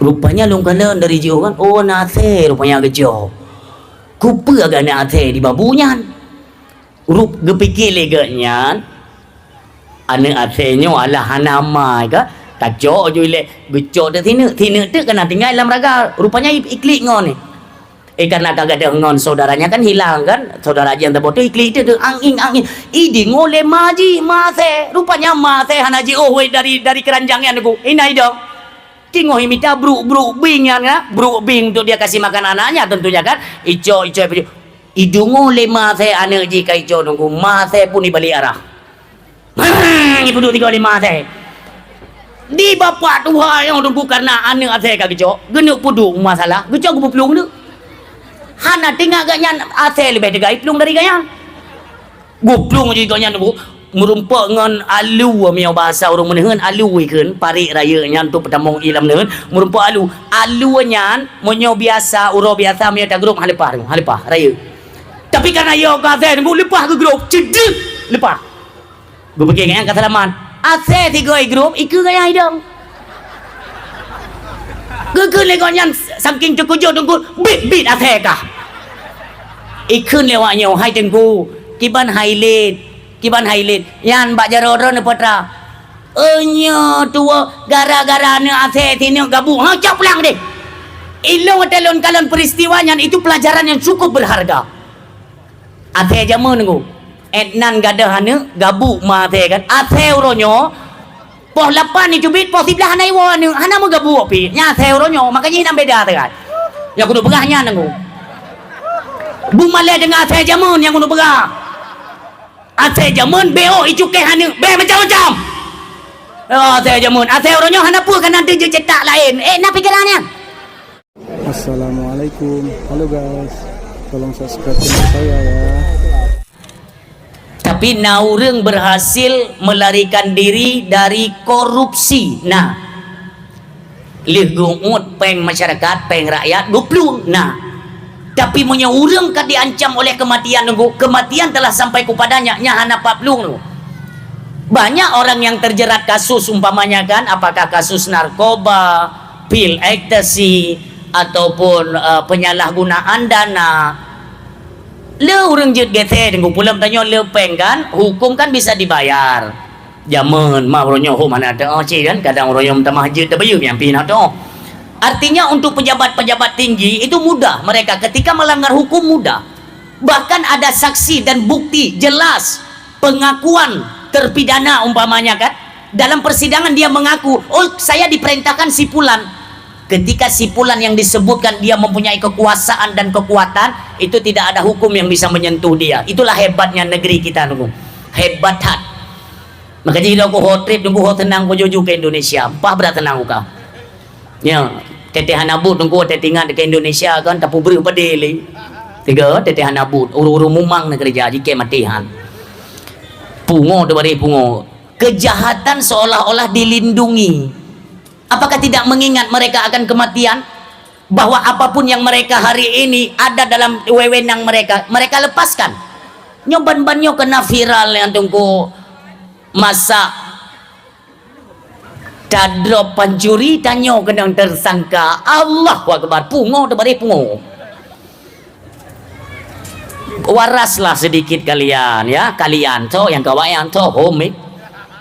Rupanya long kala dari jauh kan, oh nase rupanya gejo. Kupa agak nase di babunya. Rup gepikir leganya. Anak asenyo alah hanamai ka. Kacok je le gecok dah tina tu kena tinggal dalam raga. Rupanya iklik ngon ni. Karena kagak ada ngon saudaranya kan hilang kan. Saudara yang terbodoh iklik tu angin. Idi ngole maji mase. Rupanya mase hanaji dari keranjangnya aku. Inai dong. Kingo minta bruk bing ya, bruk bing untuk dia kasih makan anaknya tentunya kan. Ijo idungo lima saya anak jika ijo nunggu mase pun dibalik arah. Ibu dua tiga lima saya. Di bapak Tuhan yang nunggu karena anak saya kaki ijo. Genuk pudu masalah. Gejo aku pelung tu. Hana tinggal ganyan ase lebih degai pelung dari ganyan. Guplung je ganyan nunggu. Merumpak dengan alu miau bahasa orang menehan alu ikan parik raya nya untuk pertamong ilam menehan merumpak alu nya monyo biasa uro biasa miau tak grup halepah raya tapi karena yo kata ngu lepah ke grup cedek lepah gue pergi dengan kata laman ase tiga grup iku gaya hidang gue legonyan saking cukujo tunggu bit ase kah ikun lewatnya hai tengku kiban highlight yan bak jarodro ne potra enyo tua gara-gara ne ase tini gabung ha cap pulang deh ilong telon kalon peristiwanya itu pelajaran yang cukup berharga ase jamun ngu etnan gadah ne gabu ma ase kan ase uronyo poh 8 itu bit poh 11 hanai wo ne hana mo gabu pi nya ase uronyo makanya hinam beda tekan yang kudu begahnya ngu bu male dengan ase jamun yang kudu begah ate jamun beo icuke hanu be macam-macam ate jamun ate orangnya hana pun kan nanti je cetak lain nak pikirannya. Assalamualaikum, halo guys, tolong subscribe channel saya ya. Tapi naureng berhasil melarikan diri dari korupsi. Nah lih gungut peng masyarakat peng rakyat 20 nah tapi punya orang kan diancam oleh kematian nunggu kematian telah sampai kepadanya nya hana paplung nunggu. Banyak orang yang terjerat kasus umpamanya kan apakah kasus narkoba, pil ekstasi ataupun penyalahgunaan dana. Le orang jet gete nunggu pulang tanya le peng kan hukum kan bisa dibayar. Jaman mah orangnya mana ada kan kadang orang yang minta masjid dah bayar yang pindah tu. Artinya untuk pejabat-pejabat tinggi itu mudah mereka ketika melanggar hukum mudah. Bahkan ada saksi dan bukti jelas pengakuan terpidana umpamanya kan. Dalam persidangan dia mengaku, oh saya diperintahkan si Fulan. Ketika si Fulan yang disebutkan dia mempunyai kekuasaan dan kekuatan, itu tidak ada hukum yang bisa menyentuh dia. Itulah hebatnya negeri kita nunggu. Hebat hat. Makanya kita aku hotrip nunggu tenang ku juju ke Indonesia. Apa berat tenang kau? Ya, teteh hanabut nunggu tetingan ke Indonesia kan tapu beri padeli. Tiga teteh hanabut uru-uru mumang nak kerja jike matihan. Pungo tu bari pungo. Kejahatan seolah-olah dilindungi. Apakah tidak mengingat mereka akan kematian? Bahwa apapun yang mereka hari ini ada dalam wewenang mereka lepaskan. Nyoban-banyo kena viral yang tunggu masa dadrop pancuri tanyo kenang tersangka Allah Akbar pungo terbari pungo waraslah sedikit kalian ya kalian yang kawayan homik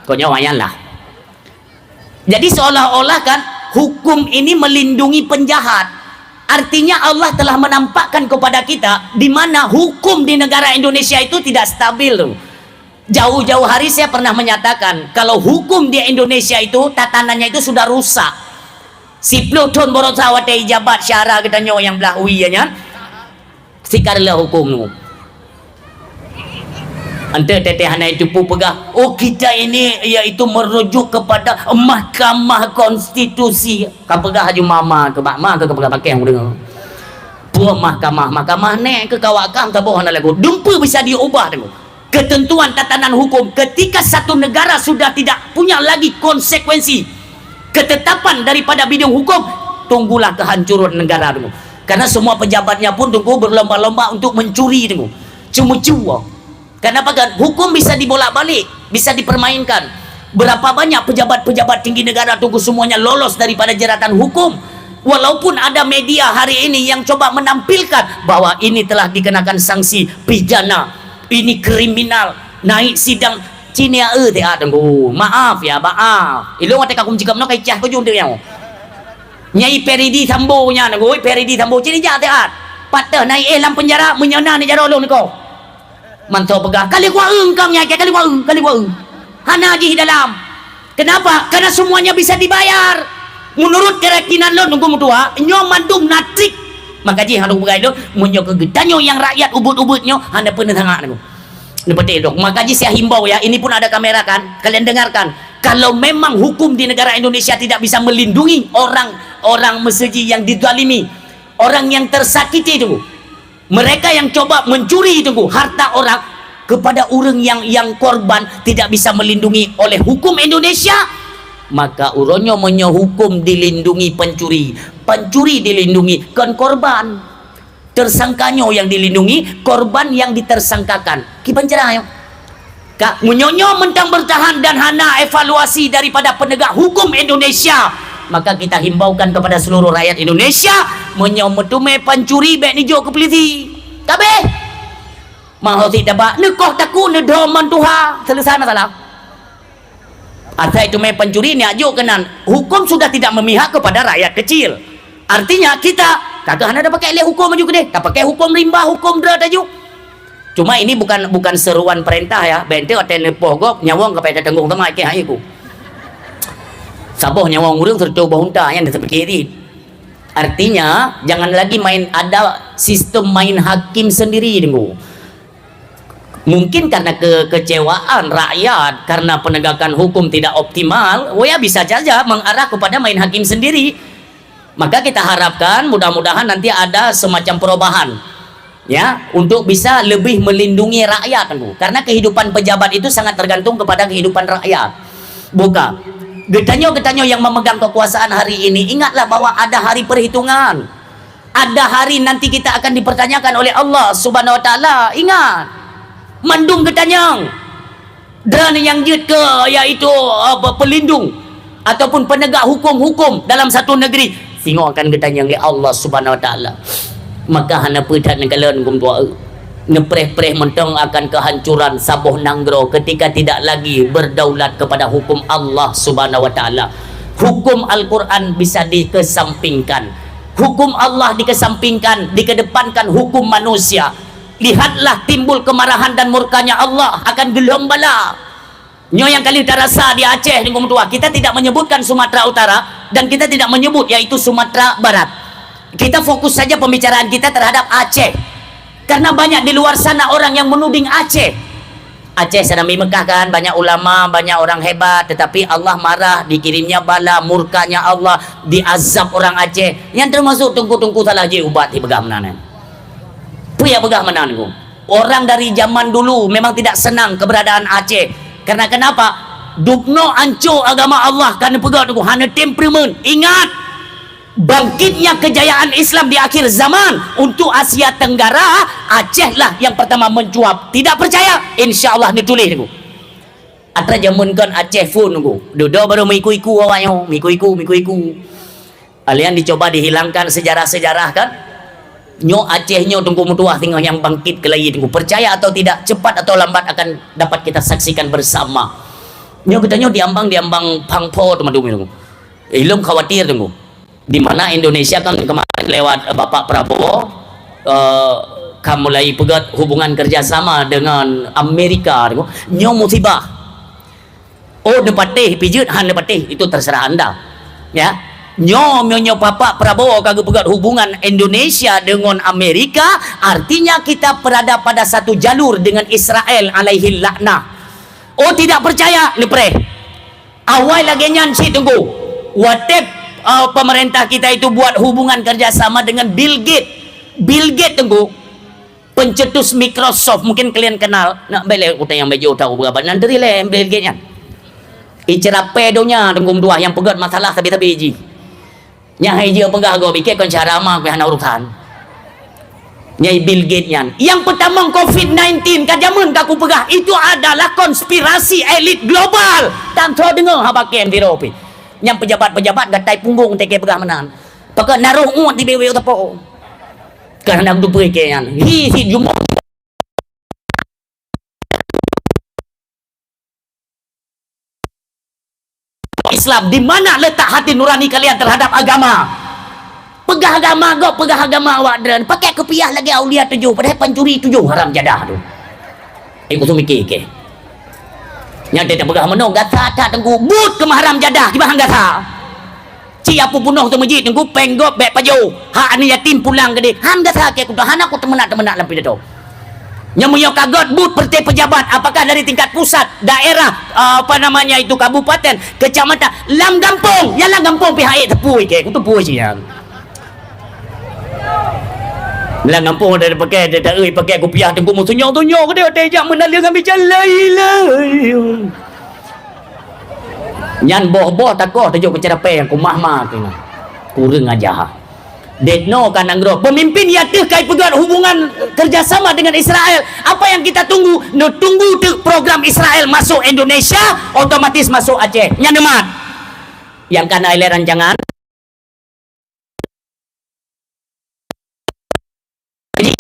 konyo wayan lah. Jadi seolah-olah kan hukum ini melindungi penjahat. Artinya Allah telah menampakkan kepada kita di mana hukum di negara Indonesia itu tidak stabil tuh. Jauh-jauh hari saya pernah menyatakan kalau hukum di Indonesia itu tatanannya itu sudah rusak. Si Pluton borosawate jabat syara kita nyo yang belah uianya. Sikarlah hukum nu. Ante tetehana itu pu pegah. Oh kita ini yaitu merujuk kepada Mahkamah Konstitusi. Kapegah haju mama ke bakma ke pegah pakai yang dengar. Puah mahkamah nek ke kawakam taboh hana lagu. Dumpu bisa diubah tu. Ketentuan tatanan hukum ketika satu negara sudah tidak punya lagi konsekuensi ketetapan daripada bidang hukum, tunggulah kehancuran negara dulu. Karena semua pejabatnya pun tunggu berlomba-lomba untuk mencuri dulu. Cuma-cuma. Kenapa kan hukum bisa dibolak-balik, bisa dipermainkan. Berapa banyak pejabat-pejabat tinggi negara tunggu semuanya lolos daripada jeratan hukum Walaupun ada media hari ini yang coba menampilkan bahwa ini telah dikenakan sanksi pidana, ini kriminal, naik sidang Cina tengku. Maaf ya, maaf. Ilong ate kakum cikam no kai cah ko jung tengau. Nyai Peridi Sambo nya nangku, Peridi Sambo cini ja teat. Patah naik dalam penjara menyana ni jaro long niko. Mantau pegah kali gua engkang nyai kali gua. Hana di dalam. Kenapa? Karena semuanya bisa dibayar. Menurut keyakinan lo nunggu mutua nyo mandum natrik maka ji harus begai lo munyo kegedanyo yang rakyat ubut-ubutnyo handa pernah tengah nunggu seperti itu. Maka ji saya himbau ya, ini pun ada kamera kan, kalian dengarkan, kalau memang hukum di negara Indonesia tidak bisa melindungi orang meseji yang dizalimi, orang yang tersakiti itu, mereka yang coba mencuri itu harta orang kepada orang yang korban tidak bisa melindungi oleh hukum Indonesia, maka uronyo menyohukum dilindungi pencuri dilindungi kan korban, tersangkanyo yang dilindungi, korban yang ditersangkakan kipan cerah yo kak munyonyo mentang bertahan dan hana evaluasi daripada penegak hukum Indonesia. Maka kita himbaukan kepada seluruh rakyat Indonesia menyometume pencuri bek nijo ke peliti kabeh mau tidak ba nekoh taku nedoman tuha selesai masalah. Artinya itu pencuri ni ajuk kenan hukum sudah tidak memihak kepada rakyat kecil. Artinya kita kagak ada pakai le hukum ajuk deh, tak pakai hukum rimba, hukum drat ajuk. Cuma ini bukan seruan perintah ya. Bente oten pogok nyawang kepada tenggung tema ke haiku. Saboh nyawang urang tercoba hunta yang terpikiri. Artinya jangan lagi ada sistem main hakim sendiri tunggu. Mungkin karena kekecewaan rakyat karena penegakan hukum tidak optimal, ya bisa saja mengarah kepada main hakim sendiri. Maka kita harapkan mudah-mudahan nanti ada semacam perubahan ya untuk bisa lebih melindungi rakyat, karena kehidupan pejabat itu sangat tergantung kepada kehidupan rakyat. Buka getanyo yang memegang kekuasaan hari ini, ingatlah bahwa ada hari perhitungan, ada hari nanti kita akan dipertanyakan oleh Allah Subhanahu Wa Taala. Ingat, mandung getanyang dan yang jut ke yaitu pelindung ataupun penegak hukum dalam satu negeri, tengok akan getanyang oleh Allah Subhanahu Wa Taala. Maka hana pedat negalen kum tua nepreh-preh mentong akan kehancuran Saboh Nanggro ketika tidak lagi berdaulat kepada hukum Allah Subhanahu Wa Taala. Hukum Al-Quran bisa dikesampingkan, hukum Allah dikesampingkan, dikedepankan hukum manusia. Lihatlah timbul kemarahan dan murkanya Allah akan gelom bala. Nyo yang kali terasa di Aceh kum tua, kita tidak menyebutkan Sumatera Utara dan kita tidak menyebut yaitu Sumatera Barat. Kita fokus saja pembicaraan kita terhadap Aceh, karena banyak di luar sana orang yang menuding Aceh. Aceh sedang di Mekah kan, banyak ulama, banyak orang hebat, tetapi Allah marah, dikirimnya bala, murkanya Allah, diazab orang Aceh. Yang termasuk tungku-tungku salah je ubat di begah menanan. Puya begah menanku. Orang dari zaman dulu memang tidak senang keberadaan Aceh. Karena kenapa? Dukno ancur agama Allah karena pegat tu hana temperamen. Ingat, bangkitnya kejayaan Islam di akhir zaman untuk Asia Tenggara, Aceh lah yang pertama mencuap. Tidak percaya? Insya Allah ni tulis aku. Atra jamun kan Aceh pun aku. Duduk baru miku-iku awaknya, miku-iku. Alian dicoba dihilangkan sejarah-sejarah kan. Nyo Aceh nyo tunggu mutuah tinggal yang bangkit ke lagi tunggu. Percaya atau tidak, cepat atau lambat akan dapat kita saksikan bersama. Nyo kita nyo diambang pangpo teman-teman tunggu. Ilum khawatir tunggu. Di mana Indonesia kan kemarin lewat Bapak Prabowo mulai pegat hubungan kerjasama dengan Amerika, nyo musibah. Oh depatih pijut han depatih itu terserah anda ya. Nyo Bapak Prabowo kagak pegat hubungan Indonesia dengan Amerika, artinya kita berada pada satu jalur dengan Israel alaihi laknah. Oh tidak percaya lepre awal lagi nyansi tunggu watep pemerintah kita itu buat hubungan kerjasama dengan Bill Gates tunggu pencetus Microsoft, mungkin kalian kenal. Nak balik utang yang baju tahu berapa nanti le Bill Gates nya icara pedonya tunggu dua yang pegat masalah tapi ji nya haji pegah go bikin kon cara mah ke hana urusan nyai Bill Gates nya yang pertama COVID-19 kajamun kaku pegah itu adalah konspirasi elit global. Dan tahu dengar habakem di ropi yang pejabat-pejabat gatai punggung teke pegah menan Pakai naruh uat di bawah tapo. Karena aku berikan. Hi jumlah Islam. Di mana letak hati nurani kalian terhadap agama? Pegah agama kau, pegah agama awak dan pakai kepiah lagi aulia 7, padahal pencuri 7 haram jadah tu. Aku tu mikir ke. Yang dia pegah menong gata tak tengku but ke haram jadah gimana gata. Ci apa bunuh tu masjid tengku penggop bek paju. Hak ni yatim pulang ke dia. Han gata ke aku dah aku temenak lampi dah tu. Nyamuyo kagot but perti pejabat apakah dari tingkat pusat, daerah, apa namanya itu kabupaten, kecamatan, lam gampung, yalah gampung pihak tepui ke, aku tepui sih yang. Lam gampung ada pakai, ada pakai aku pihak tengku musuhnya ke dia, tejak menalir ngambil jalan lah. Nyan boh takoh tujuh kecerape yang kumah tu, kurang aja. Detno kan anggro pemimpin yang terkait pegang hubungan kerjasama dengan Israel. Apa yang kita tunggu? No tunggu program Israel masuk Indonesia, otomatis masuk Aceh. Nyanemat. Yang kana ile rancangan. Jadi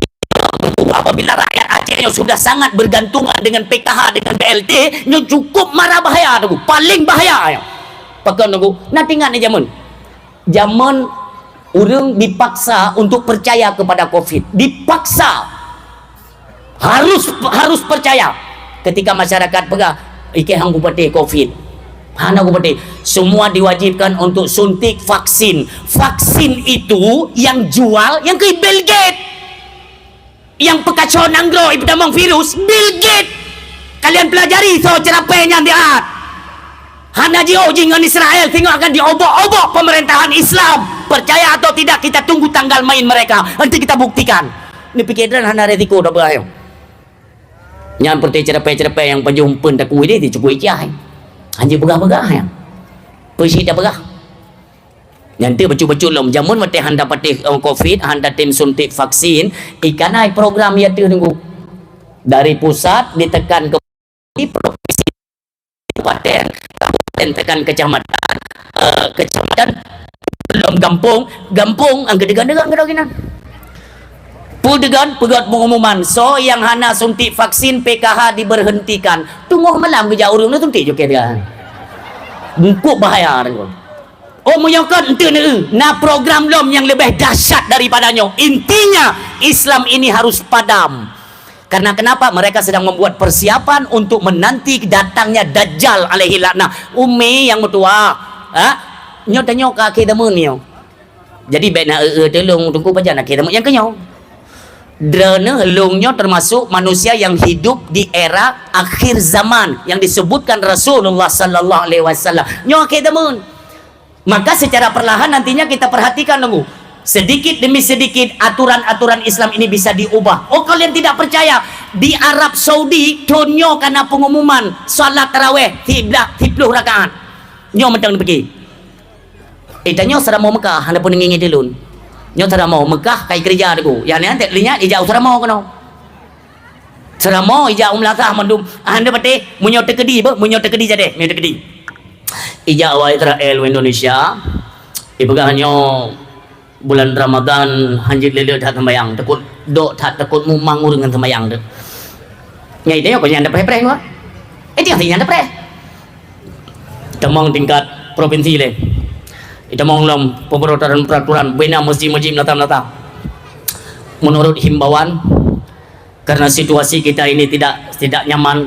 apabila rakyat Aceh yang sudah sangat bergantungan dengan PKH dengan BLT, yang cukup marah bahaya tu, paling bahaya. Pakai nunggu. Nanti ingat ni zaman orang dipaksa untuk percaya kepada COVID, dipaksa harus percaya. Ketika masyarakat pegang ike hang kupati COVID, hana kupati, semua diwajibkan untuk suntik vaksin. Vaksin itu yang jual yang ke Bill Gates, yang pekacau nanggro ibu damang virus Bill Gates. Kalian pelajari so cerapenya dia. Hana jio dengan Israel tengok akan diobok-obok pemerintahan Islam. Percaya atau tidak kita tunggu tanggal main mereka. Nanti kita buktikan. Ini pikiran hana resiko dah berayo. Yang perti cerpe-cerpe yang penjumpen tak kuih dia cukup ijah. Hanya begah-begah ya. Persi dah begah. Nanti betul-betul lom jamun mati handa patih COVID, handa tim suntik vaksin, ikanai program ya tu tunggu. Dari pusat ditekan ke provinsi, kabupaten tekan kecamatan, belum gampung ang gedegan-degan gina. Pudegan pegat pengumuman so yang hana suntik vaksin PKH diberhentikan. Tunggu malam ke jauh urang suntik jo ke dia. Bungkuk bahaya tengok. Oh menyokot ente ni. Nah program lom yang lebih dahsyat daripadanya. Intinya Islam ini harus padam. Karena kenapa? Mereka sedang membuat persiapan untuk menanti datangnya Dajjal alaihi laknah. Umi yang mertua, nyo tanya ke kita menio. Jadi bena telung tunggu pajan kita yang kenyo. Drone helungnya termasuk manusia yang hidup di era akhir zaman yang disebutkan Rasulullah sallallahu alaihi wasallam. Nyo kita men. Maka secara perlahan nantinya kita perhatikan nunggu. Sedikit demi sedikit aturan-aturan Islam ini bisa diubah. Oh kalian tidak percaya? Di Arab Saudi tonyo karena pengumuman salat tarawih 30 rakaat. Nyo mentang pergi. Itanyo sara mau Mekah, handa pun ngingi dilun. Nyo sara mau Mekah kai gereja deku. Ya ne tek linya ijau sara mau kono. Sara mau ijau melakah mandum. Handa pate munyo tekedi be, munyo tekedi jade, munyo tekedi. Ijau Israel Indonesia. Ipeganyo bulan Ramadan hanjit lele tak sembayang takut dok tak takut mumang dengan sembayang tu. Nyai tengok kau nyanda pre-pre kau. Tengok nyanda pre. Temong tingkat provinsi le. Temong lom pemberontakan peraturan bina masjid-masjid nata-nata. Menurut himbauan karena situasi kita ini tidak nyaman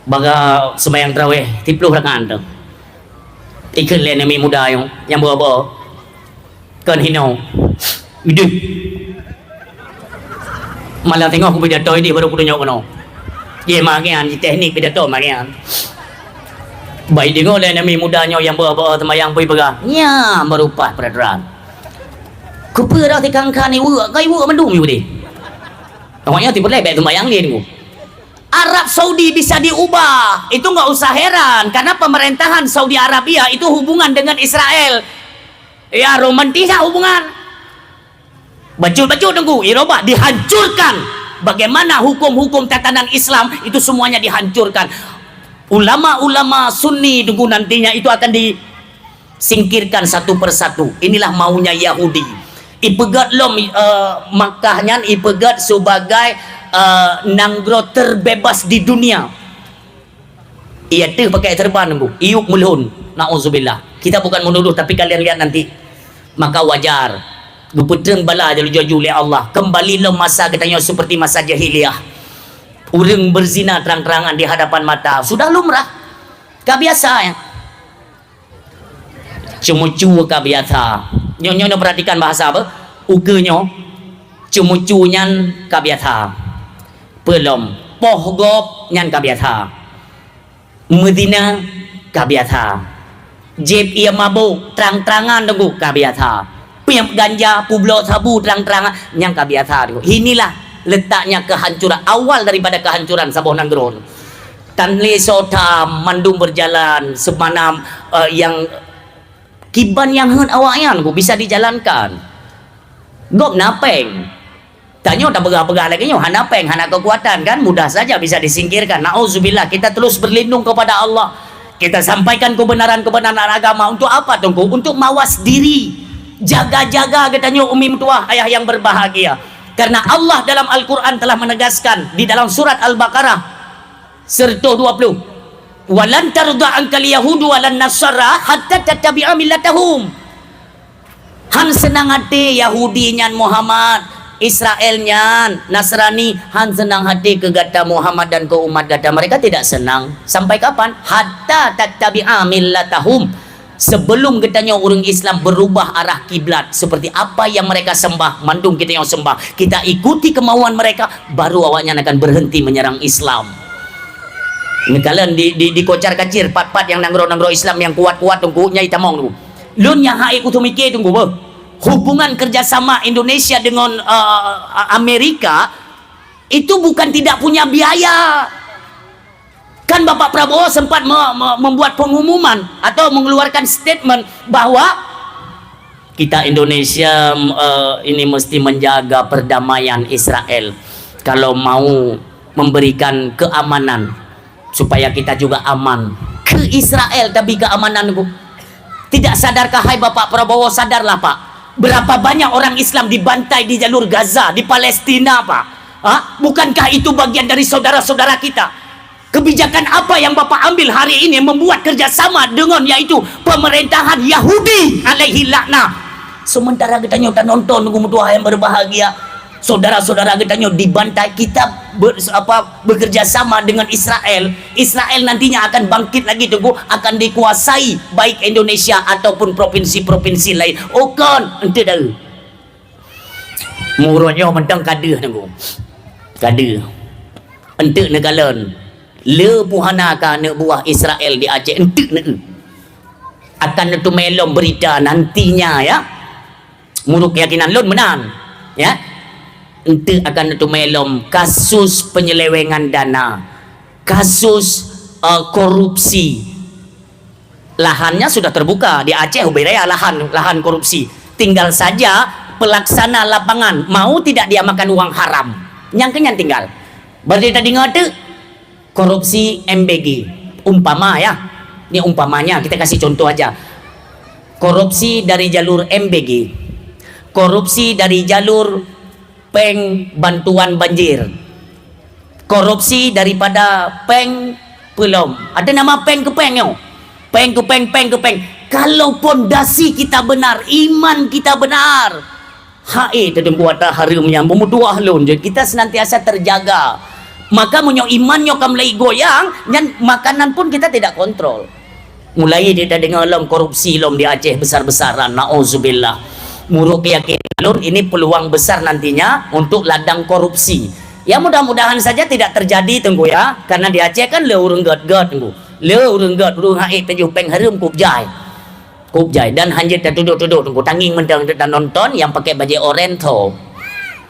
baga sembayang tarawih 30 rakaat tu. Ikut le nami muda yang bawa kan hinau hidup malah tengok aku pidato ini baru aku tunjuk kena dia makian teknik pidato makian baik tengok lah nami mudanya yang bawa-bawa temayang pergi pegang ya merupah peraturan kupa dah tikangkan ni wak kai wak mendum you ni awaknya tiba lebek temayang dia ni Arab Saudi bisa diubah itu enggak usah heran karena pemerintahan Saudi Arabia itu hubungan dengan Israel. Ya romantis hubungan. Baju-baju tunggu, Eropa dihancurkan. Bagaimana hukum-hukum tatanan Islam itu semuanya dihancurkan. Ulama-ulama Sunni tunggu nantinya itu akan singkirkan satu persatu. Inilah maunya Yahudi. Ipegat lom Makkahnya ipegat sebagai nanggro terbebas di dunia. Ia tu pakai terban bu, iuk mulhun. Nauzubillah. Kita bukan menuduh, tapi kalian lihat nanti. Maka wajar. Guputeng bala jaju oleh Allah. Kembalilah masa katanya seperti masa jahiliyah. Orang berzina terang-terangan di hadapan mata. Sudah lumrah. Kebiasa ya. Cemucu kebiasa. Nyonya perhatikan bahasa apa? Ukenya. Cemucu nyan kebiasa. Belum. Pohgop nyan kebiasa. Medina kebiasa. Jeb ia mabuk terang-terangan tunggu kebiasa. Piam ganja, publo sabu terang-terangan yang kebiasa. Inilah letaknya kehancuran, awal daripada kehancuran Sabah Nangron. Tanli sota mandum berjalan semana yang kiban yang hen awaknya bisa dijalankan. Gop napeng. Tanya tak begah-begah lagi nyo, hanapeng, hana kekuatan kan mudah saja bisa disingkirkan. Nauzubillah, kita terus berlindung kepada Allah. Kita sampaikan kebenaran-kebenaran agama untuk apa tunggu? Untuk mawas diri. Jaga-jaga katanya umi tua ayah yang berbahagia. Karena Allah dalam Al-Quran telah menegaskan di dalam surat Al-Baqarah serta 20. Walan tarda ankal yahudu walan nasara hatta tattabi'a millatahum. Han senang hati Yahudi nyan Muhammad, Israel nyan Nasrani, han senang hati ke gata Muhammad dan ke umat gata mereka tidak senang. Sampai kapan? Hatta tattabi'a millatahum. Sebelum katanya orang Islam berubah arah kiblat seperti apa yang mereka sembah, mandung kita yang sembah, kita ikuti kemauan mereka, baru awaknya akan berhenti menyerang Islam. Ini kalian di kocar kacir pat-pat yang nanggro Islam yang kuat-kuat tunggu nyai tamong tunggu. Lun yang hai kutu mikir tunggu bah. Hubungan kerjasama Indonesia dengan Amerika itu bukan tidak punya biaya. Kan Bapak Prabowo sempat membuat pengumuman atau mengeluarkan statement bahwa kita Indonesia ini mesti menjaga perdamaian Israel kalau mau memberikan keamanan supaya kita juga aman ke Israel. Tapi keamanan tidak sadarkah hai Bapak Prabowo? Sadarlah Pak, berapa banyak orang Islam dibantai di jalur Gaza, di Palestina Pak. Bukankah itu bagian dari saudara-saudara kita? Kebijakan apa yang Bapak ambil hari ini membuat kerjasama dengan yaitu pemerintahan Yahudi alaihi laknah. Sementara kita nyoba nonton nunggu tua yang berbahagia, saudara-saudara kita dibantai. Kita bekerja sama dengan Israel. Israel nantinya akan bangkit lagi tunggu, akan dikuasai baik Indonesia ataupun provinsi-provinsi lain. Oh kan, ente dah. Murahnya mentang kader tunggu. Kader. Ente negalan. Le puhana ka ne buah Israel di Aceh ente ne. Akan itu melom berita nantinya ya. Muruk keyakinan lon menan. Ya. Ente akan itu melom kasus penyelewengan dana, kasus korupsi. Lahannya sudah terbuka di Aceh Uberaya, lahan korupsi. Tinggal saja pelaksana lapangan mau tidak dia makan uang haram. Nyangkanya tinggal. Berarti tadi ngate korupsi MBG. Umpama ya. Ini umpamanya kita kasih contoh aja. Korupsi dari jalur MBG. Korupsi dari jalur peng bantuan banjir, korupsi daripada peng belum ada nama peng ke peng yo, peng ke peng. Kalau pondasi kita benar, iman kita benar, hae tedeng kuata harumnya memuduah lon, kita senantiasa terjaga. Maka munyo imannya kamlai goyang dan makanan pun kita tidak kontrol. Mulai kita dengar lom korupsi lom di Aceh besar-besaran, nauzubillah. Muruk keyakinan ini peluang besar nantinya untuk ladang korupsi. Ya mudah-mudahan saja tidak terjadi tunggu ya, karena di Aceh kan le urang gat-gat tunggu. Le urang gat urang hae peju peng harum kupjai. Dan hanjit duduk-duduk tunggu tanging mendang dan nonton yang pakai baju oranye.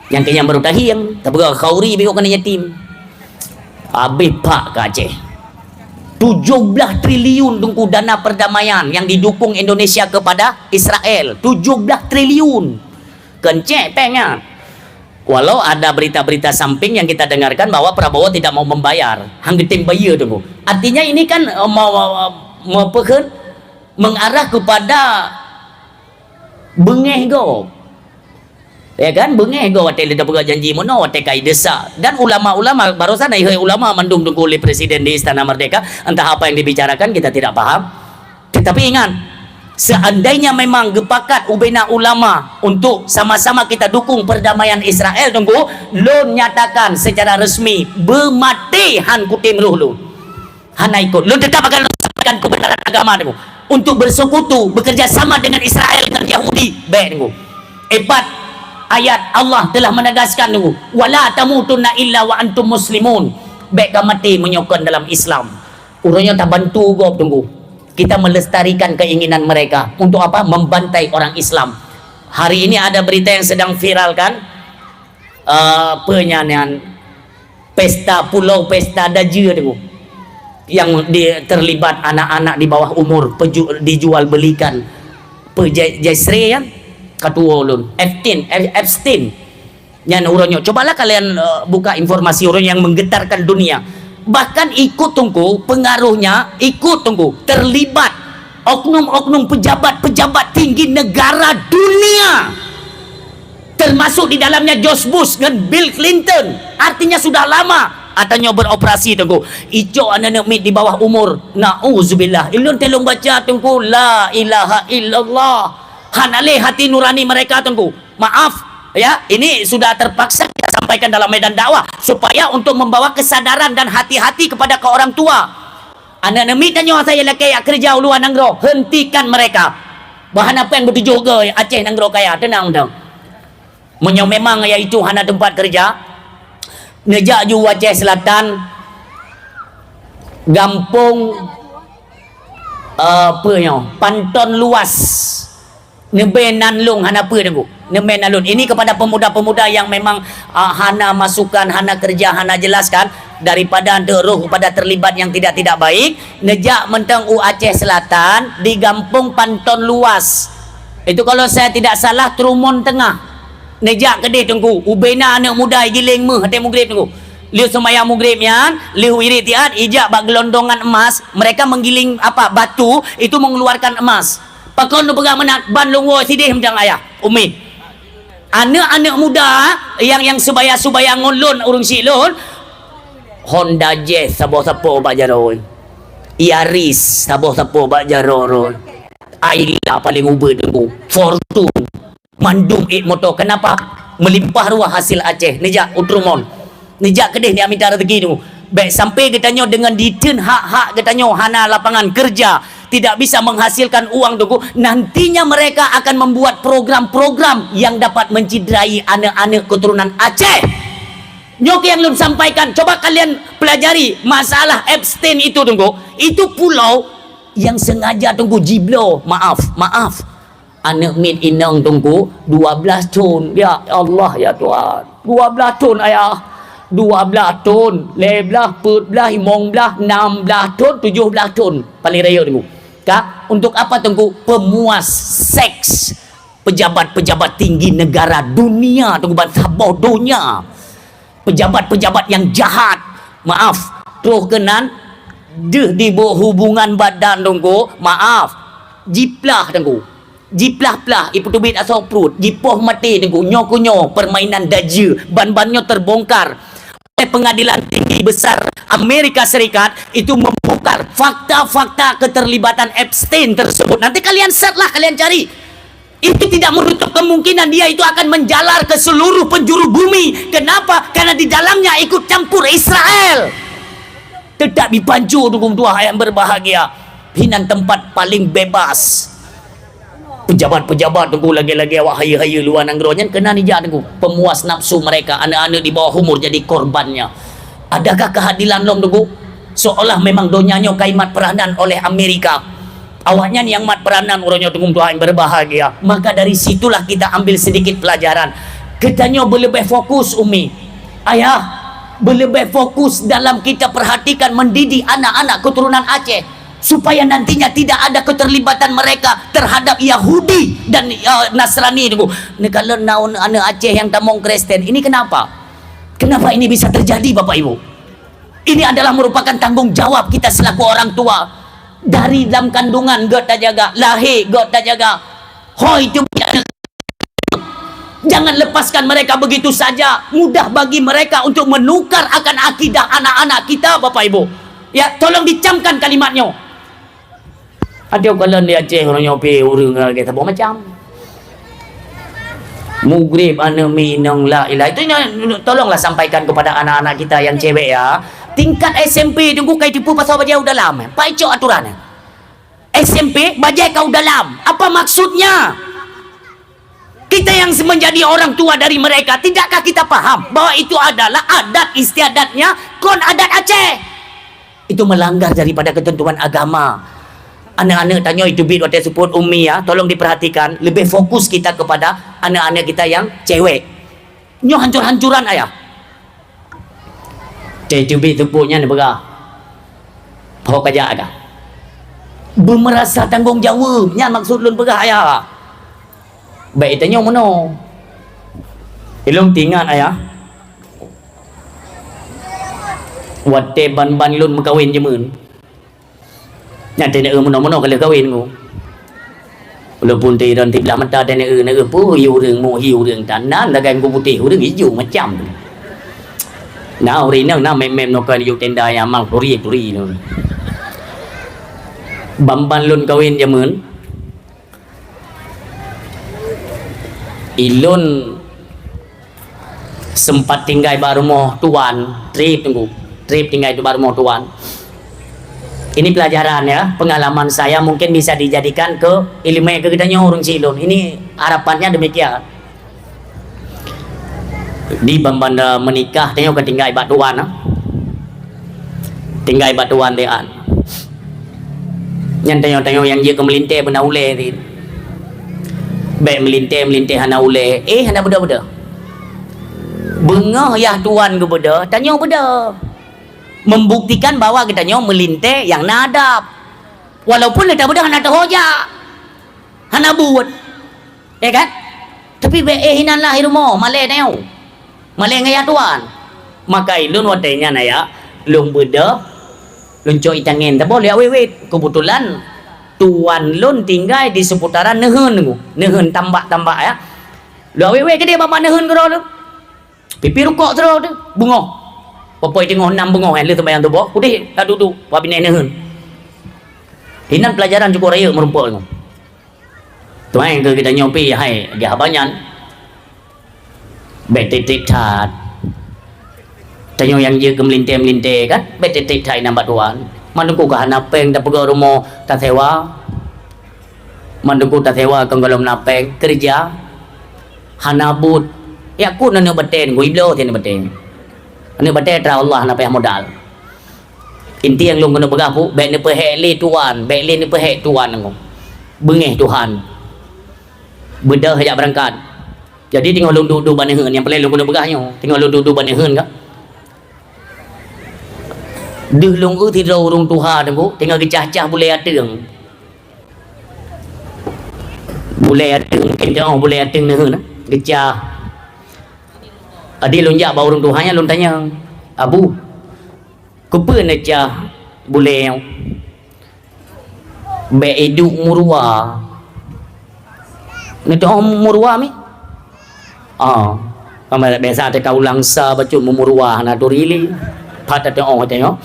Yang kenyang baru tahing, tapi khauri bego kena yatim. Habis Pak ke Aceh. 17 triliun tunggu dana perdamaian yang didukung Indonesia kepada Israel. 17 triliun. Kencek pengnya. Walau ada berita-berita samping yang kita dengarkan bahwa Prabowo tidak mau membayar. Hang getim bayar tunggu. Artinya ini kan mau pekan mengarah kepada bengeh go, ya kan, bengeh go wate leda pegang janji mono wate kai desa. Dan ulama-ulama barusan ulama mandung tunggu oleh presiden di Istana Merdeka, entah apa yang dibicarakan kita tidak paham. Tetapi ingat, seandainya memang gepakat ubena ulama untuk sama-sama kita dukung perdamaian Israel, tunggu lo nyatakan secara resmi bermati han kutim ruh lu hana ikut lo tetap akan sampaikan kebenaran agama tunggu untuk bersekutu bekerja sama dengan Israel dan Yahudi. Baik tunggu, hebat ayat Allah telah menegaskan tunggu wala tamutunna illa wa antum muslimun. Baik mati menyokong dalam Islam. Urangnya tak bantu gop tunggu. Kita melestarikan keinginan mereka untuk apa? Membantai orang Islam. Hari ini ada berita yang sedang viral kan, penyanyian pesta pulau pesta daja tu, yang terlibat anak-anak di bawah umur dijual belikan Jesre kan ketua ulun Epstein yang urangnya. Cobalah kalian buka informasi orang yang menggetarkan dunia. Bahkan ikut tunggu pengaruhnya, ikut tunggu terlibat oknum-oknum pejabat-pejabat tinggi negara dunia, termasuk di dalamnya George Bush dan Bill Clinton. Artinya sudah lama atanya beroperasi tunggu. Ijo anak-anak mit di bawah umur. Nauzubillah. Ilun telung baca tunggu la ilaha illallah. Hanale hati nurani mereka tunggu. Maaf ya, ini sudah terpaksa kita sampaikan dalam medan dakwah supaya untuk membawa kesadaran dan hati-hati kepada ke orang tua. Anak nemi tanya saya laki kerja uluan nanggro, hentikan mereka. Bahan apa yang bertujuh ke Aceh nanggro kaya, tenang dong. Menyo memang ya itu hana tempat kerja. Nejak ju Aceh Selatan, Gampung apa yo, Panton luas. Nebe nanlung hana apa tunggu. Nebe nanlung. Ini kepada pemuda-pemuda yang memang hana masukan, hana kerja, hana jelaskan daripada roh kepada terlibat yang tidak baik. Nejak mentang Aceh Selatan di Gampung Panton luas. Itu kalau saya tidak salah Trumon Tengah. Nejak kedai tunggu. Ubena anak muda giling meh hati mugrib tunggu. Liu semaya mugribnya, liu irit tiat, ijak bak gelondongan emas. Mereka menggiling apa batu itu mengeluarkan emas. Pakon tu pegang menat ban lungo sidih macam ayah umi. Anak-anak muda yang sebaya-subaya ngulun urung silun Honda Jazz sabo-sabo bak jaro. Yaris sabo-sabo bak jaro. Aila paling ubah tunggu. Fortune mandung motor. Kenapa? Melimpah ruah hasil Aceh. Nejak Utrumon. Nejak kedih dia minta rezeki tunggu. Baik sampai katanya dengan diten hak-hak katanya hana lapangan kerja, tidak bisa menghasilkan uang tunggu. Nantinya mereka akan membuat program-program yang dapat menciderai anak-anak keturunan Aceh. Nyok yang belum sampaikan, coba kalian pelajari masalah Epstein itu tunggu. Itu pulau yang sengaja tunggu jiblo. Maaf. Anak min inang tunggu 12 tahun. Ya Allah ya Tuhan. 12 tahun ayah. 12 tahun, 11, 14, 15, 16 tahun, 17 tahun. Paling raya tunggu. Kak, untuk apa tunggu? Pemuas seks pejabat-pejabat tinggi negara dunia tunggu bangsa bodohnya. Pejabat-pejabat yang jahat. Maaf, terus kenan di hubungan badan tunggu. Maaf, jiplah tunggu. Jiplah ipu tubit asal perut. Jipoh mati tunggu. Nyokunyo permainan daja. Ban-bannya terbongkar. Pengadilan tinggi besar Amerika Serikat itu membongkar fakta-fakta keterlibatan Epstein tersebut. Nanti kalian search lah, kalian cari. Itu tidak menutup kemungkinan dia itu akan menjalar ke seluruh penjuru bumi. Kenapa? Karena di dalamnya ikut campur Israel. Tidak dipancu dukung Tuhan yang berbahagia. Hinan tempat paling bebas. Pejabat-pejabat tunggu lagi-lagi awak haya-haya luar nanggronya kena nijak tunggu pemuas nafsu mereka, anak-anak di bawah umur jadi korbannya. Adakah kehadilan long tunggu? Seolah memang donyanya kaimat peranan oleh Amerika. Awaknya yang mat peranan urangnya tunggu Tuhan berbahagia. Maka dari situlah kita ambil sedikit pelajaran. Katanya berlebih fokus umi. Ayah, berlebih fokus dalam kita perhatikan mendidik anak-anak keturunan Aceh. Supaya nantinya tidak ada keterlibatan mereka terhadap Yahudi dan Nasrani. Kalau naun anak Aceh yang tamong Kristen, ini kenapa? Kenapa ini bisa terjadi Bapak Ibu? Ini adalah merupakan tanggung jawab kita selaku orang tua. Dari dalam kandungan God dah jaga, lahir God dah jaga. Hoi itu jangan lepaskan mereka begitu saja. Mudah bagi mereka untuk menukar akan akidah anak-anak kita, Bapak Ibu. Ya, tolong dicamkan kalimatnya. Ada kalau dia Aceh orang nyopi urang kita buat macam. Mugrib ana minang la ilah. Itu tolonglah sampaikan kepada anak-anak kita yang cewek ya. Tingkat SMP tunggu kai tipu pasal bajai dalam. Pak icok aturannya. SMP bajai kau dalam. Apa maksudnya? Kita yang menjadi orang tua dari mereka, tidakkah kita paham bahwa itu adalah adat istiadatnya kon adat Aceh? Itu melanggar daripada ketentuan agama. Anak-anak tanya itu bid waktu sebut Umi ya, tolong diperhatikan. Lebih fokus kita kepada anak-anak kita yang cewek. Nyo hancur-hancuran ayah. Itu bid sebutnya ni berah. Pokok kerja ada. Bermerasa tanggung jawabnya maksud lun berah ayah. Baik tanya mana? Ilung tinggal ayah. Wate ban-ban lun berkahwin je mun. Nyata nak mana-mana kalau kahwin mu. Walaupun tiran tibelah mata dan nak pun hiu reng mu hiu reng tanan dagang ku putih reng hijau macam tu. Nah hari nang na mem no kan yu tenda yang mang turi no. Bamban lun kahwin je mun. Ilun sempat tinggal baru rumah tuan, trip tinggal di baru rumah tuan. Ini pelajaran ya, pengalaman saya mungkin bisa dijadikan ke ilmu ke kita orang Cilon. Ini harapannya demikian. Di bambanda menikah tengok ke tinggal batuan, tinggal batuan dean. Yang tengok yang dia ke melintir benda ule ni. Baik melintir hana ule. Hana beda-beda. Bengah ya tuan ke beda, tanya beda. Membuktikan bahwa kita nyo melintir yang nadab. Walaupun kita beda hana terhoja. Hana buat. Ya kan? Tapi hinan lah rumah malay tanya. Malay ngaya tuan. Maka ilun watenya na ya, lung beda lun coy tangen tak boleh awet. Kebetulan tuan lun tinggal di seputaran Nehun tambak-tambak ya. Lu awet ke dia bapak Nehun ke lu. Pipi rukok terus tu bunga. Popoi tengok 6 bunga yang le tembayang tu bok. Udah tak duduk wabi Nehun. Hinan pelajaran cukup raya merumpuk tu. Tuan ke kita nyopi hai dia banyak. Betik tat. Tanya yang dia ke melintir kan. Betik tat nampak tuan. Manduku ke hanapeng tak pergi rumah tak sewa. Manduku tak sewa ke kalau napeng kerja. Hanabut. Ya aku nanya beten, gue iblo tiada beten. Ane beten tra Allah nak payah modal. Inti yang lu kena bergapu, baik ni pehek le tuan, baik le ni pehek tuan aku. Bengeh Tuhan. Bedah hajak berangkat. Jadi tengok lu duduk banehan yang paling lu kena bergahnya. Tengok lu duduk banehan kah? Deh long ti rong Tuhan aku, tengok kecah-cah boleh ateng. Boleh ateng, kita boleh ateng nehan, kecah. Adi lonjak bau orang Tuhannya lon tanya, Abu, kepa nak cah boleh be edu murwa. Ni tu murwa mi? Kami biasa ada kau langsa baca murwa na dorili. Pada tu tengok.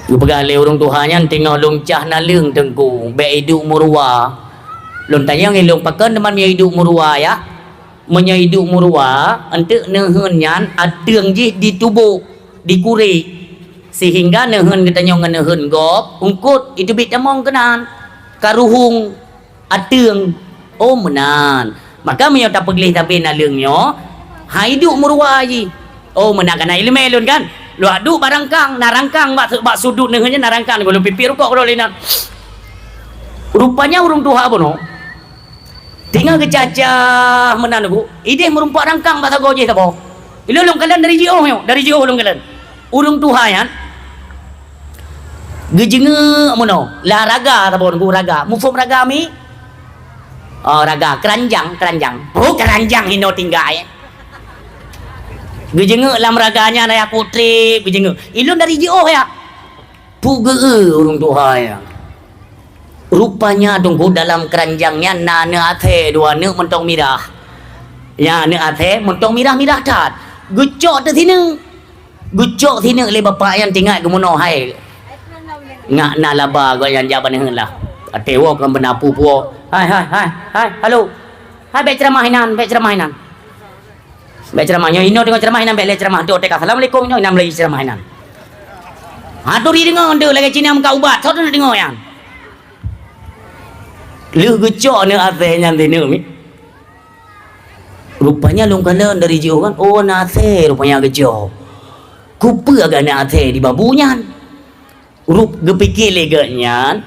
Begali orang Tuhannya tengok loncah na leung tengku be edu murwa. Lon tanya ngilong pakan teman mi edu murwa ya. Menyaidu murwa untuk nehunnya adeng je di tubuh dikuri sehingga nehun kita nyong nehun gop ungkut itu bit tamong kenan karuhung adeng menan maka menyo tak peglih tapi naleungnya haidu murwa ji menan kana ilmu lun kan lu adu barangkang narangkang bak sudut nehunnya narangkang kalau pipir kok kalau linan rupanya urung tuha bono. Tinggal kecacah menan aku. Ide merumpak rangkang bahasa goje tak boh. Ilo long kalan dari jio yo, dari jio long kalan. Urung tuhayan. Gejenge mono, la raga tak boh raga. Mufum raga mi. Raga keranjang. Oh keranjang hino tinggal. Gejenge lam raganya na aku trip gejenge. Ilo dari jio ya. Puge orang Tuhan. Rupanya tunggu dalam keranjangnya nana ate dua ne mentong mirah. Ya ne ate mentong mirah-mirah tat. Gucok tu sini. Gucok sini le bapa yang tinggal ke mono hai. Ngak na laba go yang jaban hen lah. Ate wo kan benapu puo. Hai. Halo. Hai baik ceramah hinan, baik ceramah hinan. Baik ceramahnya ino dengan ceramah hinan baik ceramah do tek assalamualaikum ino inam lagi ceramah hinan. Haturi dengar anda lagi Cina muka ubat. Saudara nak dengar yang. Lu gecok ni asalnya ni mi. Rupanya long kala dari jauh kan. Oh nase rupanya gecok. Kupa agak nase di babunya. Rup gepikir leganya.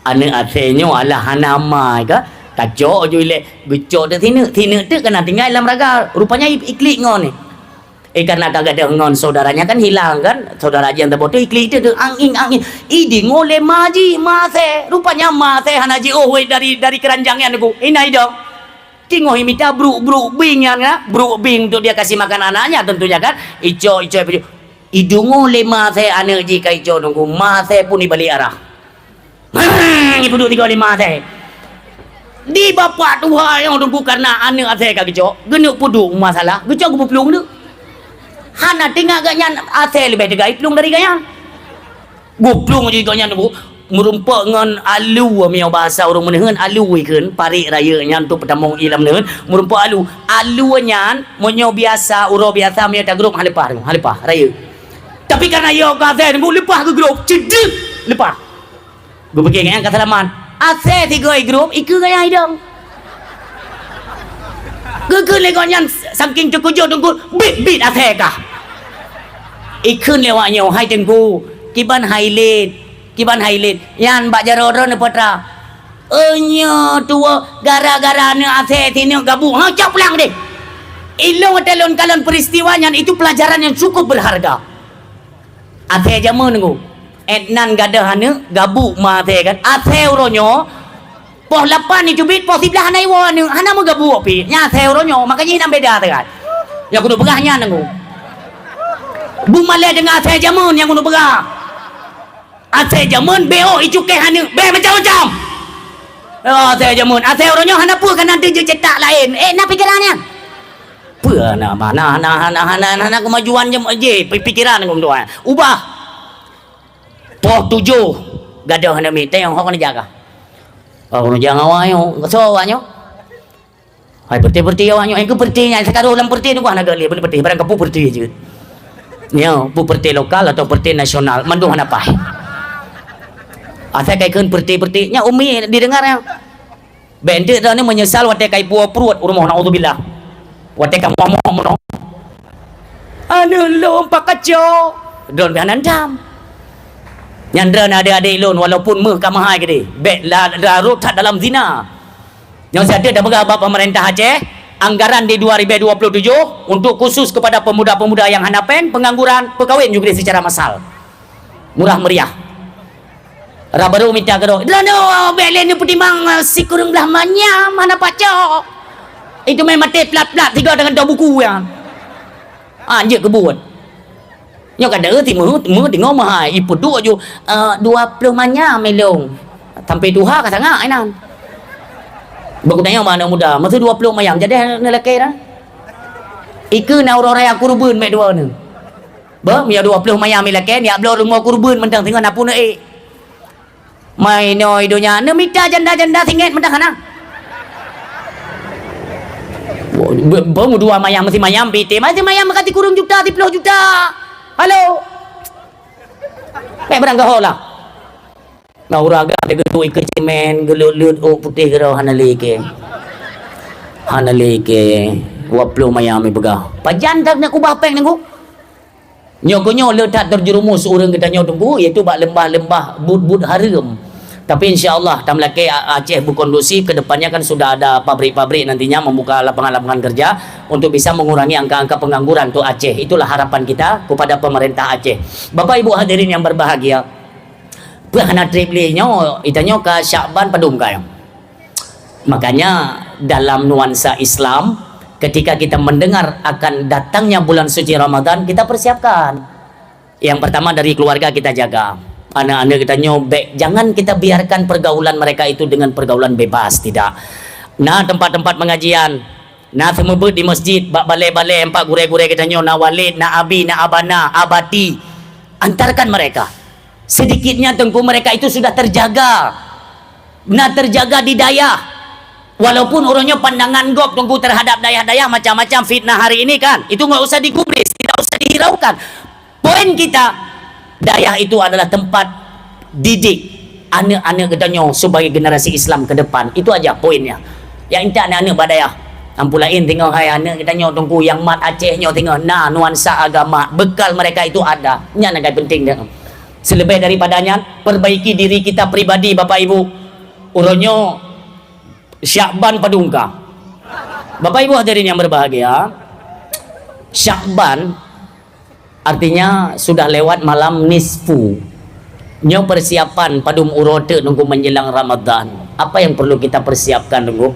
Anak asalnya alah hanama ke. Kacok je le. Gecok tu tina tu kena tinggal dalam raga. Rupanya iklik ngau ni. Karena kagak ada ngon saudaranya kan hilang kan, saudara yang terbodoh ikli itu angin idi ngole maji mase rupanya mase hanaji oh dari keranjangnya aku ini dong tingohi minta bru bing ya bru bing untuk dia kasih makan anaknya tentunya kan ijo idu ngole mase anak jika ijo nunggu mase pun dibalik arah ibu dua tiga lima mase di bapak Tuhan yang nunggu karena anak ase kagak ijo genuk pudu masalah gecok gue pelung tu hana tinggal ganyan asal lebih degai pelung dari ganyan guplung je ganyan bu merumpak dengan alu miao bahasa orang menehen alu ikan parik raya nya untuk pertamong ilam menehen merumpak alu nya monyo biasa uro biasa miao tak grup halepah raya tapi karena yo kazen bu lepah ke grup cedek lepah gue pergi ganyan kata laman asal tiga grup ikut ganyan hidang Gekun lekonyan saking cukup tunggu bit atheka. Ikun lewatnya hai tengku kiban highlight yan bak jaroron potra. Enya tua gara-gara ne athe tini gabu ha caplang deh. Ilong telon kalon peristiwanya itu pelajaran yang cukup berharga. Athe jamun ngu. Etnan gadahane gabu ma athe kan. Athe uronyo poh 8 itu bit poh 11 hanai wo ni hana mo gabu pi nya theoronyo makanya hinam beda tegat yang kudu begahnya nengu bu male dengan athe jamun yang kudu begah athe jamun bo icuke hana be macam-macam athe jamun athe oronyo hana pu kan nanti je cetak lain na pikirannya pu na mana hana kemajuan je pikiran ngum tu ubah poh 7 gadah hana mi teh hok ni jaga oh jangan awanyo so awanyo hai berti awanyo engko bertinya sekarang dalam berti ni gua nak gali berti barang kapu berti je nyo pu berti lokal atau berti nasional mandu hana pai asa kai keun berti nya umi didengar ya bende dah ni menyesal wate kai puo perut urmoh naudzubillah wate ka momo anu lompak kaco don bihanandam Nyandra adik-adik lon walaupun kamahai ke dia bet larut dalam zina yang saya dah bergabar pemerintah Aceh anggaran di 2027 untuk khusus kepada pemuda-pemuda yang hanapen pengangguran perkahwin juga secara massal murah meriah baru minta ke dia no belen ni pertimbang si kurang belah manya mana pacok itu main mati plat-plat tiga dengan dua buku yang anjir kebun nyo kada mu dengar mahai ipu dua ju 20 manya melong sampai duha ka sangat ainan bagudanya mana muda masa 20 mayam jadi lelaki dah iku na uraya kurban mek dua ni ba mia 20 mayam lelaki ni ablo rumah kurban mentang tengah napun mai no idonya ne mita janda-janda tinggal mentang kana bamu dua mayam masih mayam pite masih mayam kati kurung juta 10 juta halo berang kau lah nauraga de getu ikemen gelut putih gerau hanaleke 20 mayam bega pajan tak nak ubah peng nengku nyogonyo letak terjerumus urang kita tunggu iaitu bak lembah-lembah but haram tapi insyaallah tam laki Aceh berkondusif ke depannya kan sudah ada pabrik-pabrik nantinya membuka lapangan-lapangan kerja untuk bisa mengurangi angka-angka pengangguran untuk Aceh. Itulah harapan kita kepada pemerintah Aceh. Bapak Ibu hadirin yang berbahagia, pernah trip linya itanya ke Syakban padum kaya. Makanya dalam nuansa Islam ketika kita mendengar akan datangnya bulan suci Ramadan kita persiapkan. Yang pertama dari keluarga kita jaga. Anak-anak kita nyobek, jangan kita biarkan pergaulan mereka itu dengan pergaulan bebas, tidak. Nah, tempat-tempat pengajian, nah semebut di masjid, bak balai-balai empat gure-gure kita nyo, na walid, na abi, na abana, abati. Antarkan mereka. Sedikitnya tengku mereka itu sudah terjaga. Nah, terjaga di daya. Walaupun orangnya pandangan gok tunggu terhadap daya-daya macam-macam fitnah hari ini kan, itu nggak usah digubris, tidak usah dihiraukan. Poin kita, daya itu adalah tempat didik anak-anak kedanyo sebagai generasi Islam ke depan. Itu aja poinnya. Yang inti anak-anak badaya. Ampulain tengok hai anak kedanyo tunggu yang mat Acehnya tengok. Nah, nuansa agama, bekal mereka itu ada. Ini yang penting dia. Selebih daripadanya, perbaiki diri kita pribadi Bapak Ibu. Uronyo Syakban Padungka. Bapak Ibu hadirin yang berbahagia, Syakban artinya sudah lewat malam nisfu. Nyo persiapan padum urode nunggu menjelang Ramadan. Apa yang perlu kita persiapkan nunggu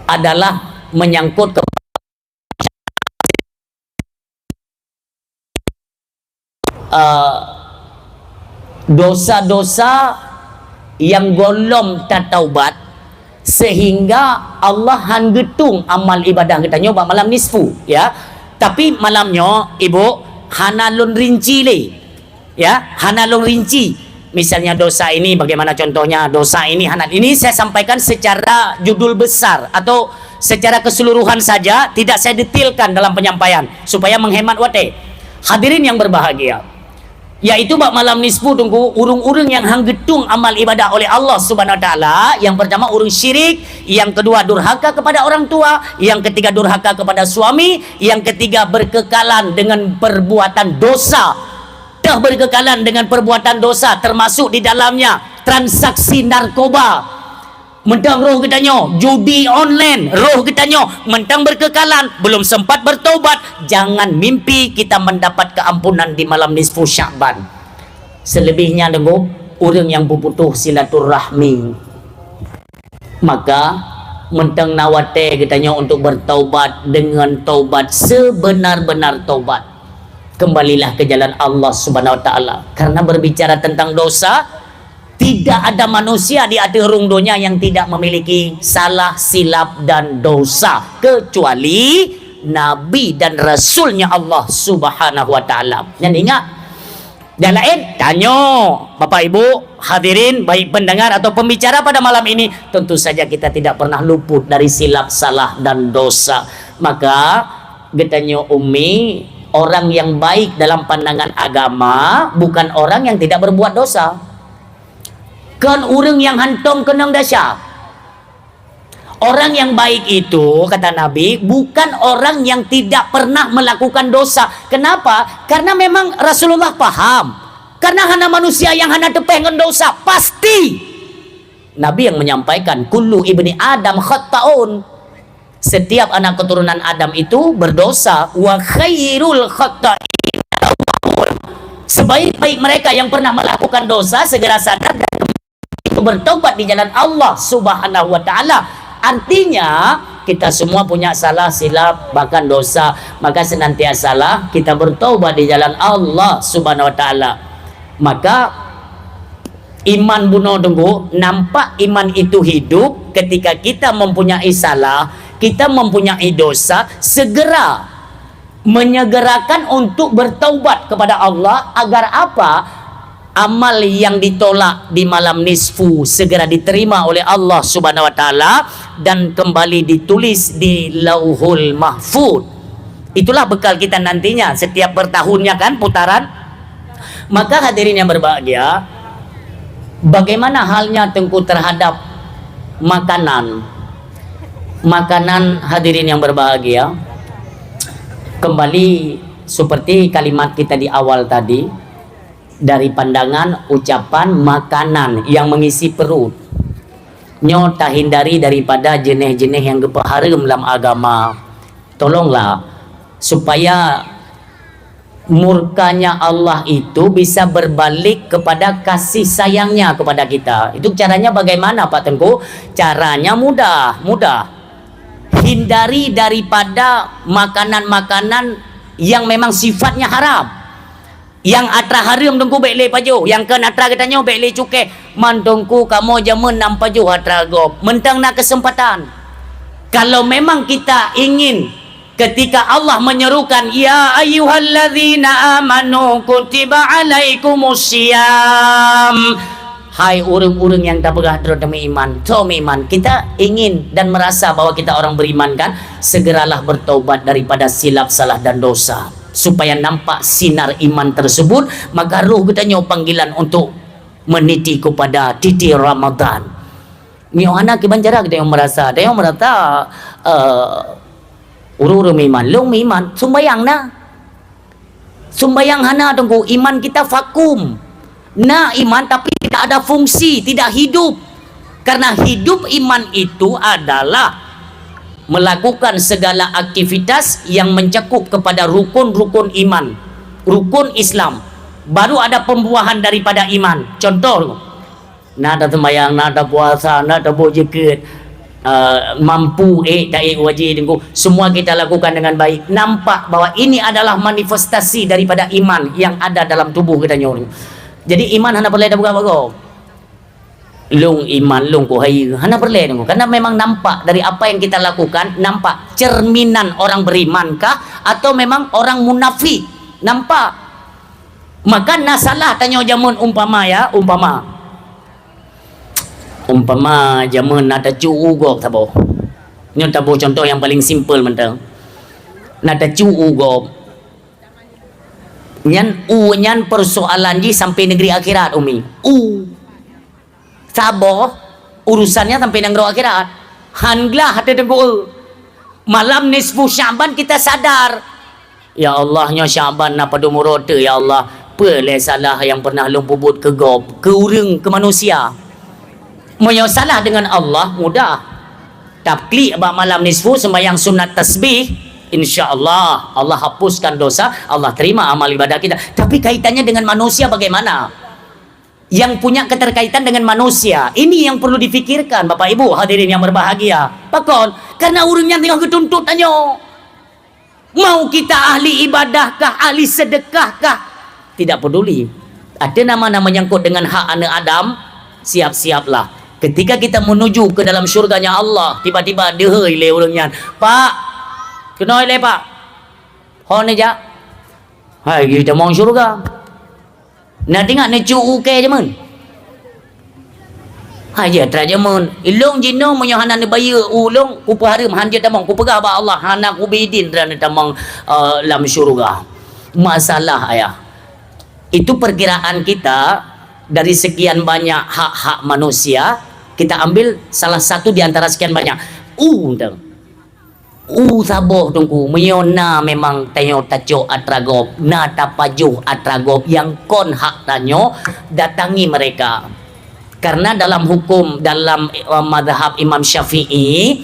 adalah menyangkut ke dosa-dosa yang golom tak taubat, sehingga Allah hanggetung amal ibadah kita nyoba malam nisfu, ya. Tapi malamnya ibu hanalun rinci le, ya, hanalun rinci. Misalnya dosa ini bagaimana contohnya, dosa ini hanal ini saya sampaikan secara judul besar atau secara keseluruhan saja, tidak saya detailkan dalam penyampaian supaya menghemat wate. Hadirin yang berbahagia, yaitu bak malam nisfu tunggu urung-urung yang hanggetung amal ibadah oleh Allah Subhanahu wa taala. Yang pertama urung syirik, yang kedua durhaka kepada orang tua, yang ketiga durhaka kepada suami, yang ketiga berkekalan dengan perbuatan dosa. Dah berkekalan dengan perbuatan dosa termasuk di dalamnya transaksi narkoba. Mentang roh kitanya judi online, roh kitanya mentang berkekalan, belum sempat bertobat, jangan mimpi kita mendapat keampunan di malam nisfu Sya'ban. Selebihnya dengo orang yang berputus silaturahmi, maka mentang nawate kitanya untuk bertaubat dengan taubat sebenar-benar taubat. Kembalilah ke jalan Allah Subhanahu wa taala. Karena berbicara tentang dosa, tidak ada manusia di atas rungdonya yang tidak memiliki salah, silap, dan dosa, kecuali Nabi dan Rasulnya Allah Subhanahu wa ta'ala. Yang ingat, yang lain, tanya Bapak Ibu hadirin, baik pendengar atau pembicara pada malam ini, tentu saja kita tidak pernah luput dari silap, salah, dan dosa. Maka getanya Umi, orang yang baik dalam pandangan agama bukan orang yang tidak berbuat dosa. Kan orang yang hantom kenang dasar. Orang yang baik itu, kata Nabi, bukan orang yang tidak pernah melakukan dosa. Kenapa? Karena memang Rasulullah paham. Karena hanya manusia yang hanya tepengen dosa. Pasti. Nabi yang menyampaikan, kullu ibni Adam khatta'un. Setiap anak keturunan Adam itu berdosa. Wa khairul khatta'in. Sebaik-baik mereka yang pernah melakukan dosa, segera sadar dan bertobat di jalan Allah Subhanahu wa taala. Artinya kita semua punya salah, silap, bahkan dosa, maka senantiasalah kita bertobat di jalan Allah Subhanahu wa taala. Maka iman bunuh tunggu, nampak iman itu hidup ketika kita mempunyai salah, kita mempunyai dosa, segera menyegerakan untuk bertaubat kepada Allah agar apa? Amal yang ditolak di malam nisfu segera diterima oleh Allah Subhanahu wa taala dan kembali ditulis di Lauhul Mahfuz. Itulah bekal kita nantinya setiap bertahunnya kan putaran. Maka hadirin yang berbahagia, bagaimana halnya tengku terhadap makanan? Makanan hadirin yang berbahagia, kembali seperti kalimat kita di awal tadi, dari pandangan ucapan makanan yang mengisi perut, nyota hindari daripada jenis-jenis yang haram dalam agama. Tolonglah supaya murkanya Allah itu bisa berbalik kepada kasih sayangnya kepada kita. Itu caranya bagaimana Pak Tengku? Caranya mudah. Hindari daripada makanan-makanan yang memang sifatnya haram. Yang atra harum tungku baik le paju. Yang kan atra katanya baik le cukai. Man tungku kamu jaman nam paju atra gop. Mentang nak kesempatan. Kalau memang kita ingin ketika Allah menyerukan ya ayyuhalladzina amanu kutiba alaikumusiyam. Hai orang-orang yang tak pegah demi iman, iman. Kita ingin dan merasa bahwa kita orang beriman kan, segeralah bertaubat daripada silap, salah dan dosa supaya nampak sinar iman tersebut. Maka ruh kita nyawa panggilan untuk meniti kepada titi Ramadan. Miohana kibanjara kita yang merasa, urung iman, long iman, sumbayang na. Sumbayang hana tunggu iman kita vakum. Nah iman tapi tidak ada fungsi, tidak hidup. Karena hidup iman itu adalah melakukan segala aktivitas yang mencakup kepada rukun-rukun iman, rukun Islam. Baru ada pembuahan daripada iman. Contoh, nada sembahyang, nada puasa, nada bojeket, mampu tak wajib, semua kita lakukan dengan baik. Nampak bahwa ini adalah manifestasi daripada iman yang ada dalam tubuh kita nyorong. Jadi iman hana perlu ada buka-buka. Long iman long ko hai hana perlu nunggu. Karena memang nampak dari apa yang kita lakukan, nampak cerminan orang beriman kah atau memang orang munafik. Nampak. Maka nasalah tanya jamun umpama jamun nada cu gok tabo. Ini tabo contoh yang paling simple mentang. Nada cu gok. Nyan persoalan ji sampai negeri akhirat umi. Saboh urusannya sampai negeri akhirat. Hanglah hati dengku. Malam nisfu Syaban kita sadar. Ya Allahnya Syaban napa dumurota ya Allah. Peleh salah yang pernah lumpubut ke gob, ke urang, ke manusia. Mau salah dengan Allah mudah. Tapi abang malam nisfu sembahyang sunat tasbih. InsyaAllah Allah hapuskan dosa, Allah terima amal ibadah kita. Tapi kaitannya dengan manusia bagaimana? Yang punya keterkaitan dengan manusia, ini yang perlu difikirkan Bapak Ibu hadirin yang berbahagia. Pakon, karena urangnya tengah ketuntut tanyo. Mau kita ahli ibadahkah, ahli sedekahkah, tidak peduli. Ada nama-nama menyangkut dengan hak anak Adam, siap-siaplah. Ketika kita menuju ke dalam syurganya Allah, tiba-tiba dehoi le urangnya, Pak kenoi le pak, hon aja, hai kita mau syurga, nak tengok nak cu ke jaman, hai je terajaman, ilong jino punya hana ne bayar ulong, ku paharim han je tamang, ku pegah ba Allah, hana ku bidin dan tamang lam syurga. Masalah ayah, itu perkiraan kita dari sekian banyak hak-hak manusia, kita ambil salah satu di antara sekian banyak. Saboh tungku menyona memang tanyo taco atragop na tapajuh atragop yang kon hak tanyo datangi mereka. Karena dalam hukum dalam mazhab Imam Syafi'i,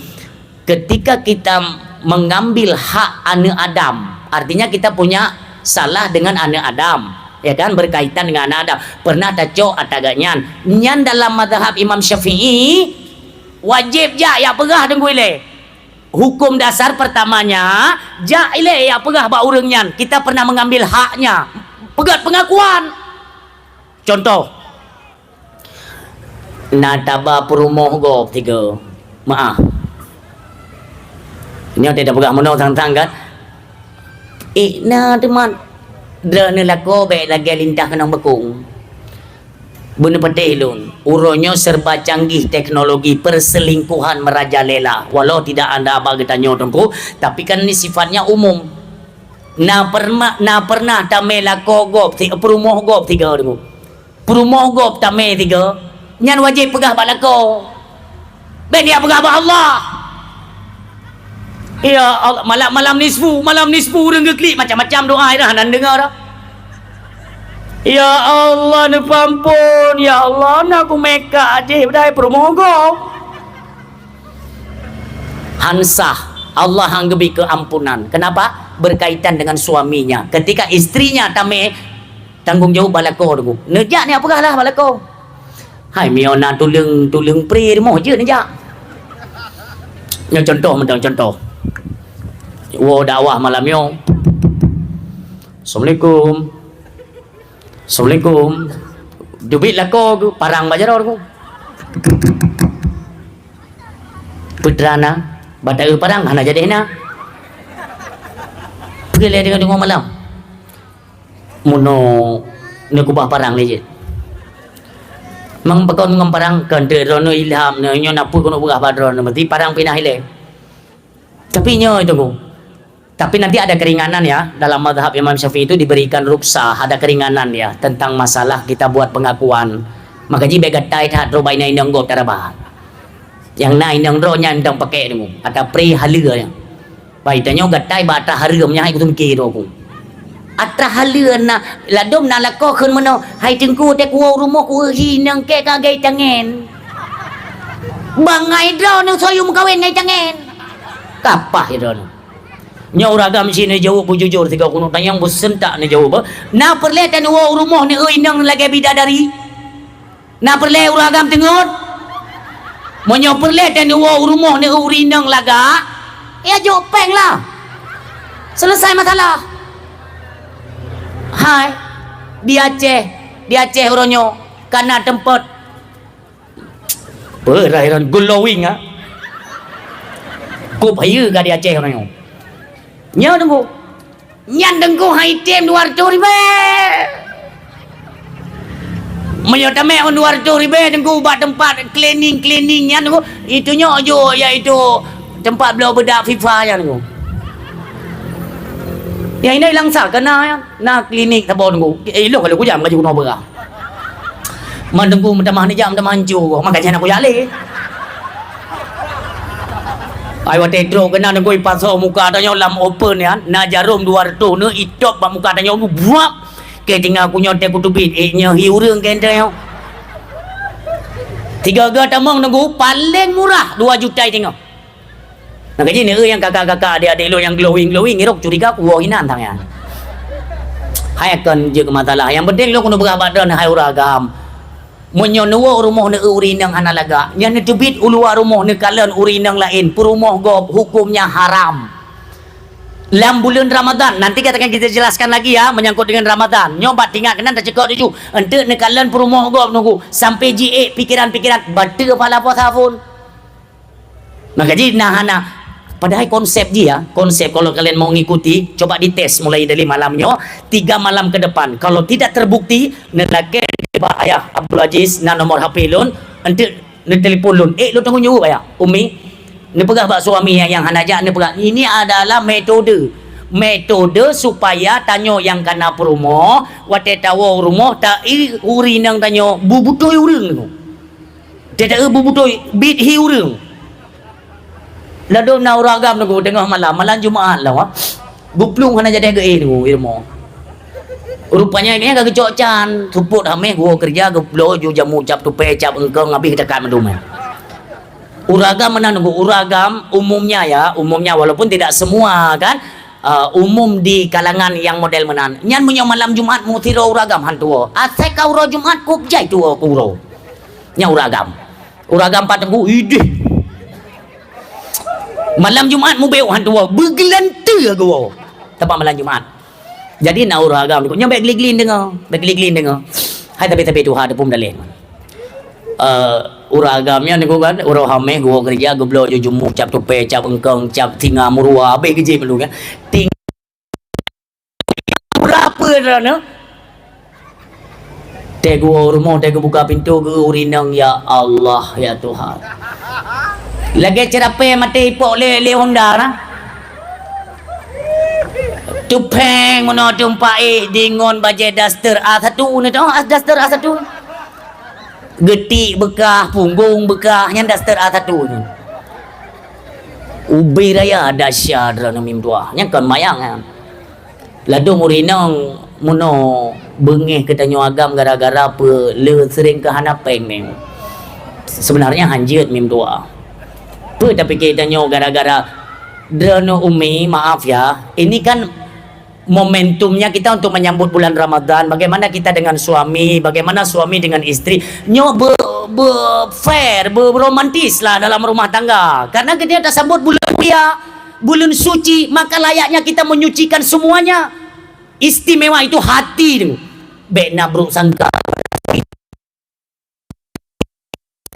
ketika kita mengambil hak anak Adam, artinya kita punya salah dengan anak Adam, ya kan, berkaitan dengan anak Adam. Pernah taco ataganya nyan dalam mazhab Imam Syafi'i wajib ya pegah dengku ile. Hukum dasar pertamanya jaile ya pegah ba urangnya. Kita pernah mengambil haknya. Pegat pengakuan. Contoh. Nataba perumoh go tiga. Maaf. Ini tidak pegah mono tang-tang kan. Na teman. Drone lako be lagi lintah kenang bekung. Bener pedih lun. Uronyo serba canggih teknologi, perselingkuhan merajalela. Walau tidak anda abang tanya tengku, tapi kan ini sifatnya umum. Na pernah tamela kogop, perumoh gop tiga tengku. Perumoh gop tame tiga. Nyan wajib pegah balako. Ben dia pegah ba Allah. Ya Allah, malam nisfu urang geklik macam-macam doa dah nan dengar dah. Ya Allah ni pampun, ya Allah nak aku meka aje dai promogo. Hansah Allah hanggebi keampunan. Kenapa? Berkaitan dengan suaminya. Ketika istrinya tame tanggung jawab balako tu. Nejak ni apakah lah balako? Hai miona tulung pri moh je nejak. Yang contoh mentang contoh. Wo dakwah malam yo. Assalamualaikum. Assalamualaikum. Duit lah ko parang bajar ko. Putrana badai parang hana jadi na. Pergi le dengan tengok malam. Muno ne kubah parang le je. Mang bakon ngam parang kan de rono ilham ne nyo napu kono buah padron mesti parang pinah ile. Tapi nyo itu ko. Tapi nanti ada keringanan ya, dalam mazhab Imam Syafi'i itu diberikan ruksah, ada keringanan ya tentang masalah kita buat pengakuan. Maka jika gatai tak robai nai nang go tarabah. Yang nai nang ro nya ndang pakai ni ada pre halua ya. Bai tanyo gatai ba ta hareum nya hai ku tum kiro ku. Atra halua na ladom na lako keun meno hai tengku te ku rumah ku hi nang ke kagai tangen. Bangai dro nang soyum kawin ngai tangen. Kapah idon. Nya uragam sini jauh bujujur tiga kuno tayang busentak ni jauh ba. Na perletan wo rumah ni euy nang lagi bidadari. Na perle uragam tengut. Monyo perletan wo rumah ni uri nang laga. Ya jo peng lah. Selesai masalah. Hai. Di Aceh uronyo karena tempat perairan glowing ah. Ku payu ka di Aceh uronyo. Nhớ đừng cô nhanh đừng cô hay tem luar ribe menyota me on luar ribe đừng cô buat tempat cleaning nya đừng cô itu nyo jo yaitu tempat belau bedak FIFA ya đừng cô ya ini langsa kena na klinik tabo đừng cô lo kalau ku jam ka ju no bera man đừng cô mah ni jam mancu ko makanya aku yale ai wate dro kena ngoi paso muka tanyo lam open ya na jarum 200 ne itop ba muka tanyo buap ke tinggal ku nyote ku tubit nya hiurang kente yo 3 ga tamang nunggu paling murah 2 juta tengok nah kaji ni yang kakak-kakak adik-adik lo yang glowing irok curiga ku hinan tang ya hai akan je ke masalah yang penting lo kuno berabat dan hai uragam menyo nuwo rumah ne uri nang hanalaga nya ne tubit ulua rumah ne kalen uri nang lain perumah gob hukumnya haram dalam bulan Ramadan nanti katakan kita jelaskan lagi ya menyangkut dengan Ramadan nyoba tinggal kena tak cekok tuju ente ne kalen perumah gob nunggu sampai GA pikiran-pikiran batu kepala puasa pun maka jadi nahana padahal konsep dia konsep kalau kalian mau ngikuti coba dites mulai dari malamnya 3 malam ke depan kalau tidak terbukti nelake ayah Abdul Aziz na nomor HP lun nanti ne telefon lun lu tunggu nyuruh ayah umi ne pegah bak suami yang hanaja ne pegah ini adalah metode supaya tanyo yang kana perumo wate tawo rumah ta uri nang tanyo bubutoi urang tidak bubutoi bit hi urang ladom na uragam nunggu tengah malam Jumaat lah wah buplung hana jadi ge nunggu ilmu rupanya ini kagak cocan suput hameh gua kerja geblo ju jamu cap tu pecap engkau ngabih dekat mendumai uragam mana nunggu uragam umumnya walaupun tidak semua kan umum di kalangan yang model menan nyan punya malam Jumat mutiro uragam hantuo asai kau ro Jumat kuk jai tuo kuro nya uragam patengku idih malam Jumat mu beu hantuo bergelantu gua tempat malam Jumat jadi na uragam ni nya baik glin dengar hai tapi tu ada pun dalih uragamnya ni kan urahame gua kerja geblo jumu cap tupe cap engkong cap tinga murua baik kerja melu kan ting berapa dah te gua rumah te buka pintu ke urinang ya Allah ya Tuhan lagi cerape mati ipok le Honda nah tupeng mana tumpai dingon baje daster A1 ni tahu daster A1 getik bekah punggung bekah yang daster A1 ni ubi raya dahsyat rana mim tua yang kan mayang kan ladung urinang mono bengeh ketanyo agam gara-gara apa le sering ke hanapeng mem sebenarnya hanjit mim tua apa tapi ketanyo gara-gara drano umi maaf ya ini kan momentumnya kita untuk menyambut bulan Ramadan bagaimana kita dengan suami bagaimana suami dengan istri fair romantis lah dalam rumah tangga karena kita dah sambut bulan mulia bulan suci maka layaknya kita menyucikan semuanya istimewa itu hati Bek nabruk sangka.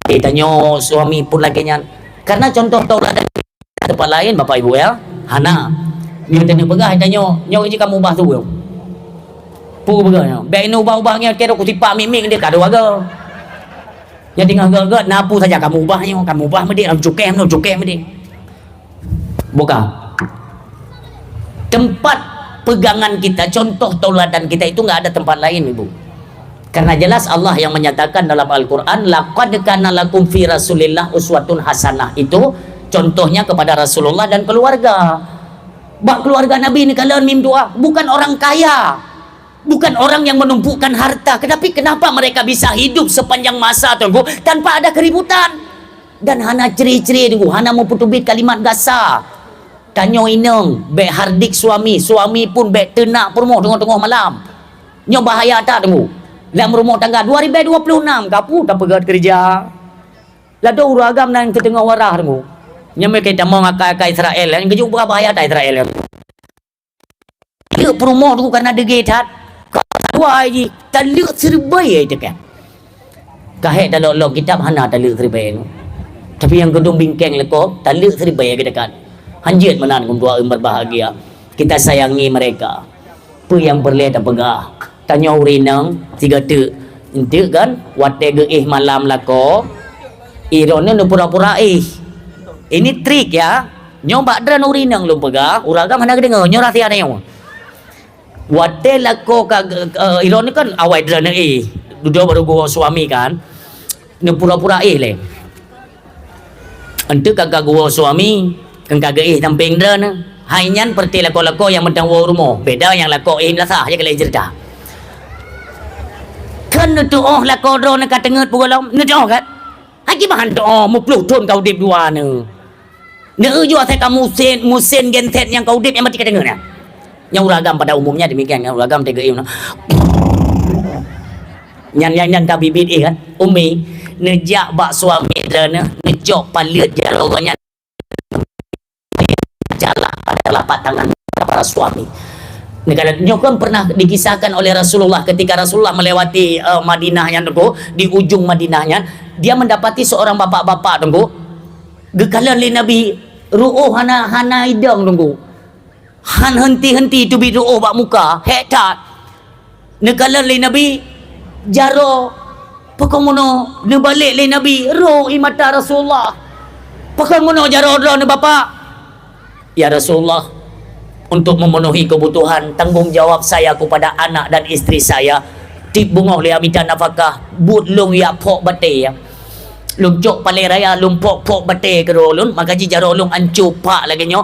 Dia tanya suami pun lakinya. Karena contoh tauladan tempat lain Bapak Ibu ya. Hana. Dia tanya pegah, dia tanya, "Nyo je kamu ubah tu." Pu pegah. Bek ini ubah-ubahnya kira kutipak mimik dia kada waga. Yang tinggal gagat napu saja kamu ubahnya, kamu ubah medi am cukai medi. Bukan. Tempat pegangan kita, contoh tauladan kita itu nggak ada tempat lain, Ibu. Karena jelas Allah yang menyatakan dalam Al-Quran, laqad kana lakum fi Rasulillah uswatun hasanah. Itu contohnya kepada Rasulullah dan keluarga. Bak keluarga Nabi ini kalian mim doa, bukan orang kaya, bukan orang yang menumpukan harta. Tetapi kenapa mereka bisa hidup sepanjang masa tunggu tanpa ada keributan? Dan hana ceri-ceri tunggu, hana mau putubit kalimat gasa. Tanyo ineng, bek hardik suami pun bek tenak permoh tengah-tengah malam. Nyo bahaya tak tunggu. Dalam rumah tangga 2026 kapu tak pegat kerja. Lalu uragam nang ke tengah warah tunggu. Nyo kita mau ngakai Israel, yang keju bahaya tak Israel. Lek permoh tunggu karena degetat. Dua aji taluk serbai aja kan. Kahek dalam log kitab hana taluk serbai tu. Tapi yang gedung bingkeng lekop taluk serbai ke dekat. Hanjit menan kum dua berbahagia. Kita sayangi mereka. Apa yang berlihat tak pegah. Tanya urinang 3 tu. Ente kan wate geih malam lako. Irone nu pura-pura Ini trik ya. Nyo bakdran urinang lu pegah. Uraga mana kedengar nyo rahsia nyo. Wate lako iron ni kan awai drana duduk baru gua suami kan ni pura-pura le ente kagak gua suami kan kagak tamping drana hainyan perti lako-lako yang mentang wa rumah beda yang lako lah sah je kalau cerita kan tu lako drona kat tenget pugalam ni doh kan haki bahan doh mu pluh tun kau dip dua ne ju asal kamu musen genset yang kau dip yang mati kat tenget ya. Yang uragam pada umumnya demikian kan uragam tega im nyan ka bibit kan umi nejak bak suami drana nejok palit jaroganya jalan pada lapak tangan para suami. Negara kan pernah dikisahkan oleh Rasulullah ketika Rasulullah melewati Madinahnya tunggu di ujung Madinahnya dia mendapati seorang bapak-bapak tunggu gekalan li Nabi ru'uh hana idang tunggu han henti tu bidu bak muka hetat nekalan le Nabi jaro pakomono ne balik le Nabi ro imata Rasulullah pakomono jaro ne bapak ya Rasulullah untuk memenuhi kebutuhan tanggung jawab saya kepada anak dan istri saya tip bungoh le amita nafkah but lung ya pok bate ya lung cok palai raya lung pok bate ke rolun maka ji jaro lung ancu pak lagi nyo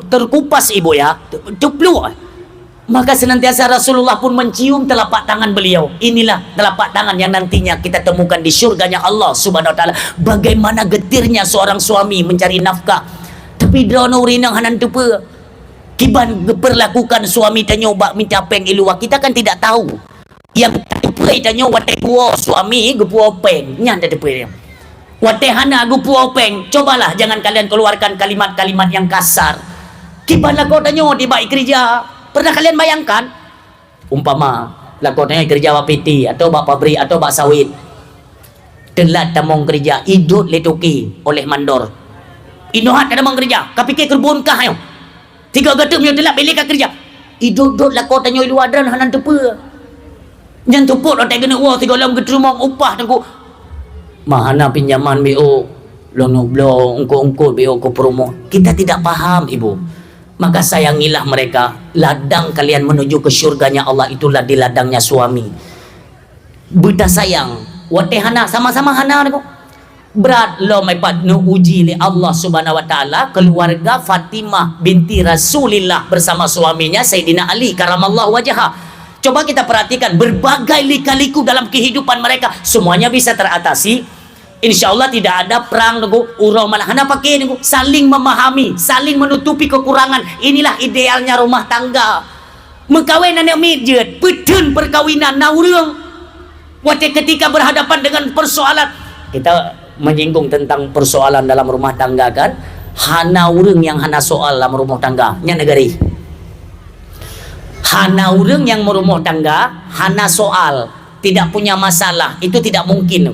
terkupas ibu ya tuplu maka senantiasa Rasulullah pun mencium telapak tangan beliau. Inilah telapak tangan yang nantinya kita temukan di syurganya Allah Subhanahu wa taala. Bagaimana getirnya seorang suami mencari nafkah tapi drono rinang hanan tu pe kiban perlakukan suami tanyo bak minta peng iluwa kita kan tidak tahu yang pe tanyo wate gua suami gua peng nyan ada pe watehana agu puopeng, cobalah jangan kalian keluarkan kalimat-kalimat yang kasar. Kiban lakotanyo di baik kerja. Pernah kalian bayangkan? Umpama lakotannya kerja wapiti atau bak pabrik atau bak sawit. Telat tamong kerja, idut letuki oleh mandor. Inohat ada mang kerja, kapikir kerbun kah yo. 3 gatum yang telat balik kerja. Idut lakotanyo ilu adran hanan tepe. Nyan tuput otak kena wah 3 lam getrumong upah tengku. Mahana pinjaman BO lono blo ungko BO ko promo kita tidak paham ibu maka sayangilah mereka ladang kalian menuju ke syurganya Allah itulah di ladangnya suami buta sayang watehana sama-sama hana ko berat lo mepat nu uji li Allah Subhanahu wa taala keluarga Fatimah binti Rasulillah bersama suaminya Sayyidina Ali karamallahu wajha. Coba kita perhatikan berbagai lika-liku dalam kehidupan mereka semuanya bisa teratasi. Insya Allah tidak ada perang nunggu urang malah hana pakai nunggu saling memahami, saling menutupi kekurangan. Inilah idealnya rumah tangga. Mengkawin anak midjet, pedun perkawinan naurung. Waktu ketika berhadapan dengan persoalan, kita menyinggung tentang persoalan dalam rumah tangga kan. Hana urung yang hana soal dalam rumah tangga, nya negari. Hana orang yang merumah tangga, hana soal, tidak punya masalah, itu tidak mungkin.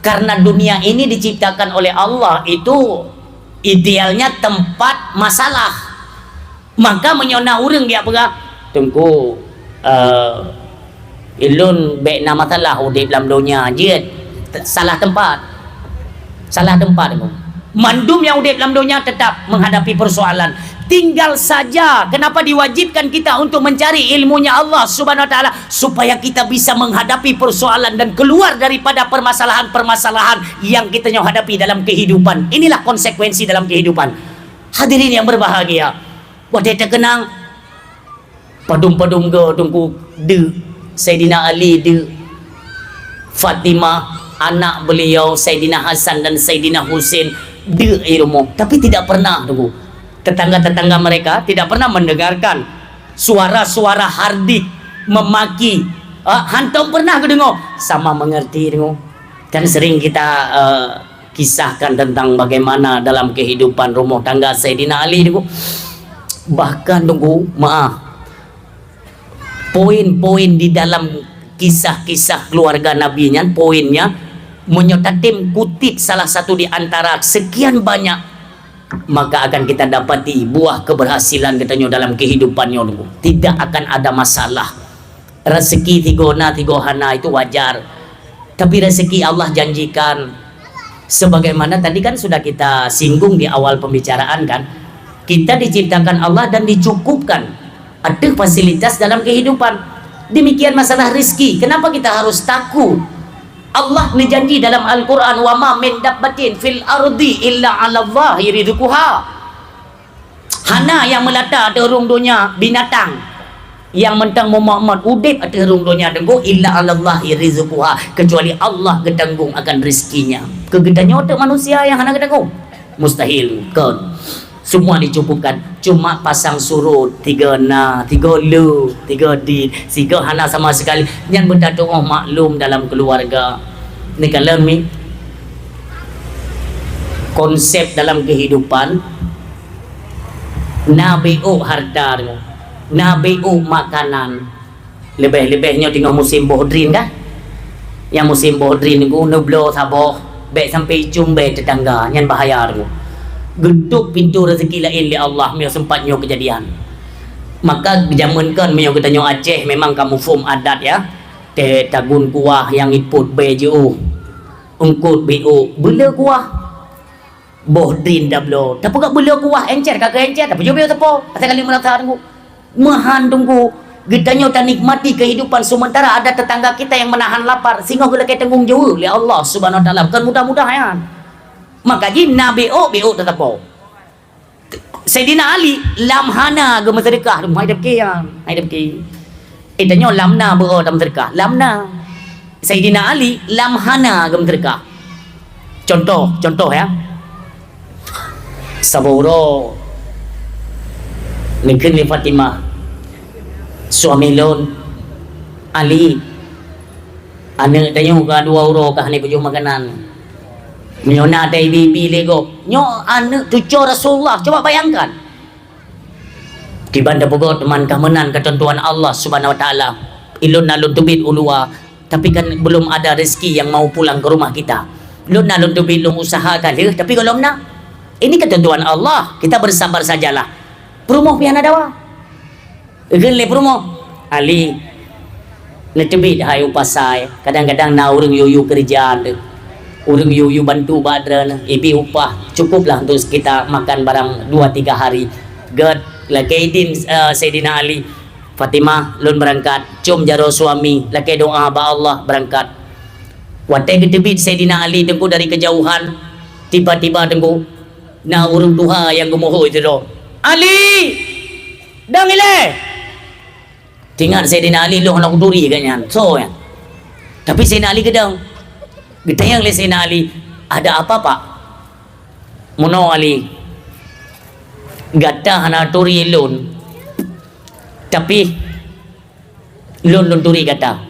Karena dunia ini diciptakan oleh Allah itu idealnya tempat masalah. Maka menyona orang dia apa? Tunggu ilun baik nama masalah udip dalam dunia je. Salah tempat. Salah tempat. Mandum yang udip dalam dunia tetap menghadapi persoalan. Tinggal saja kenapa diwajibkan kita untuk mencari ilmunya Allah Subhanahu wa taala supaya kita bisa menghadapi persoalan dan keluar daripada permasalahan-permasalahan yang kita hadapi dalam kehidupan. Inilah konsekuensi dalam kehidupan. Hadirin yang berbahagia. Wadai terkenang padum-padum ke tunggu de Sayyidina Ali de Fatimah anak beliau Sayyidina Hasan dan Sayyidina Husain de ilmu, tapi tidak pernah tunggu tetangga-tetangga mereka tidak pernah mendengarkan suara-suara hardik memaki. Hantum pernah ke dengar? Sama mengerti dengar. Kan sering kita kisahkan tentang bagaimana dalam kehidupan rumah tangga Sayyidina Ali dengar. Bahkan tunggu maaf, poin-poin di dalam kisah-kisah keluarga Nabi nya, poinnya menyotatim kutip salah satu di antara sekian banyak, maka akan kita dapati buah keberhasilan katanya dalam kehidupannya dulu. Tidak akan ada masalah. Rezeki tigona tigohana itu wajar, tapi rezeki Allah janjikan sebagaimana tadi kan sudah kita singgung di awal pembicaraan kan, kita diciptakan Allah dan dicukupkan, ada fasilitas dalam kehidupan. Demikian masalah rezeki, kenapa kita harus takut? Allah berjanji dalam Al-Quran, wa ma min dabbatin fil ardi illa 'ala Allahi rizquha. Hana yang melata ada rung dunia binatang yang mentang Muhammad udip ada rung dunia tenggu illa 'ala Allahi rizquha, kecuali Allah gedanggung akan rezekinya. Kegedannya otak manusia yang hana gedanggung mustahil kan. Semua dicukupkan, cuma pasang surut 3 na 3 lu 3 di 3 hana sama sekali. Yang benda doa maklum dalam keluarga ni kalau ni konsep dalam kehidupan nabiu harta, nabiu makanan, lebih-lebihnya tengok musim bohdrin kan, yang musim bohdrin ni nublo saboh baik sampai jumbe tetangga yang bahaya tu. Geduk pintu rezeki lain li Allah mio sempatnya kejadian. Maka zaman kan mio kita nyo Aceh memang kamu fum adat ya. Te tagun kuah yang iput beju. Ungkut BO bela kuah. Bohdrin dablo. Tapi gak bela kuah encer kagak encer tapi jo bio tepo. Asa kali melata tunggu. Mahan tunggu. Kita nyo tak nikmati kehidupan sementara ada tetangga kita yang menahan lapar sehingga gula kita tanggung jawab li Allah Subhanahu wa taala. Bukan mudah-mudahan. Maka jina BO tetap po. Sayyidina Ali lamhana ge sedekah dum hidup ke yang hidup ke. Itanya lamna BO dalam sedekah. Lamna. Sayyidina Ali lamhana ge sedekah. Contoh ya. Saburo nikah Fatimah. Suami lon Ali anak tanya ke 2 euro kah ni baju makanan. Nyo na ada bibi lego. Nyo anak cucu Rasulullah. Coba bayangkan. Di banda pokok teman kemenan ketentuan Allah Subhanahu wa taala. Ilun nalun tubit ulua. Tapi kan belum ada rezeki yang mau pulang ke rumah kita. Lun nalun tubit lung usaha kali. Tapi kalau nak, ini ketentuan Allah. Kita bersabar sajalah. Perumoh pian ada wa. Gele perumoh. Ali. Netubit hai upasai. Kadang-kadang na urang yuyu kerjaan tu. Urang yuyu bantu badran ibi upah cukuplah untuk kita makan barang 2-3 hari. God lakaidin Sayyidina Ali Fatimah lun berangkat cum jaro suami lakai doa ba Allah berangkat. Watai ketebit Sayyidina Ali tengku dari kejauhan tiba-tiba tengku na urang tuha yang gemoho itu do. Ali dang ile. Tinggal Sayyidina Ali lu nak duri kanyan. So ya. Tapi Sayyidina Ali gedang ditanya oleh Sayyidina Ali, ada apa pak? Muno Ali gata hana turi lun, tapi lun turi gata.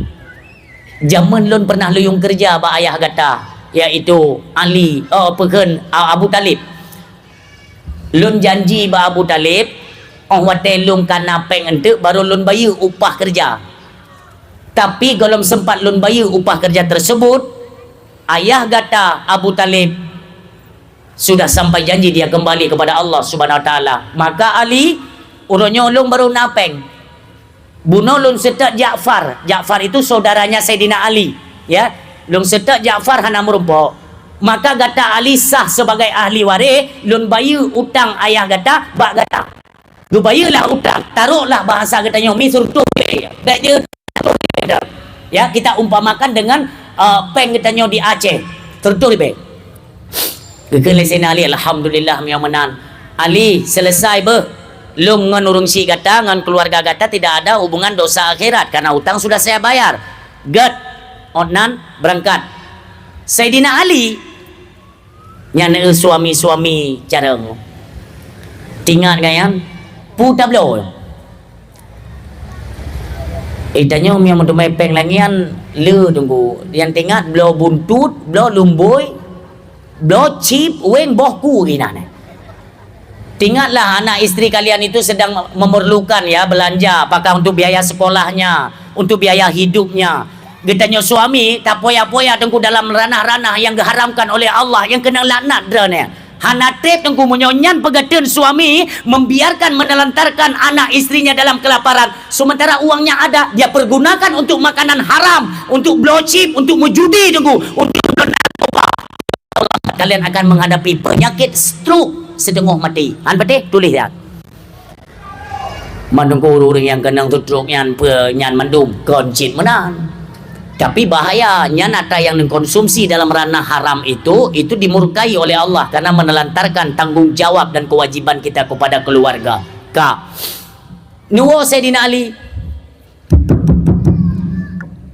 Zaman lun pernah luyung kerja ba ayah gata, yaitu Ali, Abu Talib. Lun janji ba Abu Talib watelung kana peng ente baru lun bayar upah kerja. Tapi kalau sempat lun bayar upah kerja tersebut, ayah kata Abu Talib sudah sampai janji dia kembali kepada Allah Subhanahu Wa Taala. Maka Ali urunnya ulung baru napeng bunuh lun setak Ja'far. Ja'far itu saudaranya Sayyidina Ali, ya. Lun setak Ja'far hana merumpok. Maka kata Ali sah sebagai ahli waris, lun bayar utang ayah kata, bak kata. Lu bayarlah utang, taruhlah bahasa katanya mi suruh dak je. Ya, kita umpamakan dengan peng katanya di Aceh. Tertul be. Kekele Sayyidina Ali alhamdulillah yang menan. Ali selesai be. Lung ngan urung si kata ngan keluarga kata tidak ada hubungan dosa akhirat karena utang sudah saya bayar. Get onan berangkat. Sayyidina Ali nyana suami-suami careng. Tinggal gayan puta blo. Tanya yang mau peng langian le tunggu yang tinggal blo buntut, blo lumboy, blo chip, wen bohku gina ne. Tinggallah anak istri kalian itu sedang memerlukan ya belanja, apakah untuk biaya sekolahnya, untuk biaya hidupnya. Getanya suami tak poya-poya tengku dalam ranah-ranah yang diharamkan oleh Allah, yang kena laknat drone. Hana trip tengku menyonyan pegatan suami membiarkan menelantarkan anak istrinya dalam kelaparan, sementara uangnya ada dia pergunakan untuk makanan haram, untuk blowchip, untuk menjudi tengku, untuk narkoba. Kalian akan menghadapi penyakit stroke setengah mati. Han pati tulis ya. Mandung orang yang kena stroke nyan nyan mandum koncit menan. Tapi bahayanya nata yang dikonsumsi dalam ranah haram itu dimurkai oleh Allah karena menelantarkan tanggung jawab dan kewajiban kita kepada keluarga. Nuwo Sayyidina Ali.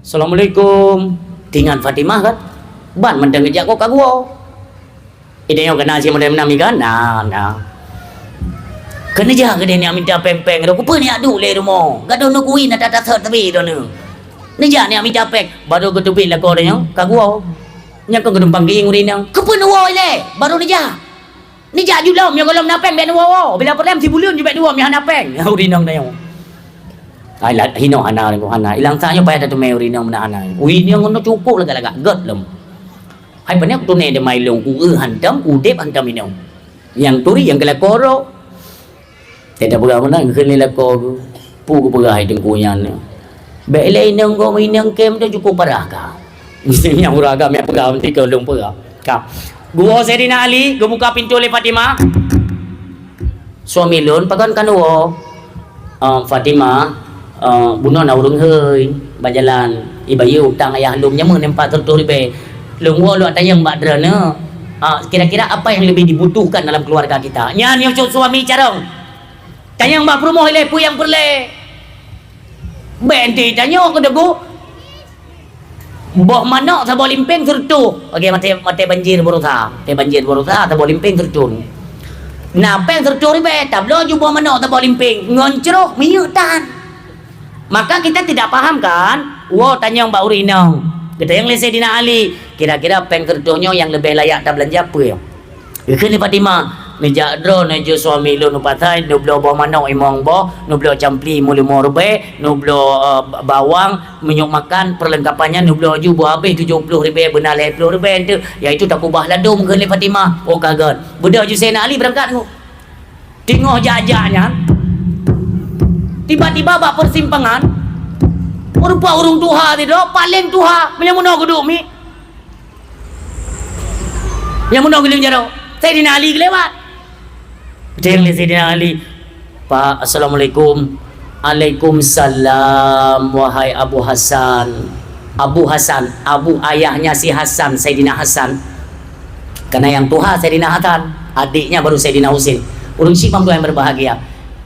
Assalamualaikum. Dengan Fatimah kan? Ban mendengejak kok kagua. Ide yang kena si modem nami kan? Nah. Kena jaga dia ni minta pempeng. Aku pun ni adu le rumah. Gaduh nak kuih nak tak tapi dah ni. Nija ni minta pek baru ketubik lah kau yang kagua. Nya kau gedung panggil urin yang. Kepun wo le baru nija. Nija julom yang golom napeng ben wo. Bila problem si bulun jubek dua mi napeng. Urin yang dayo. Ai la hino ana ko ana. Ilang sanyo payah tu me urin yang mana ana. Urin yang ngono cukup laga-laga get lem. Hai banyak tu ne de mai long ku hantam ku dep hantam ini. Yang turi yang kala koro. Tidak berapa mana kene la ko pu ku perai dengkunya ni. Belai nang ko minang kem tu cukup parah ka. Yang uragam yang pegang nanti kau lung pegang. Ka. Gua Sayyidina Ali, gua buka pintu oleh Fatimah. Suami lun pakan kanuo. Fatimah bunuh na urung heuy bajalan ibayu utang ayah lum nya mun empat tertur be. Lung wo lu tanya mbak drana. Kira-kira apa yang lebih dibutuhkan dalam keluarga kita? Nya ni suami carong. Tanya mbak promoh le pu yang perle. Benti tanya ke debu. Boh mana sa bolimpeng tertu. Okey mate banjir borotha. Te banjir borotha ta bolimpeng tertu. Na peng tertu ribe tablo ju boh mana ta bolimpeng ngoncroh miutan. Maka kita tidak paham kan? Wo tanya Mbak Urinong. Kita yang Sayyidina Ali, kira-kira peng tertunya yang lebih layak ta belanja apa ya? Ikut Fatimah. Nejak dro nejo suami lu nupatai nublo bawa manok imong bo nublo campli mulu morbe nublo bawang menyuk makan perlengkapannya nublo ju bo habis 70 ribu benar 50 ribu itu iaitu tak ubah ladum ke Fatimah. Oh kaget budak ju Sayyidina Ali berangkat tu tengok jajaknya tiba-tiba bak persimpangan rupa urung tuha tu paling tuha yang mana geduk mi yang mana geling jaro Sayyidina Ali kelewat. Jangan Sayyidina Ali. Pak, Assalamualaikum. Waalaikumsalam. Wahai Abu Hasan. Abu Hasan, Abu ayahnya si Hasan, Sayyidina Hasan. Karena yang tuha Sayyidina Hasan, adiknya baru Sayyidina Husin. Urung simam tu yang berbahagia.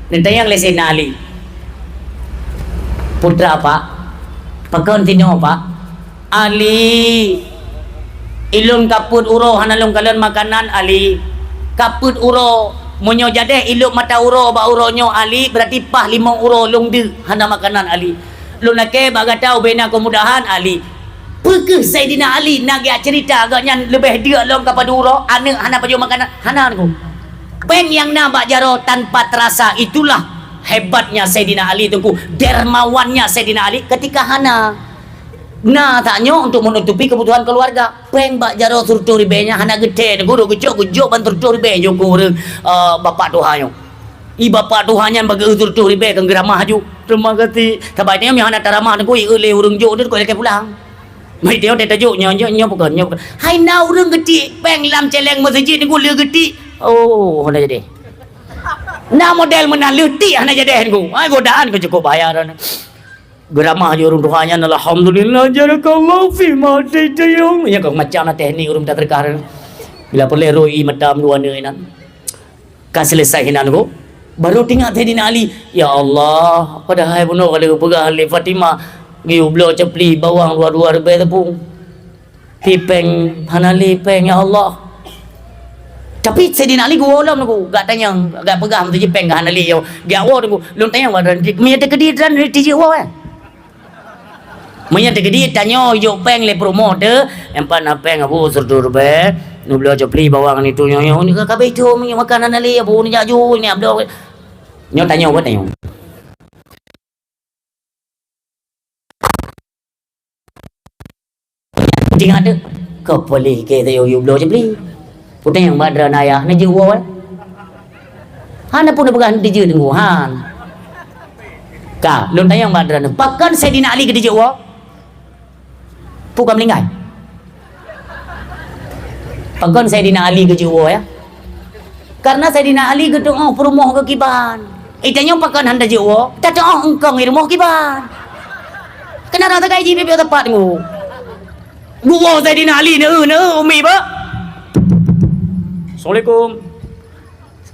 Nanti yang Sayyidina Ali. Putra Pak. Pekan tino Pak. Ali. Ilun kaput uro hanalung kalian makanan Ali. Kaput uro monyo jadeh iluk mata uro ba uronyo Ali berarti pah 5 uro lung de hana makanan Ali. Lu nake baga tahu bena kemudahan Ali. Pekeh Sayyidina Ali nak cerita agaknya lebih dia long kepada uro anak hana baju makanan hana ku. Pen yang nampak jaro tanpa terasa itulah hebatnya Sayyidina Ali tunggu, dermawannya Sayyidina Ali ketika hana tanya untuk menutupi kebutuhan keluarga. Peng bak jaro surtur ribenya hana gede guru gejok bantur tur ribe yo guru bapak tuhanyo. I bapak tuhannya bagi surtur ribe kang geramah ju. Terima kasih. Tabaitnya mi hana taramah ku i le urung jo dia ko le pulang. Mai dia dia tajuk nyo bukan. Hai na urung gede peng lam celeng masjid ni ku le gede. Oh, hana jadi. Na model mana leuti hana jadi ku. Ai godaan ku cukup bayar. Geramah je urung tuhannya alhamdulillah jarakallahu fi ma tayung ya kau macam teknik urung tak terkar bila perlu roi madam dua ni nan kan selesai hinan ko baru tinggal Sayyidina Ali ya Allah padahal bunuh kalau pegah Ali Fatimah giu blo cepli bawang dua-dua rebe tepung pipeng hanali peng ya Allah tapi Sayyidina Ali gua olam aku gak tanya gak pegang tu je peng hanali yo gak awak aku lun tanya wadan mi ada kediran di awak Manya tegedi tanyo yo peng le promoter empan peng abu surdur be nu belo jopli bawang ni tu nyo ni ka be tu mi makanan ali abu ni jaju ni abdo nyo tanyo wat tanyo ting ada ko boleh ke yo belo jopli putih yang badra naya na jiwa hana pun pegang di je tunggu han ka lun tayang badra pakan Sayyidina Ali ke di jiwa Pukam lingkai. Pagon Sayyidina Ali ke jiwa ya. Karena Sayyidina Ali ke doa perumoh ke kiban. Itanya pakan handa jiwa. Tak doa engkau ngirumoh kiban. Kenapa tak gaji bebek tepat ngu? Gua Sayyidina Ali umi ba. Assalamualaikum.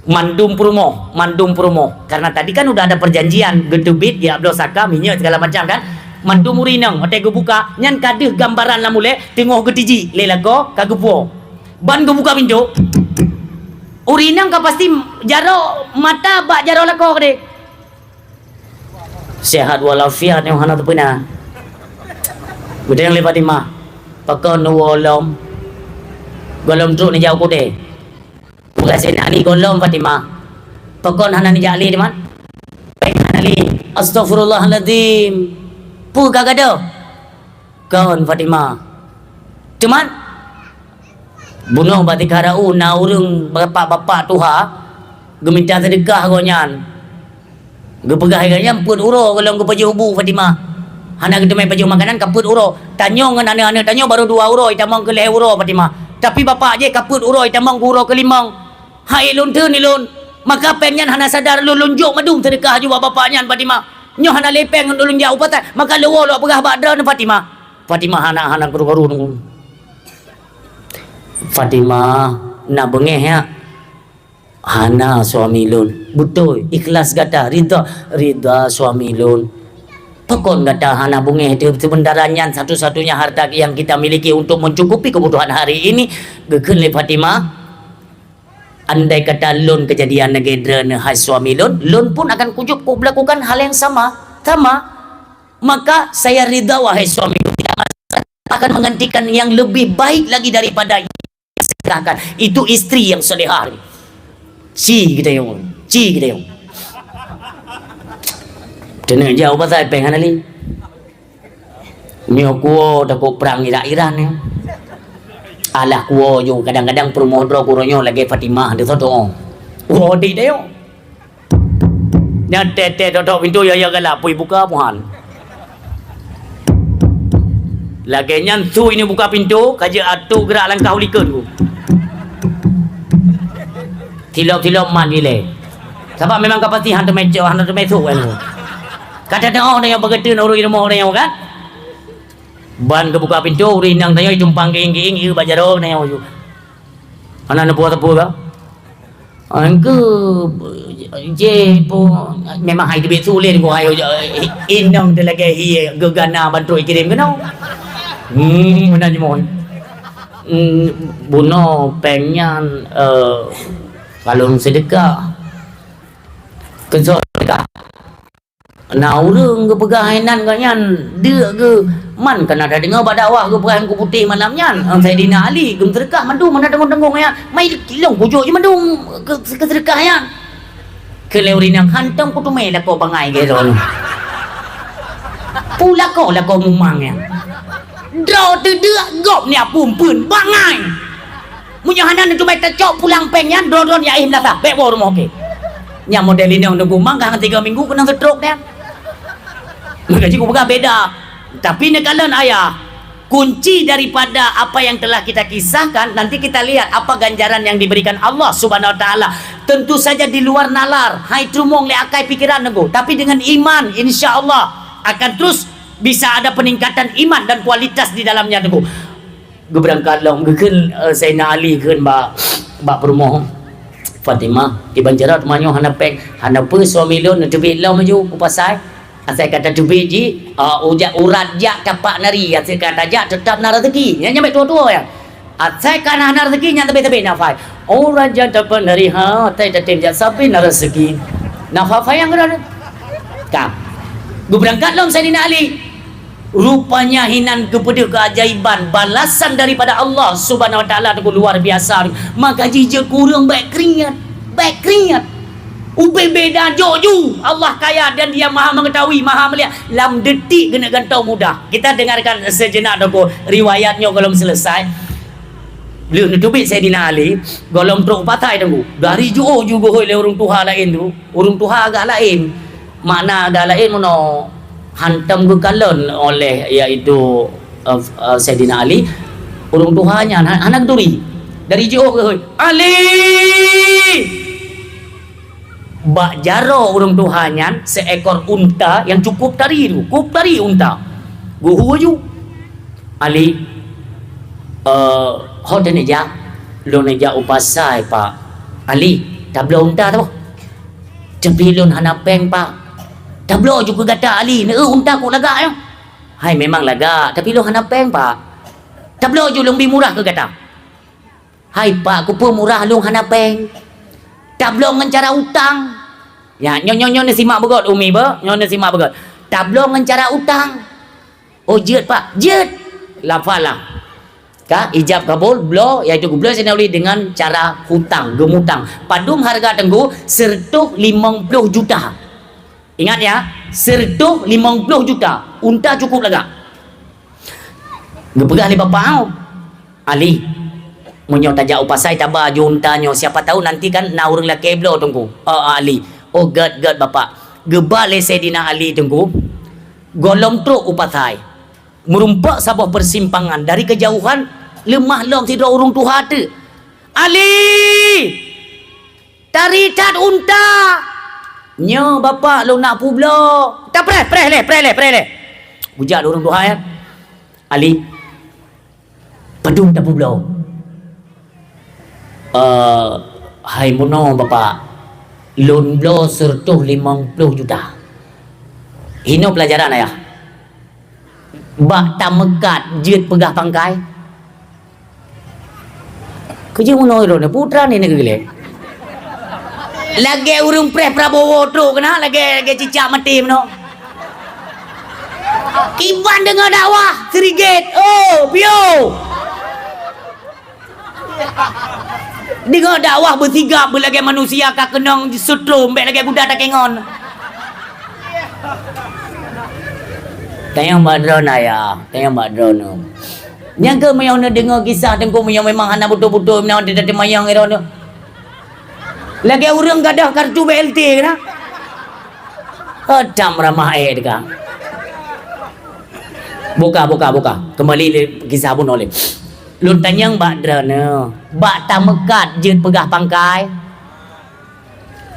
Mandum perumoh. Karena tadi kan udah ada perjanjian gedubit ya Abdul Saka minyak segala macam kan. Mandu murinang hotel gue buka nyan kadeh gambaran lah mule tengok getiji lelago kagupo ban gue buka pintu urinang ka pasti jaro mata bak jaro lako kade sehat walafiat yang hana tepena gede yang lepas lima pakon wolom golom truk ni jauh kude bukan senali golom Fatimah pakon hana ni jali di man baik hanali astagfirullahaladzim Pu kagak ada kawan Fatimah cuman bunuh batik harau na urung bapak-bapak tuha geminta sedekah gonyan gepegah ganya pun uro kalau gepaje ubu Fatimah hana gedemai paju makanan kaput uro tanyo ngan ane tanyo baru 2 euro itamang ke 5 euro Fatimah tapi bapak je kaput uro itamang euro ke 5 hai lun tu ni lun maka pengen hana sadar lun lunjuk madung sedekah juga bapaknya Fatimah nyo hana lepeng dulung jauh patah maka lewo lo pegah badra Fatimah hana guru-guru nunggu Fatimah nak bengeh ya hana suami lun betul ikhlas kata rida suami lun pokon kata hana bengeh itu sebenarnya satu-satunya harta yang kita miliki untuk mencukupi kebutuhan hari ini geken le Fatimah andai kata lun kejadian negedra hai suami lun pun akan kujuk melakukan hal yang sama maka saya ridha wahai suami tidak akan menggantikan yang lebih baik lagi daripada yang serahkan itu istri yang solehah kita yang kena jauh pasal pengen ali ni aku takut perang Iran ya alah kuo yo kadang-kadang promodro kuronyo lagi Fatimah de soto wo di deo nya tete dodok pintu ya galap pui buka puhan lagi nyantu ini buka pintu kaja atu gerak langkah ulikeun ku tilok mandi le sebab memang kapati hantu mejo hantu metu kan kata dah orang yang begitu orang ilmu orang yang kan ban kebuka pintu rinang tanya jumpang geing-geing ieu bajaro na yo ana na buat apa angke je po memang hai debit sulit ko ayo inang de lagi hi gegana bantu kirim kena mana ni mohon buno pengen kalau sedekah sedekah na urang ke pegahainan kanyan dia ke man kan ada dengar dakwah ke pegahan ku putih malamnya Sayyidina Ali gem sedekah mandung mana tengong-tengong ya mai kilong pujuk je mandung ke sedekah ya keleurin yang hantam ko tumay la ko bangay gitu pula ko la ko mumangnya draw tedek gop ni pumpun bangay munyahanan itu baik tercok pulang pengnya dron ya im dah bek bawa rumah okey nya model ini untuk gumang kan 3 minggu kena stroke dia maka juga beda tapi nekalan ayah kunci daripada apa yang telah kita kisahkan nanti kita lihat apa ganjaran yang diberikan Allah Subhanahu wa taala tentu saja di luar nalar hai trumong le akai pikiran nenggo tapi dengan iman insyaallah akan terus bisa ada peningkatan iman dan kualitas di dalamnya nenggo gue berangkat long gekeun Sayyidina Ali keun ba perumoh Fatimah di Banjarat manyo hanapek hanape suami lon tebik law maju upasai saya kata tebik ji ujak urat jak tapak nari saya kata jak tetap nar rezeki nya nyampe tua-tua ya saya kan nar rezeki nya tebik nafai urat jak tapak nari ha tai tatim jak sapi nar rezeki nafai yang ada ka gue berangkat long Sayyidina Ali rupanya hinan kepada keajaiban balasan daripada Allah Subhanahu wa taala itu luar biasa maka jijik kurang baik keringat ube beda joju Allah kaya dan dia maha mengetahui maha melihat lam detik kena gantau mudah kita dengarkan sejenak doko riwayatnya kalau selesai beliau nutubik Sayyidina Ali golong truk patai tunggu dari jauh juga oleh orang Tuhan lain tu orang Tuhan agak lain makna agak lain mono hantam gekalon oleh iaitu Sayyidina Ali orang Tuhannya anak turi dari jauh ke Ali bak jaro orang Tuhannya seekor unta yang cukup tari unta guhu ju Ali hot neja lo neja upasai pak Ali tablo unta tu cepilon hanapeng pak tablo juga kata Ali ne unta kok lagak ya hai memang lagak tapi lo hanapeng pak tablo ju lebih murah ke kata hai pak ku pun murah lo hanapeng tablong dengan cara utang ya nyon ni simak begot umi ba nyon ni simak begot tablong dengan cara utang oh jet pak jet lafalah ka ijab kabul blo iaitu gublo senawli dengan cara hutang gemutang padum harga tenggu sertuh 50 juta ingat ya sertuh 50 juta unta cukup lagak ngepegah li bapak au Ali munyo tajak upasai tabah juntanyo siapa tahu nanti kan na urang laki blo tunggu Ali oh gad bapak gebale Sayyidina Ali tunggu golom truk upasai merumpak sebuah persimpangan dari kejauhan lemah long sidra urung Tuhan tu Ali taritat unta nyo bapak lo nak publo tak preh le bujak urung Tuhan ya Ali padung tak publo hai mono bapak loan blow sertuh 50 juta hino pelajaran ayah bak tamekat jet pegah pangkai kerja mono ro putra ni negeri lagi urung preh Prabowo tu kena lagi cicak mati mono kiban dengar dakwah serigit oh pio dengar dakwah bersigap berlagai manusia kak kenang sutrum baik lagi budak tak kengon tayang badron ayah tayang badron yang ke mayang nak dengar kisah tengku mayang memang hana betul-betul memang dia datang mayang era tu lagi orang gadah kartu BLT kena hadam ramah air dekat buka kembali kisah pun oleh lu tanyang bak drana bak tamekat jet pegah pangkai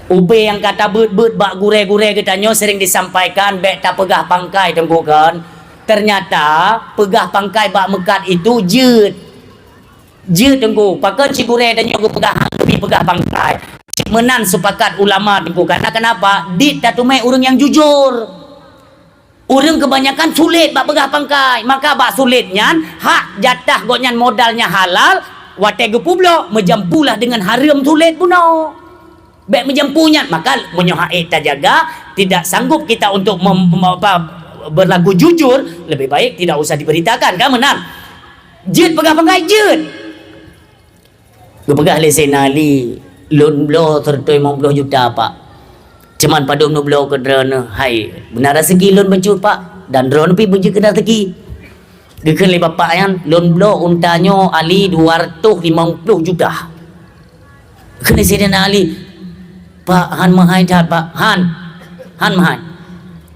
ube yang kata bet bak gure-gure katanya sering disampaikan bek tak pegah pangkai tengku kan ternyata pegah pangkai bak mekat itu jet tengku pakai cigure dan juga pegah lebih pegah pangkai menan sepakat ulama tengku karena kenapa dit tatumai orang yang jujur orang kebanyakan sulit bak pegah pangkai maka bak sulitnya hak jatah gonyan modalnya halal wate gepublo menjampulah dengan haram sulit puno bek menjampunya maka menyohak jaga tidak sanggup kita untuk berlaku jujur lebih baik tidak usah diberitakan kan menang jet pegah pangkai jet gepegah le Sayyidina Ali loan blow 50 juta pak Cuman padum nu belo ke drone hai benar rezeki lon bencut pak dan drone pi benjuk ke rezeki. Gekeun le bapak yan lon belo untanyo ali 250 juta. Kena Sayyidina Ali Pak Han mahai dah Pak Han mahai.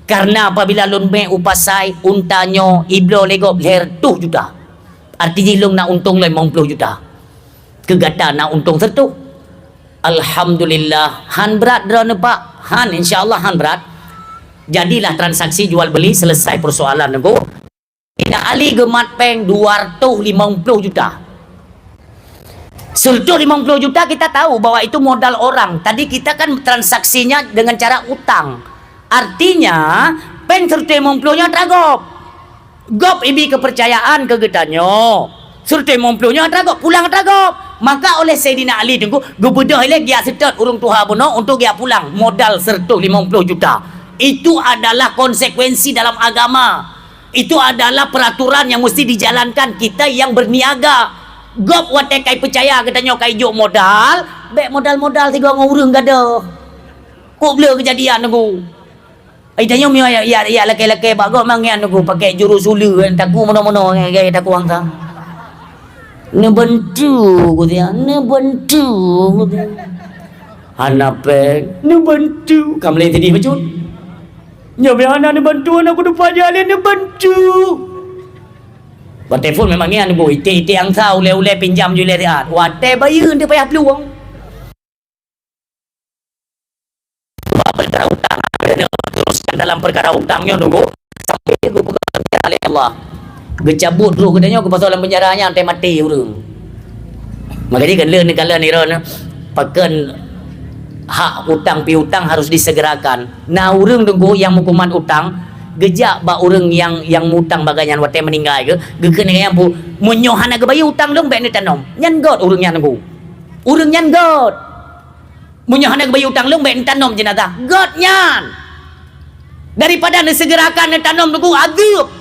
Karena apabila lon me upasai untanyo iblo legop ler 2 juta. Artinya long nak untung 50 juta. Kegata nak untung sertu. Alhamdulillah Han berat drone Pak. Han insyaallah Han berat. Jadilah transaksi jual beli selesai persoalan nego. Sayyidina Ali gemat peng 250 juta. Surtu 50 juta kita tahu bahwa itu modal orang. Tadi kita kan transaksinya dengan cara utang. Artinya peng surtu 50 nya tragop. Gop ibi kepercayaan kegetanyo. Surtu 50 nya tragop pulang tragop. Maka oleh Sayyidina Ali tunggu gubedah ile dia setet urung tuha bono untuk dia pulang modal surtu 50 juta. Itu adalah konsekuensi dalam agama. Itu adalah peraturan yang mesti dijalankan kita yang berniaga. Gop wate kai percaya katanya kai juk modal, bek modal-modal tiga ngurung gado. Kok bleu kejadian aku. Ai tanya mi ya laki-laki bak gop mangian aku pakai jurus ulu taku mono-mono gaya taku wang sang. Ne bantu ku dia, ne bantu ku dia. Hanape, ne bantu. Kam le tadi becut. Nya be hana ne bantu aku depan jalan ne bantu. Buat telefon memang ni anu ite yang tahu ule pinjam je le dia. Wate bayar dia payah peluang. Perkara hutang teruskan dalam perkara hutangnya nunggu sampai aku pegang oleh Allah. Gecabut roh katanya aku pasal dalam penjaranya sampai mati urang. Makanya kan ni ron paken hak hutang piutang harus disegerakan. Nah urang tunggu yang hukuman hutang gejak ba orang yang mutang baganyan wate meninggal ke gekeun yang pu munyohan aga bayi utang dong bek ni tanom nyan god urang nyan ku urang nyan god munyohan aga bayi utang dong bek ni tanom jenazah god nyan daripada ni segerakan ni tanom ku adab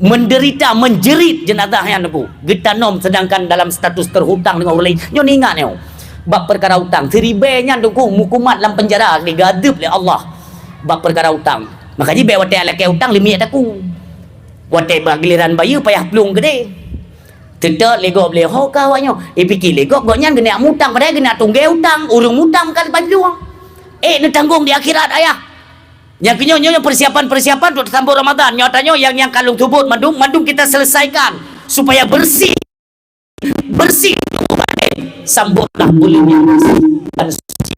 menderita menjerit jenazah yang ku getanom sedangkan dalam status terhutang dengan orang lain nyo ni ingat nyo bab perkara hutang seribe nyan ku hukumat dalam penjara digadab oleh Allah bab perkara hutang. Makanya baik watai alak hutang limit aku. Watai giliran bayu payah pelung gede. Tidak legok boleh ho kawanyo. Fikir legok goknya kena mutang padahal kena tunggu hutang. Urung mutang kan peluang. Ni tanggung di akhirat ayah. Yang kenyo persiapan untuk sambut Ramadan. Nyatanya yang kalung tubut mandung kita selesaikan supaya bersih. Bersih sambutlah bulannya bersih dan suci.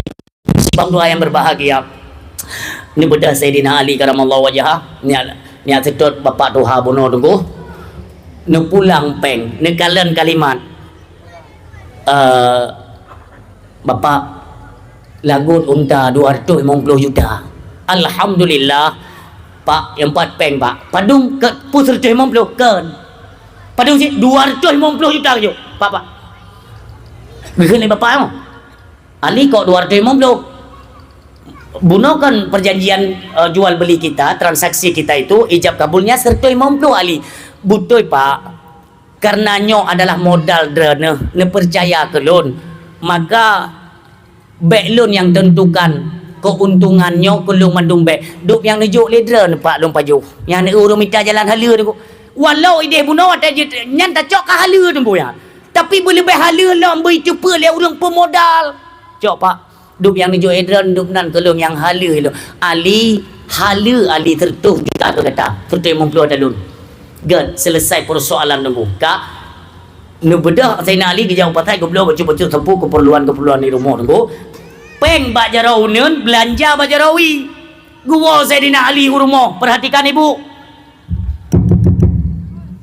Sebab doa yang berbahagia. Ni bedah Sayyidina Ali karamallahu wajhah ni sedot bapak tuha bono tunggu ni pulang peng ni kalian kalimat bapak lagut unta 250 juta alhamdulillah pak yang 4 peng pak padung ke pusat 250 kan padung si 250 juta je pak begini bapak Ali kok 250 gunakan perjanjian jual beli kita, transaksi kita itu ijab kabulnya serta 50 Ali. Betul Pak. Karena nyo adalah modal drone, ne percaya ke loan. Maka back loan yang tentukan keuntungannya kelung mandung back. Duk yang nejuk le drone Pak long paju. Yang ne urung minta jalan hala tu. Walau ide buno ada nyan tak cok ka hala tu ya. Tapi boleh baik hala lah beri cepa le urang pemodal. Cok Pak. Duk yang nejuk Adrian duk nan kelung yang hala lo. Ali tertuh kita kata. Tertuh 50 ada lun. Gan selesai persoalan nunggu. Kak nu bedah Sayyidina Ali dijauh patai ke beliau baca-baca tempuh keperluan-keperluan di rumah nunggu. Peng bak jarau nun belanja bak jarawi. Gua Sayyidina Ali ke rumah. Perhatikan ibu.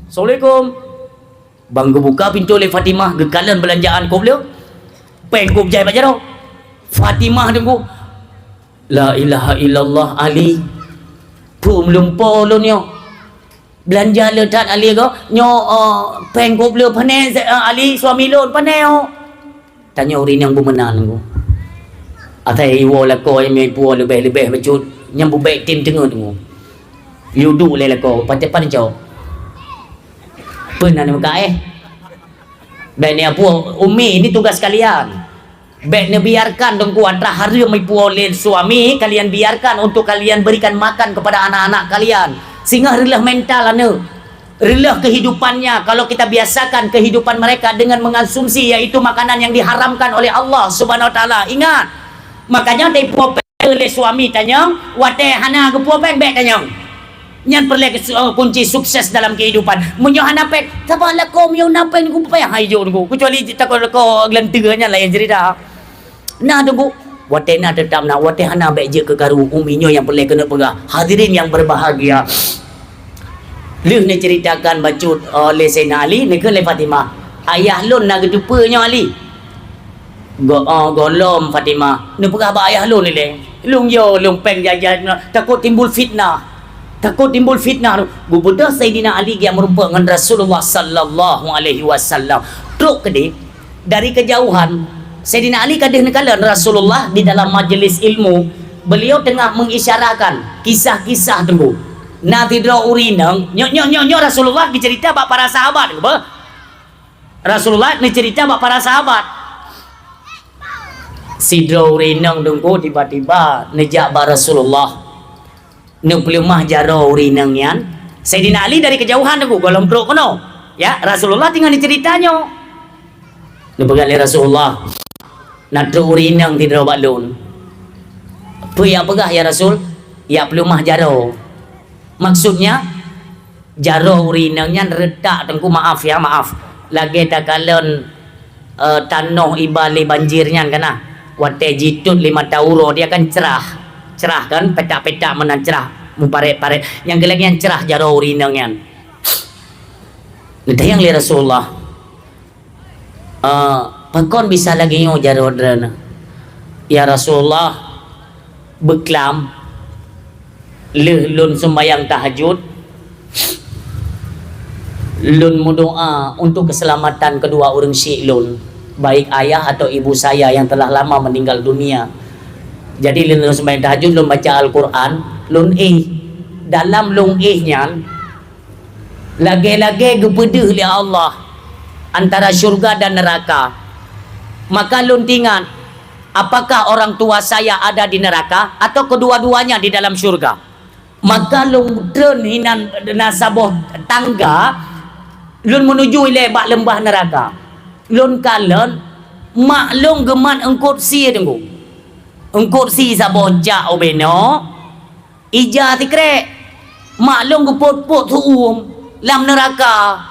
Assalamualaikum. Bang buka pintu oleh Fatimah gekalan belanjaan kau beliau. Peng kau berjaya bak jarau. Fatimah tunggu. La ilaha illallah Ali. Pum lumpur lo nyo. Belanja letak Ali ko. Nyo peng ko beliau panai Ali suami lo panai ho. Tanya orang yang bermenang tunggu. Atai iwo lako yang puan lebih-lebih bacut. Yang berbaik tim tengah tunggu. Yudu le lako. Pantai jauh. Pernah ni muka Dan ni apa? Umi ini tugas kalian. Baik ne biarkan dengku antara hari mai puolin suami kalian biarkan untuk kalian berikan makan kepada anak-anak kalian sehingga relah mental ane relah kehidupannya. Kalau kita biasakan kehidupan mereka dengan mengonsumsi yaitu makanan yang diharamkan oleh Allah Subhanahu wa taala. Ingat, makanya dari puopeng oleh suami tanya wate hana ke puopeng baik tanya nyan perle kunci sukses dalam kehidupan munyo hana pek tabala ko munyo napen ku payah hayo ku kecuali takut ko glentiganya lain cerita nah tunggu wate na tetap na wate hana baik je ke garu uminyo yang perle kena pegah. Hadirin yang berbahagia, leh ni ceritakan bacut oleh Sayyidina Ali ni ke oleh Fatimah. Ayah lun nak kedupanya Ali. Golom Fatimah. Ni pegah ba ayah lun ni le. Lung yo lung peng jajan takut timbul fitnah. Takut timbul fitnah. Gubernur Sayyidina Ali yang merupakan Rasulullah sallallahu alaihi wasallam. Truk ke dari kejauhan Sayyidina Ali kadang kala Rasulullah di dalam majlis ilmu beliau tengah mengisyarakan kisah-kisah tunggu. Nanti dra urinang nyo Rasulullah dicerita bak para sahabat apa? Rasulullah ni cerita bak para sahabat. Si dra urinang tunggu tiba-tiba nejak ba Rasulullah. Ne pelumah jaro urinang yan. Sayyidina Ali dari kejauhan tunggu golong truk kono. Ya, Rasulullah tinggal diceritanya. Ne pegang Rasulullah. Nak dra urinang ti dra balun. Apa yang pegah ya Rasul? Ya pelumah jaro. Maksudnya jaro urinangnya retak tengku maaf ya maaf lagi tak kalen tanah ibali banjirnya kan wate jitut 5 tauro dia kan cerah kan petak-petak menan cerah muparet-paret yang geleng yang cerah jaro urinangnya yang li Rasulullah pakon bisa lagi nyo jaro drana ya Rasulullah beklam lun sembahyang tahajud lun berdoa untuk keselamatan kedua orang syekh lun baik ayah atau ibu saya yang telah lama meninggal dunia. Jadi lun sembahyang tahajud lun baca Al-Quran lun dalam lun nya lagi-lagi gepedeh oleh Allah antara syurga dan neraka. Maka lun tinggal apakah orang tua saya ada di neraka atau kedua-duanya di dalam syurga. Maka lung dren hinan nasaboh tangga lun menuju lebak lembah neraka lun kalen maklum geman engkut si tunggu engkut si saboh jak obeno ija tikrek maklum gepot-pot tuum lam neraka.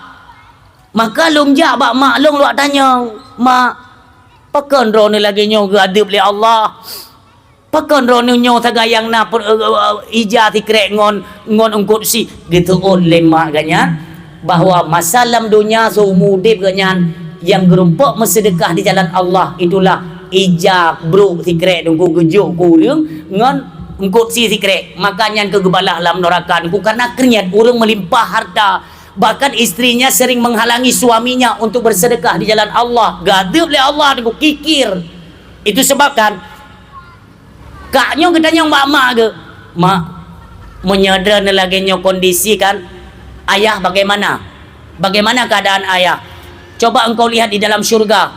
Maka lung jak bak maklum luak tanya mak pakan ro ni lagi nyo gadib li Allah pakan ro nyo tagayang na ija tikrek ngon engkut si gitu on lemak ganyan bahwa masalam dunia seumudip ganyan yang gerumpuk bersedekah di jalan Allah itulah ija bro tikrek dengku gejuk kurang ngon engkut si tikrek makanya kegebalah lam neraka ku karena kerniat urang melimpah harta bahkan istrinya sering menghalangi suaminya untuk bersedekah di jalan Allah gadib le Allah dengku kikir itu sebabkan kaknya ketanya mak ke mak menyadar lagi nyo kondisi kan ayah bagaimana keadaan ayah coba engkau lihat di dalam syurga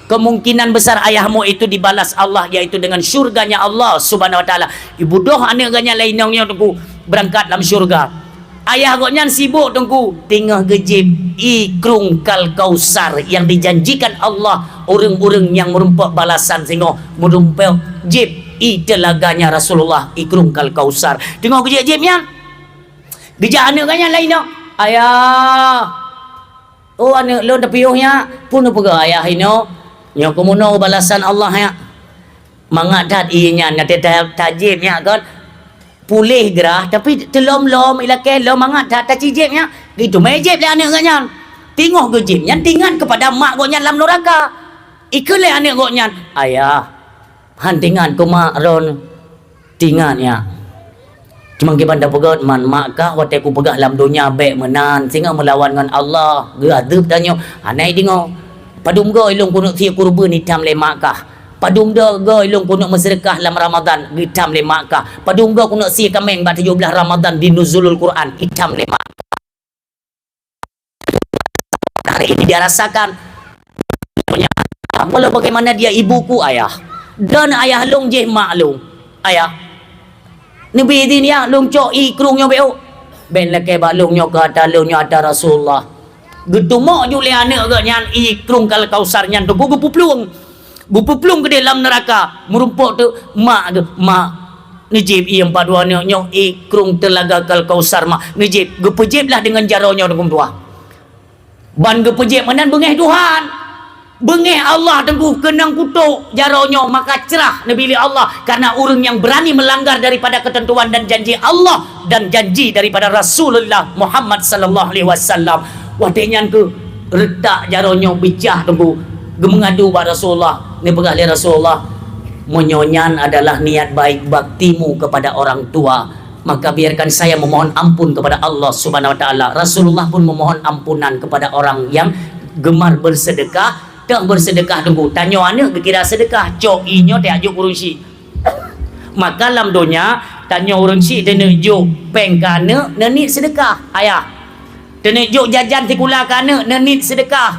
kemungkinan besar ayahmu itu dibalas Allah yaitu dengan syurganya Allah Subhanahu wa taala. Ibu doh anak ganya lainnya tengku berangkat dalam syurga ayah goknya sibuk tengku tengah gejib ikrung kal kausar yang dijanjikan Allah orang-orang yang merumpuk balasan sehingga merumpuk jib telaganya Rasulullah ikrung kal kausar tengok gejib-jibnya gejak anak kan lain no ayah oh anak lo dapiuhnya pun pega ayah ino nya komuno balasan Allah ya mangadat inya ngate tajibnya kan pulih gerah tapi telom-lom ilake lo mangadat tajibnya gitu mejib le anak ganyan tengok gejibnya tingan kepada mak goknya dalam neraka ikule anak goknya ayah hantingan ku mak ron tingannya cuma kita pegat man makkah wate ku pegah dalam dunia baik menan sehingga melawan dengan Allah gadep tanya anai dingo padum go ilung kunuk thi kurban hitam le makkah padum do go ilung kunuk bersedekah dalam Ramadan hitam le makkah padum go kunuk si kameng pada 17 Ramadan di nuzulul Quran hitam le makkah hari ini dia rasakan punya Apalah bagaimana dia ibuku ayah. Dan ayah long je mak long. Ayah. Nabi din ya long cok ikrung nyo beo. Ben leke ba long nyo kata long nyo ada Rasulullah. Getumak ju le anak ke nyan ikrung kal kausar nyan tu gupuplung. Gupuplung ke dalam neraka. Merumpuk tu mak tu mak Najib ia 42 nyo ikrung telaga kal kausar mak. Najib gepejiblah dengan jaronyo dengan tua. Ban gepejib menan bengeh Tuhan. Bengeh Allah tengku kenang kutuk jaronyo maka cerah Nabi Allah karena orang yang berani melanggar daripada ketentuan dan janji Allah dan janji daripada Rasulullah Muhammad sallallahu alaihi wasallam. Wadenyan ke retak jaronyo bicah tengku gemengadu pada Rasulullah. Ni pegah li Rasulullah menyonyan adalah niat baik baktimu kepada orang tua. Maka biarkan saya memohon ampun kepada Allah Subhanahu wa taala. Rasulullah pun memohon ampunan kepada orang yang gemar bersedekah. Tak bersedekah tunggu. Tanya anak kira sedekah. Cok inyo tak ajuk urun si. Maka dalam dunia tanya urun si dia nejuk peng ke anak nenit sedekah. Ayah. Dia nejuk jajan tikula ke anak nenit sedekah.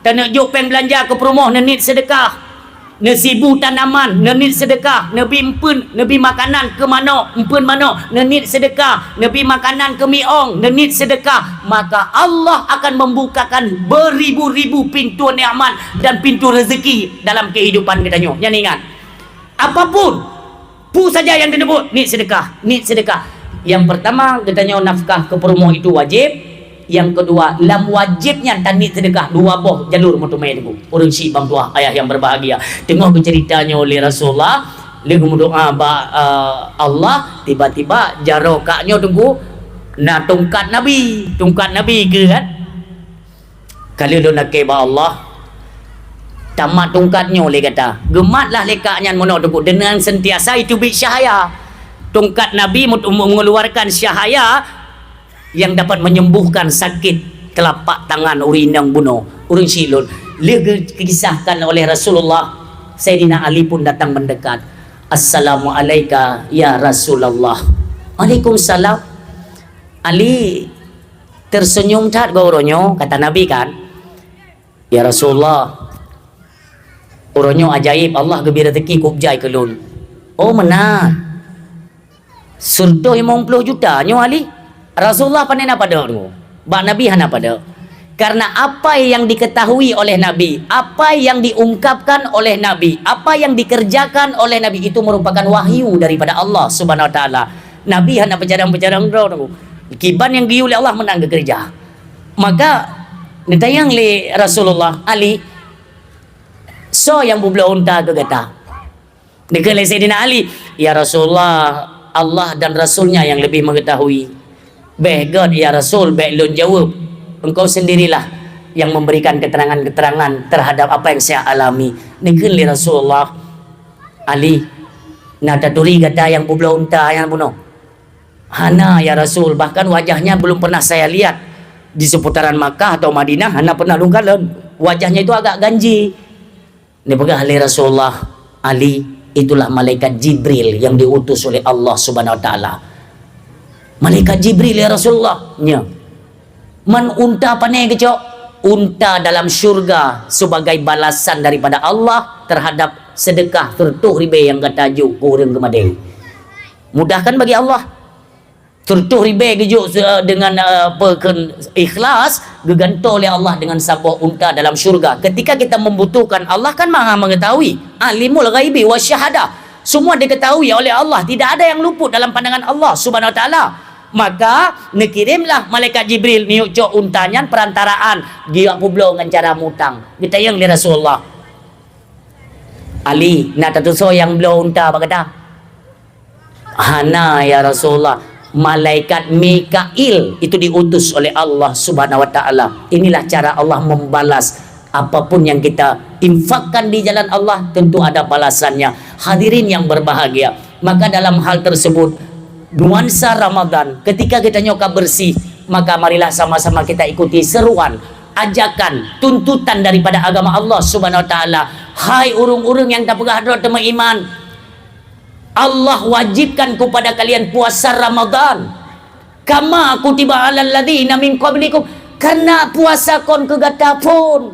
Dia nejuk peng belanja ke perumah nenit sedekah. Nesibu tanaman nenit sedekah. Nabi empun nabi makanan ke mana empun mana nenit sedekah. Nabi makanan ke miong nenit sedekah. Maka Allah akan membukakan beribu-ribu pintu nikmat dan pintu rezeki dalam kehidupan kita nyo. Jangan ingat apapun pu saja yang disebut nit sedekah, nit sedekah. Yang pertama kita nyo nafkah ke perumah itu wajib. Yang kedua, lam wajibnya tanit sedekah dua boh jalur motomai tu. Orang si bang tua ayah yang berbahagia. Tengok ceritanya oleh Rasulullah, lagu doa Allah, tiba-tiba jaro kaknya tunggu na tungkat Nabi ke kan? Kalau do nak ba Allah tamat tungkatnya oleh kata. Gematlah lekaknya mono tunggu dengan sentiasa itu bi syahaya. Tungkat Nabi mengeluarkan syahaya yang dapat menyembuhkan sakit telapak tangan urin yang bunuh urin silun. Dikisahkan oleh Rasulullah. Sayyidina Ali pun datang mendekat. Assalamualaikum ya Rasulullah. Waalaikumsalam. Ali tersenyum cat gauronyo kata Nabi kan. Ya Rasulullah, uronyo ajaib Allah gebira rezeki kubjai kelun. Oh mana surdo 50 juta nyo Ali. Rasulullah panen apa dah tu? Bak Nabi hana pada. Karena apa yang diketahui oleh Nabi, apa yang diungkapkan oleh Nabi, apa yang dikerjakan oleh Nabi itu merupakan wahyu daripada Allah Subhanahu wa taala. Nabi hana berjarang-jarang tu. Kiban yang giu oleh Allah menang ke gereja. Maka ditayang le Rasulullah Ali so yang bubla unta ke kata. Dikale Sayyidina Ali, ya Rasulullah, Allah dan Rasulnya yang lebih mengetahui. God ya Rasul, baik lun jawab. Engkau sendirilah yang memberikan keterangan-keterangan terhadap apa yang saya alami. Nikun li Rasulullah. Ali, nada turi kata yang bubla unta yang bunuh. Hana ya Rasul, bahkan wajahnya belum pernah saya lihat di seputaran Makkah atau Madinah. Hana pernah lungkalan. Wajahnya itu agak ganji. Ini pegah li Rasulullah. Ali, itulah malaikat Jibril yang diutus oleh Allah Subhanahu wa taala. Malaikat Jibril ya Rasulullah nya. Man unta pane kecok unta dalam syurga sebagai balasan daripada Allah terhadap sedekah tertuh ribe yang katajuk kurang kemadai. Mudahkan bagi Allah. Tertuh ribe kejuk dengan ikhlas geganto oleh Allah dengan sebuah unta dalam syurga. Ketika kita membutuhkan, Allah kan Maha mengetahui. Alimul ghaibi wasyahadah. Semua diketahui oleh Allah, tidak ada yang luput dalam pandangan Allah Subhanahu wa taala. Maka nekirimlah malaikat Jibril niuk cok untanya perantaraan dia publo dengan cara mutang. Kita yang li Rasulullah. Ali nak tatuso yang blow unta apa kata? Hana ya Rasulullah. Malaikat Mikail itu diutus oleh Allah Subhanahu wa taala. Inilah cara Allah membalas apapun yang kita infakkan di jalan Allah, tentu ada balasannya. Hadirin yang berbahagia, maka dalam hal tersebut nuansa Ramadan ketika kita nyoka bersih, maka marilah sama-sama kita ikuti seruan, ajakan, tuntutan daripada agama Allah Subhanahu wa taala. Hai urung-urung yang tak pegah hadrat temu iman, Allah wajibkan kepada kalian puasa Ramadan kama kutiba alal ladzina min qablikum, karena puasa kon kegatapun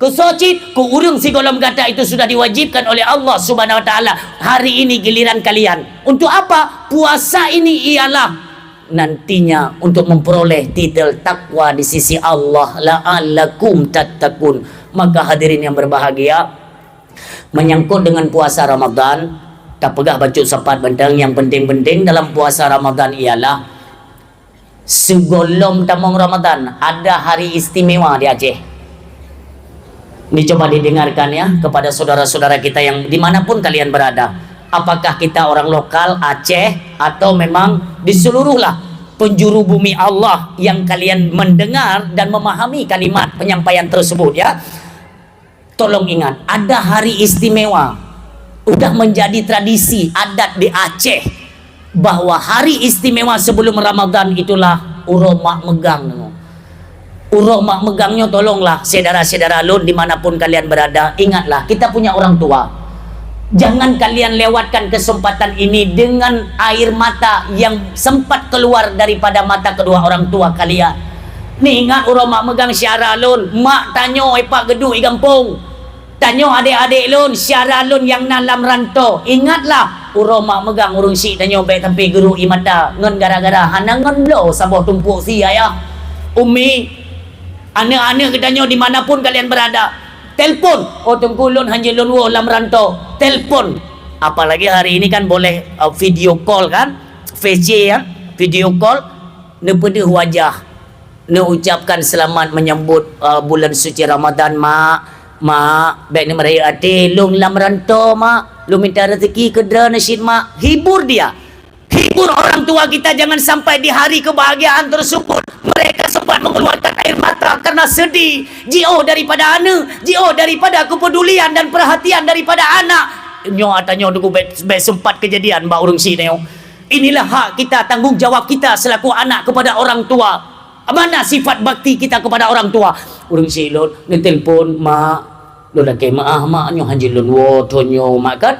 Kesocit, ku urung si golom gata itu sudah diwajibkan oleh Allah Subhanahu wa taala. Hari ini giliran kalian. Untuk apa? Puasa ini ialah nantinya untuk memperoleh titel takwa di sisi Allah, la'allakum tattaqun. Maka hadirin yang berbahagia, menyangkut dengan puasa Ramadan, tak pegah bacot sepat bentang. Yang penting-penting dalam puasa Ramadan ialah segolom tamang Ramadan ada hari istimewa di Aceh. Ini coba didengarkan ya kepada saudara-saudara kita yang dimanapun kalian berada. Apakah kita orang lokal Aceh atau memang di seluruhlah penjuru bumi Allah yang kalian mendengar dan memahami kalimat penyampaian tersebut ya. Tolong ingat, ada hari istimewa. Udah menjadi tradisi adat di Aceh bahwa hari istimewa sebelum Ramadan itulah uromak megang. Uromak megangnya tolonglah saudara-saudara lun dimanapun kalian berada, ingatlah kita punya orang tua. Jangan kalian lewatkan kesempatan ini dengan air mata yang sempat keluar daripada mata kedua orang tua kalian. Nih ingat uromak megang syara lun, mak tanyo epak gedung i kampung. Tanyo adik-adik lun, syara lun yang dalam rantau. Ingatlah uromak megang urung si tanyo baik tapi guru i mata. Ngen gara-gara hanangan blow sabuh tumpuk si ayah. Umi anak-anak katanya dimanapun kalian berada, telpon. Oh tengkulun hanjelun wo lam rantau, telpon. Apalagi hari ini kan boleh video call kan, VC ya, video call. Ne pedih wajah, ne ucapkan selamat menyambut bulan suci Ramadan. Mak baik ni meraya hati lung lam rantau mak, lu minta rezeki kedra nasyid mak. Hibur dia, hibur orang tua kita. Jangan sampai di hari kebahagiaan tersebut mereka sempat mengeluarkan air mata karena sedih, jauh daripada anak, jauh daripada kepedulian dan perhatian daripada anak. Nyo atanya dugu baik sempat kejadian mbak urung si neo. Inilah hak kita, tanggungjawab kita selaku anak kepada orang tua. Mana sifat bakti kita kepada orang tua? Urung si lon ni telpon mak, lo dah ke mak nyo hanjilun wo tonyo mak kan.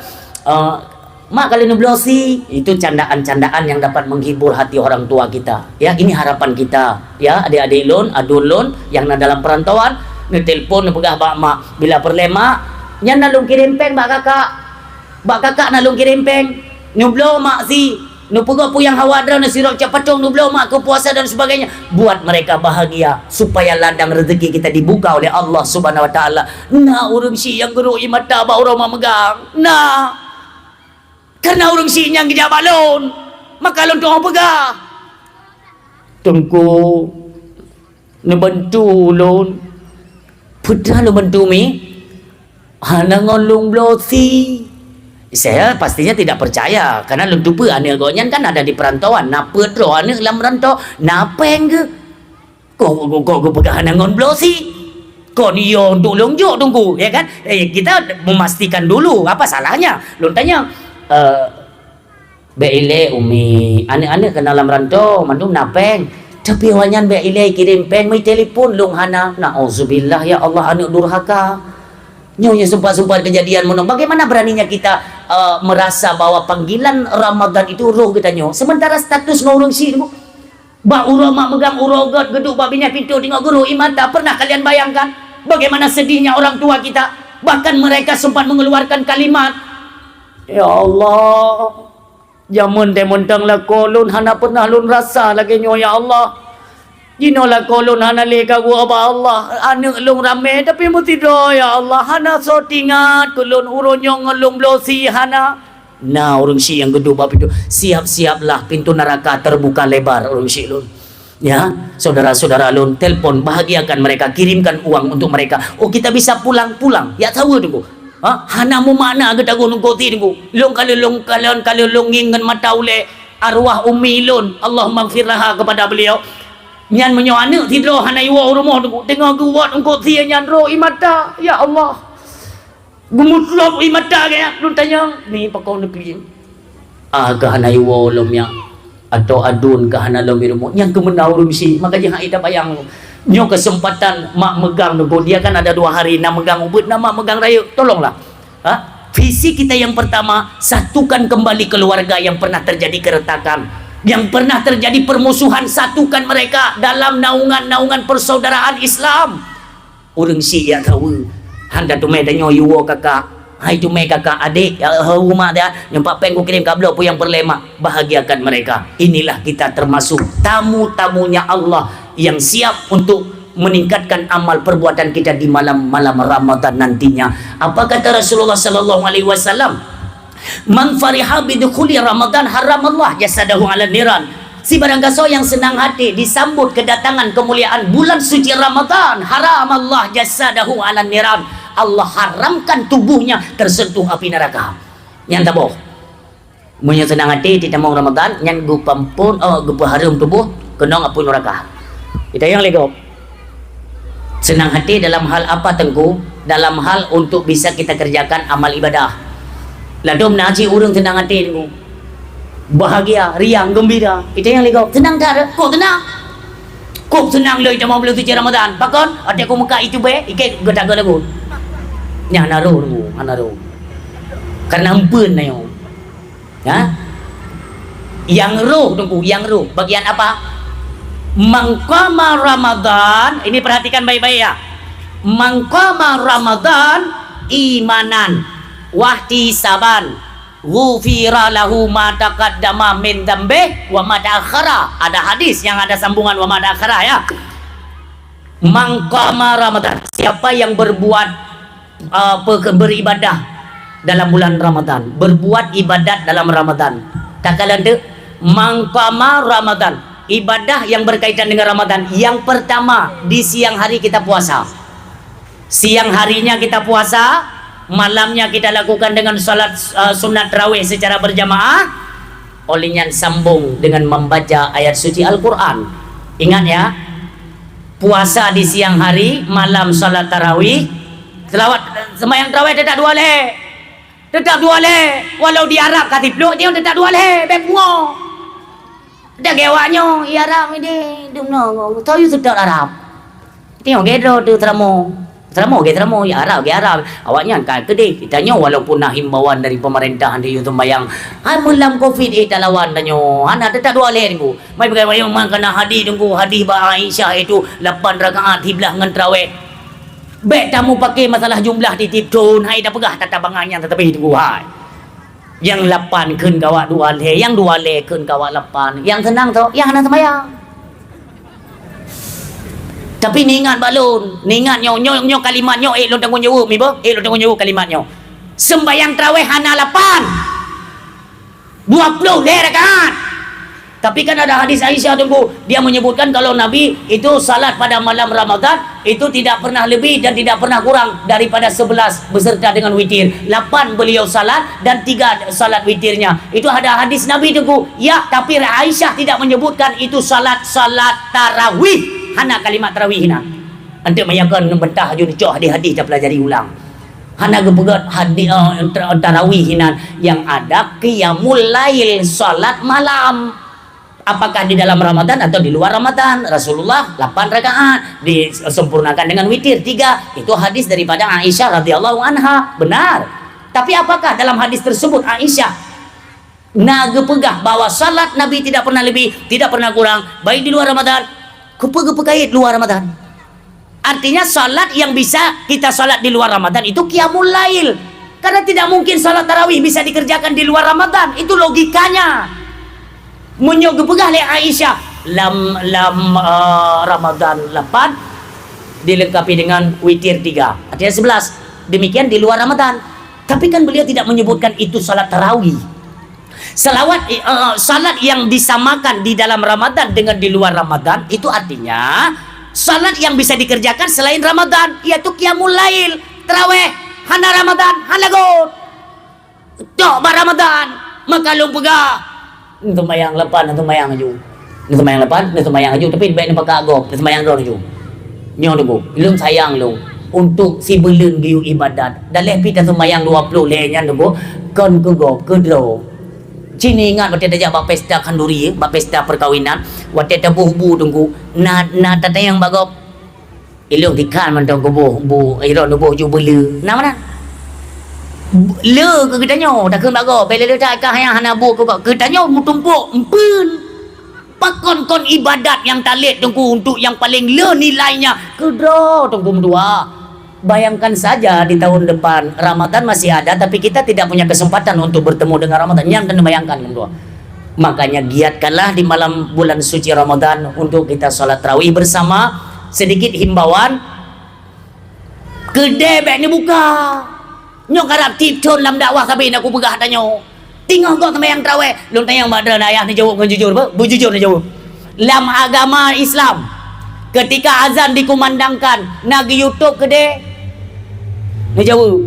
Mak kalian ngeblosi, itu candaan-candaan yang dapat menghibur hati orang tua kita. Ya, ini harapan kita. Ya, adik-adik lon, adun lon yang dalam perantauan, ngetelpon nepegah bak mak. Bila perlema, nyan nalung kirim peng bak kakak. Bak kakak nalung kirim peng. Nublo mak si, nupegah puyang hawadra na sirok capatong nublo mak ke puasa dan sebagainya. Buat mereka bahagia supaya ladang rezeki kita dibuka oleh Allah Subhanahu wa taala. Nah, urung si yang guru imata bak urang megang. Nah, karena orang si yang kerja balon, maka lon tuang pegah. Tunggu, nebantu lon, putra lo bantu mi, hanangon lung blosi. Saya pastinya tidak percaya, karena lon tupu ane gonyan kan ada di perantauan. Napa tro ane dalam rantau, napa engge? Kau pegah hanangon blosi. Kau ni yo untuk longjok tunggu, ya kan? Kita memastikan dulu apa salahnya. Lon tanya. Beile umi ane-ane ke dalam rantau mandum napeng tapi wanyan beile kirim peng mai telefon lung hana. Nauzubillah ya Allah, ane durhaka nyonya sempat-sempat kejadian mono. Bagaimana beraninya kita merasa bahwa panggilan Ramadan itu roh kita nyo, sementara status ngurung si ba urama megang urogot geduk babinya pintu tengok guru imata. Pernah kalian bayangkan bagaimana sedihnya orang tua kita? Bahkan mereka sempat mengeluarkan kalimat, ya Allah, jamun temontang la kolon hana pernah lun rasa lagi nyo ya Allah. Jino la kolon hana leka gua ba Allah. Anak lung rame tapi mesti do ya Allah. Hana so tingat kulun urunyo ngelung blosi hana. Nah, urung si yang gedung bab itu siap-siaplah pintu neraka terbuka lebar urung si lun. Ya, saudara-saudara lun, telpon bahagiakan mereka, kirimkan uang untuk mereka. Oh, kita bisa pulang-pulang. Ya tahu tunggu. Hana mu mana kita gunung koti niku lung kalau ngingan mata ule arwah ummi lun, Allah maghfirlah kepada beliau. Nyan menyo anak tidur hana iwa rumah niku tengah guwat koti nyan ro imata. Ya Allah, gumutlop imata kaya lun tanya ni pakau negeri ke hana iwa lum yang atau adun ke hana lum rumah yang kemenau rum si. Makanya hak ida bayang nyo kesempatan mak megang nunggu dia kan ada 2 hari nak megang ubud nama megang raya. Tolonglah visi kita yang pertama, satukan kembali keluarga yang pernah terjadi keretakan, yang pernah terjadi permusuhan. Satukan mereka dalam naungan persaudaraan Islam. Orang si ya tahu handa tu mai danyo yuo kakak, hai tu mai kakak adik rumah dia nyempak peng ku kirim kabel apa yang berlemak, bahagiakan mereka. Inilah kita termasuk tamu-tamunya Allah yang siap untuk meningkatkan amal perbuatan kita di malam-malam Ramadan nantinya. Apa kata Rasulullah sallallahu alaihi wasallam? Man fariha bidukhuli Ramadan haramallah jasadahu ala niran. Si barang gaso yang senang hati disambut kedatangan kemuliaan bulan suci Ramadan, haramallah jasadahu ala niran. Allah haramkan tubuhnya tersentuh api neraka. Yang taboh. Munnya senang hati tidak mau Ramadan, yang gu pampun gu harum tubuh kena ngapun neraka. Kita yang legop. Senang hati dalam hal apa Tengku? Dalam hal untuk bisa kita kerjakan amal ibadah. Ladom naji urang senang hati Tengku. Bahagia, riang, gembira. Itu yang legok. Tenang tak? Kok tenang? Kok tenang le mau belum suci Ramadan. Pakon, ada aku muka itu be, ikut gedak lagu. Nya naru Tengku, naru. Karena ampun na yo. Ya? Yang roh Tengku, yang roh. Bagian apa? Mangkama Ramadan, ini perhatikan baik-baik ya. Mangkama Ramadan imanan wahtisaban ghufira lahu ma taqaddama min dzambi wa ma ta'akhkhara. Ada hadis yang ada sambungan wa ma ta'akhkhara ya. Mangkama Ramadan, siapa yang berbuat beribadah dalam bulan Ramadan, berbuat ibadat dalam Ramadan. Tak kala mangkama Ramadan, ibadah yang berkaitan dengan Ramadan. Yang pertama, di siang hari kita puasa. Siang harinya kita puasa, malamnya kita lakukan dengan salat sunat tarawih secara berjamaah. Olehnya sambung dengan membaca ayat suci Al-Quran. Ingat ya, puasa di siang hari, malam salat tarawih. Selawat sembahyang tarawih tetap dua le. Tetap dua le. Walau di Arab katip lu dia tetap dua le, bepungo. Dah gewaknya ya Arab ini dumno tahu sudah Arab. Tengok gedro tu teramo ya Arab awaknya kan kedai ditanya walaupun nak himbauan dari pemerintah di YouTube bayang mulam covid lawan tanya anak tetap dua leh tunggu mai pakai bayang kena hadis tunggu hadis ba Aisyah itu 8 rakaat hiblah dengan tarawih baik tamu pakai masalah jumlah di tiptun hai dah pegah tata bangannya tetapi tunggu hai yang 8 kun kawak 2 leh, yang 2 leh kun kawak 8. Yang senang tu, yang nak sembahyang. Tapi ni ingat balun, ni ingat nyo kalimat nyo lo tanggung jawab mi bo, lo tanggung jawab kalimat nyo. Sembahyang tarawih hana 8. 20 leh rakaat. Tapi kan ada hadis Aisyah tunggu, dia menyebutkan kalau Nabi itu salat pada malam Ramadan itu tidak pernah lebih dan tidak pernah kurang daripada 11 beserta dengan witir. 8 beliau salat dan 3 salat witirnya. Itu ada hadis Nabi tunggu. Ya, tapi Aisyah tidak menyebutkan itu salat tarawih. Hana kalimat tarawih hina. Untuk mayakkan membentah jun cok hadis-hadis kita pelajari ulang. Hana gepegat hadis tarawih hina yang ada qiyamul lail, salat malam. Apakah di dalam Ramadan atau di luar Ramadan? Rasulullah 8 rakaat disempurnakan dengan witir 3. Itu hadis daripada Aisyah radhiyallahu anha, benar. Tapi apakah dalam hadis tersebut Aisyah nagepegah bahwa salat Nabi tidak pernah lebih, tidak pernah kurang baik di luar Ramadan, kepegah luar Ramadan? Artinya salat yang bisa kita salat di luar Ramadan itu qiyamul lail. Karena tidak mungkin salat tarawih bisa dikerjakan di luar Ramadan. Itu logikanya. Menyogok pegah oleh Aisyah Ramadan 8 dilengkapi dengan witir 3 artinya 11. Demikian di luar Ramadan. Tapi kan beliau tidak menyebutkan itu salat tarawih. Salat yang disamakan di dalam Ramadan dengan di luar Ramadan itu artinya salat yang bisa dikerjakan selain Ramadan, yaitu qiyamul lail, tarawih, hana Ramadan, hana god. Tok bar Ramadan, maka lu pegah untuk mayang lepan, untuk mayang aju. Untuk mayang lepan, untuk mayang aju. Tapi baik nampak kagok, untuk mayang drone aju. Nyo tu, ilung sayang lu. Untuk si belun giu ibadat. Dan lebih tak mayang 20 lehnya tu, kon kagok, kedro. Cini ingat waktu ada bak pesta kanduri, bak pesta perkawinan, waktu ada buh tunggu. Na tatayang bagop. Ilung dikan mentang buh iron buh ju belu. Nama mana? Le ke kita nyo dah keun bago bela le tak kah yang hana bu ke kita nyo mutumpuk empun pakon-kon ibadat yang talit tunggu untuk yang paling le nilainya kedro tunggu dua. Bayangkan saja di tahun depan Ramadan masih ada tapi kita tidak punya kesempatan untuk bertemu dengan Ramadan. Yang kena bayangkan kedua. Makanya giatkanlah di malam bulan suci Ramadan untuk kita sholat tarawih bersama. Sedikit himbauan, kedai beg ni buka. Nyok harap tipton dalam dakwah kabin aku pegah tanya. Tengok kau sembahyang tarawih. Lu tanya mak ayah ni jawab dengan jujur apa? Bujujur ni jawab. Dalam agama Islam, ketika azan dikumandangkan, nak pergi YouTube kedai. Ni jawab.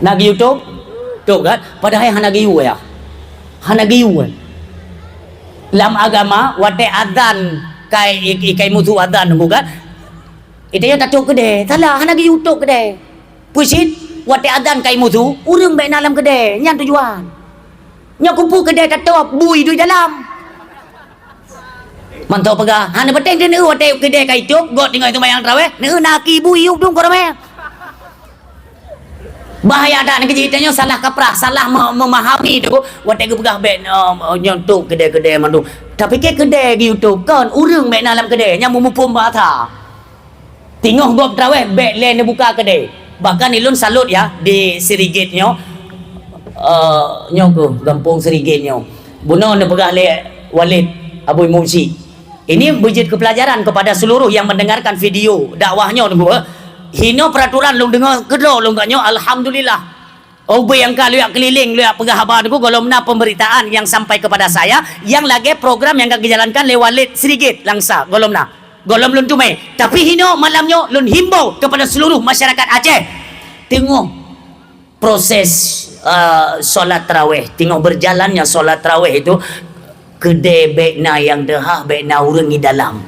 Nak pergi YouTube? Tuh kan? Padahal hana giu ya. Hana giu. Dalam agama, wate azan kai mutu azan bukan? Itu yang tak tahu kedai. Salah hana pergi YouTube kedai. Pusit wate azan kai mutu, urang baik dalam kedai, nyan tujuan. Nya kumpul kedai tak tahu bui di dalam. Mantau pegah. Hana penting dia neu wate kedai kai YouTube, got tinggal itu bayang tarawih, neu naki bui yuk dong korang. Bahaya dah ni ceritanya salah kaprah, salah memahami tu. Wate ke pegah bet nyontok kedai-kedai mandu. Tapi ke kedai di YouTube kan urang baik dalam kedai, nya mumupum bahasa. Tengok gop tarawih bet lain dia buka kedai. Bahkan ilun salut ya di Serigitnya nyok gampung Serigitnya buno ne pegah le Walid Abu Mumsi. Ini bujit kepelajaran kepada seluruh yang mendengarkan video dakwahnya tu. Hino peraturan lu dengar kedua lu katnya alhamdulillah. Obe yang kalau keliling lu pegah habar tu kalau mana pemberitaan yang sampai kepada saya yang lagi program yang kaki jalankan le Walid Serigit langsa golom na. Golom lun tumai. Tapi hino malamnya lun himbau kepada seluruh masyarakat Aceh. Tengok proses solat tarawih, tengok berjalannya solat tarawih itu kedai bekna yang dehah bekna urang di dalam.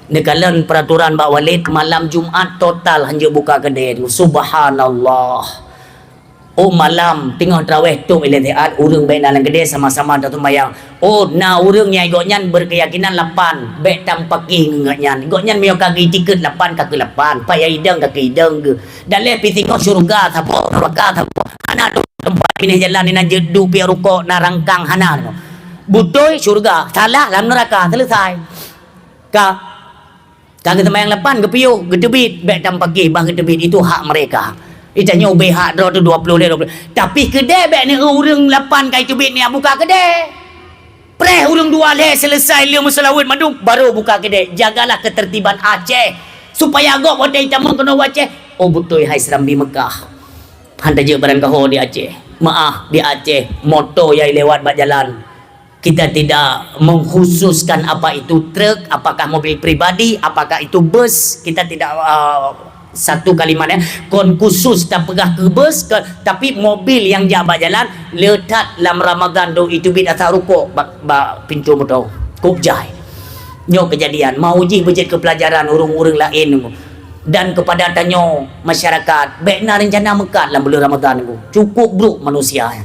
Nekalan peraturan Pak Walid malam Jumaat total hanya buka kedai itu. Subhanallah. Oh malam tengok tarawih tu ilatiat urang baik dalam kedai sama-sama datuk bayang. Oh na urang nyai goknyan berkeyakinan 8 baik tanpa king ngaknyan. Goknyan mio kaki tiket 8 kaki 8, payah idang kaki idang ke. Dalam pi tengok syurga thapo, neraka thapo. Ana tu tempat pindah jalan ni nak jedu pi ruko na rangkang hana. Butoi syurga, salah dalam neraka selesai. Kaki sembahyang 8 ke piu, gedebit baik tanpa king bang gedebit itu hak mereka. Itanya ubih hak draw tu 20 dia 20. Tapi kedai beg ni urang 8 kai tubit ni buka kedai. Preh urang 2 leh selesai dia musalawat madu baru buka kedai. Jagalah ketertiban Aceh supaya agak wadai tamu kena Aceh. Oh betul hai Serambi Mekah. Hantar je barang kau di Aceh. Maaf di Aceh motor yang lewat bak jalan. Kita tidak mengkhususkan apa itu truk, apakah mobil pribadi, apakah itu bus. Kita tidak satu kalimat kon khusus tak pegah ke bus ke, tapi mobil yang jabat jalan letak dalam Ramadan tu itu bid atas rukuk bak pintu motor kop jai nyo kejadian mau uji bejit ke pelajaran urung-urung lain dan kepada tanya masyarakat bekna rencana mekat dalam bulan Ramadan tu cukup bruk manusia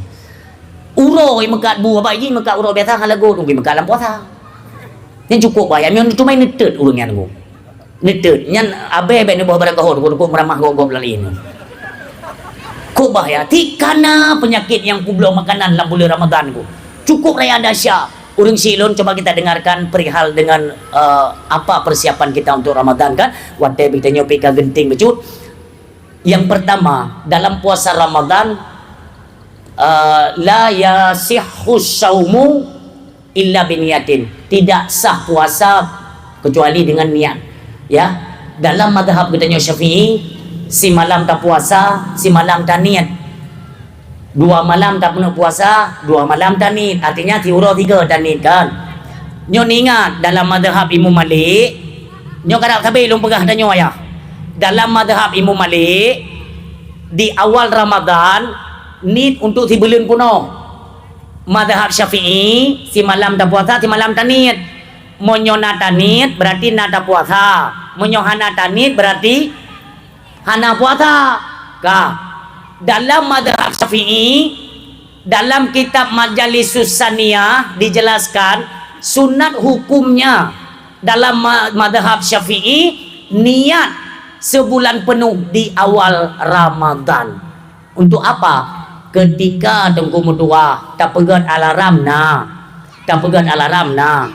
uroi mekat bu apa ini mekat uroi biasa halago tunggu mekat dalam puasa yang cukup bayar yang cuma netet urungnya tu netet nyan abe be ni bawa barang kahor ko meramah gogop lain ko bahaya tikana penyakit yang kublo makanan dalam bulan Ramadan ko cukup raya dahsyat urang silon coba kita dengarkan perihal dengan apa persiapan kita untuk Ramadan kan wate bitanya pika genting becut yang pertama dalam puasa Ramadan la yasihhu saumu illa biniyatin tidak sah puasa kecuali dengan niat. Ya, dalam mazhab katanya Syafi'i, si malam tak puasa, si malam tak niat. 2 malam tak penuh puasa, 2 malam tak niat. Artinya tiura 3 tak niat kan. Nyo ingat dalam mazhab Imam Malik, nyo kadang sabi lung pegah tanya ya. Dalam mazhab Imam Malik di awal Ramadan niat untuk si bulan penuh. Mazhab Syafi'i, si malam tak puasa, si malam tak niat. Monyo nata niat berarti nata puasa. Monyo hana tanit berarti hana puasa. Dalam mazhab Syafi'i, dalam kitab Majalisus Saniyah dijelaskan sunat hukumnya dalam mazhab Syafi'i niat sebulan penuh di awal Ramadan. Untuk apa? Ketika tengku mutua tak pegat alarm nah tak pegat alarm nah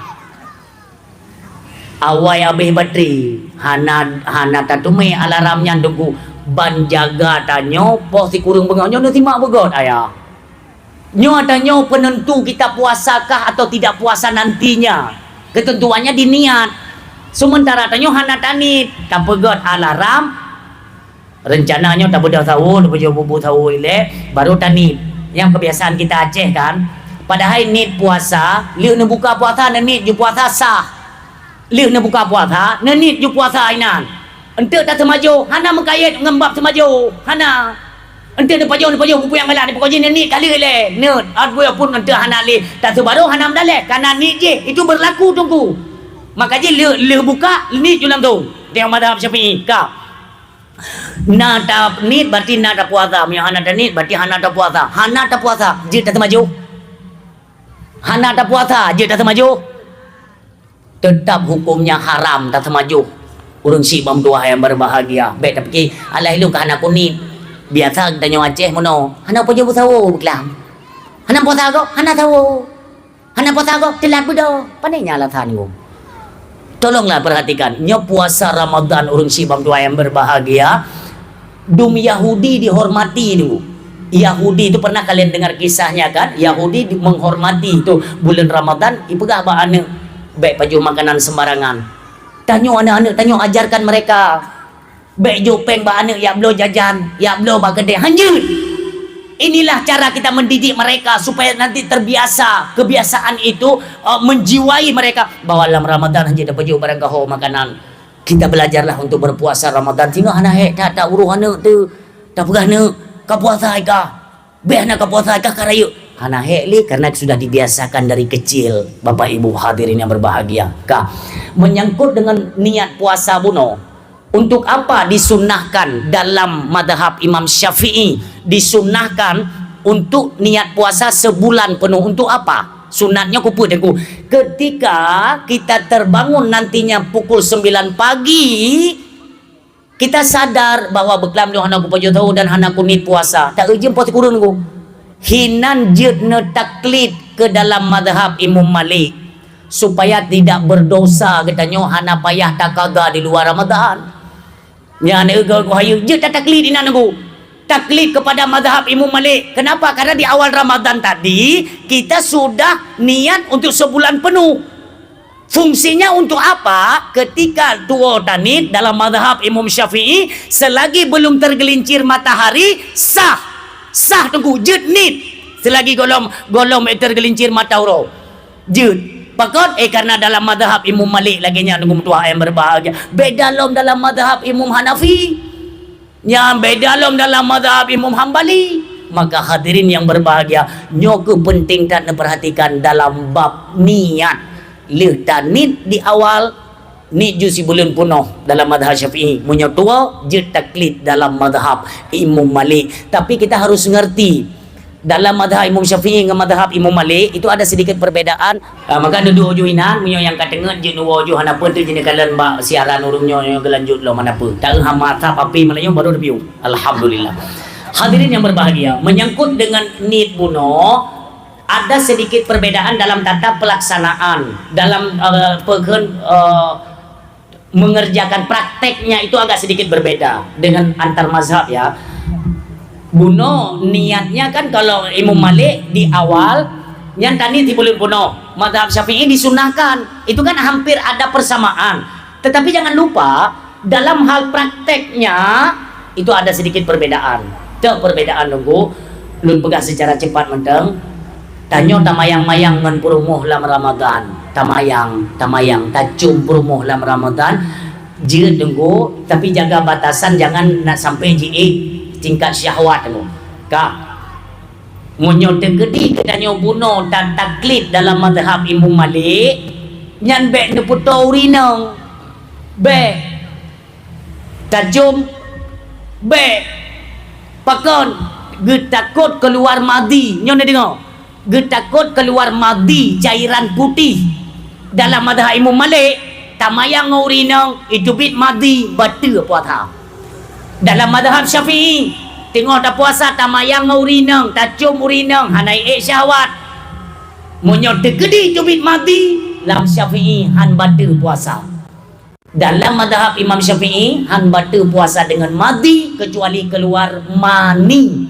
awai abih bateri hana tatume alarmnya tunggu ban jaga tanyo pos si kurung benganyo no simak begot ayah nyo tanyo penentu kita puasakah atau tidak puasa nantinya ketentuannya di niat sementara tanyo hana tanit tak pegot alarm rencananya tak bedah tahu tak bedah bubu tahu ile baru tanit yang kebiasaan kita Aceh kan padahal nit puasa liuk nak buka puasa nit ju puasa sah liuk nak buka puasa nit ju puasa ainan ente tak semaju hana mengkait ngembap semaju hana ente de pajau bubu yang galak de pokoknya nit kali le nit adbu pun ente hana le tak sebaru hana mendalek karena nit je itu berlaku tunggu makanya liuk buka nit julam tu tengok madhab Syafi'i ka nata nit berarti nata puasa yang hana nit berarti hana tak puasa je tak semaju hana tak puasa je tak semaju tetap hukumnya haram tak semaju urang si bam dua yang berbahagia baik tapi alai lu hana kunit biasa tanya Aceh mono hana apa je tahu beklam hana puasa kau hana tahu hana puasa kau telat bedo pandainya alasan kau tolonglah perhatikan nya puasa Ramadan urang si bam dua yang berbahagia dum Yahudi dihormati dulu Yahudi itu pernah kalian dengar kisahnya kan Yahudi menghormati itu bulan Ramadan ipegah baane baik baju makanan sembarangan tanyo anak-anak tanyo ajarkan mereka baik jopeng baane ya blo jajan ya blo ba gede hanjut inilah cara kita mendidik mereka supaya nanti terbiasa kebiasaan itu menjiwai mereka bahwa dalam Ramadan hanya dapat baju barang gaho makanan kita belajarlah untuk berpuasa Ramadan sehingga anak tak uruh anak tu tak pegah nak ka puasa ka beh nak ka puasa ka karayu anak li karena sudah dibiasakan dari kecil Bapak Ibu hadirin yang berbahagia ka menyangkut dengan niat puasa buno untuk apa disunnahkan dalam madhab Imam Syafi'i disunnahkan untuk niat puasa sebulan penuh untuk apa sunatnya kupu deku ketika kita terbangun nantinya pukul 9 pagi kita sadar bahwa beklam do hana ku pajo tahu dan hana ku nit puasa tak ujem pos kurun ku hinan jedne taklid ke dalam madhab Imam Malik supaya tidak berdosa katanya hana payah takaga di luar Ramadan nya ne ku hayu je taklid inan ku taklid kepada mazhab Imam Malik. Kenapa? Karena di awal Ramadan tadi kita sudah niat untuk sebulan penuh. Fungsinya untuk apa? Ketika dua tanit dalam mazhab Imam Syafi'i selagi belum tergelincir matahari sah tunggu jed nit selagi golom tergelincir matahari jed pakot karena dalam mazhab Imam Malik lagi nya tunggu tua yang berbahagia beda dalam mazhab Imam Hanafi yang beda dalam mazhab Imam Hambali. Maka hadirin yang berbahagia nyoku penting tak perhatikan dalam bab niat nit di awal nit jusi bulan penuh dalam mazhab Syafi'i menyotua je taklid dalam mazhab Imam Malik. Tapi kita harus ngerti dalam mazhab Imam Syafi'i dengan mazhab Imam Malik itu ada sedikit perbedaan. Maka ada dua juinan munyo yang katengen je nuwo ju hana pun tu jenis kalian mbak siaran urungnya yang gelanjut lo mana pun tak hamata papi malayong baru review alhamdulillah. Hadirin yang berbahagia menyangkut dengan nit buno ada sedikit perbedaan dalam tata pelaksanaan dalam mengerjakan prakteknya itu agak sedikit berbeda dengan antar mazhab ya. Buno niatnya kan kalau Imam Malik di awal yang tadi di bulan buno mazhab Syafi'i disunahkan itu kan hampir ada persamaan tetapi jangan lupa dalam hal prakteknya itu ada sedikit perbedaan perbedaan nunggu lun pegah secara cepat menteng tanyo tamayang-mayang ngan purumuh lam Ramadan tamayang tacum purumuh lam Ramadan jilid nunggu tapi jaga batasan jangan nak sampai jiik tingkat syahwat tu kak munyo tegedi kedanyo buno dan taklid dalam mazhab Imam Malik nyan be ne puto urinang be tajum be pakon getakut keluar madi nyo ne dengar getakut keluar madi cairan putih dalam mazhab Imam Malik tamayang urinang itu bit madi batu puasa. Dalam mazhab Syafi'i tengok tak puasa tamayang urinang tacum urinang hanai syahwat Munyo tegedi cubit mati lam Syafi'i han bata puasa. Dalam mazhab Imam Syafi'i han bata puasa dengan mati kecuali keluar mani.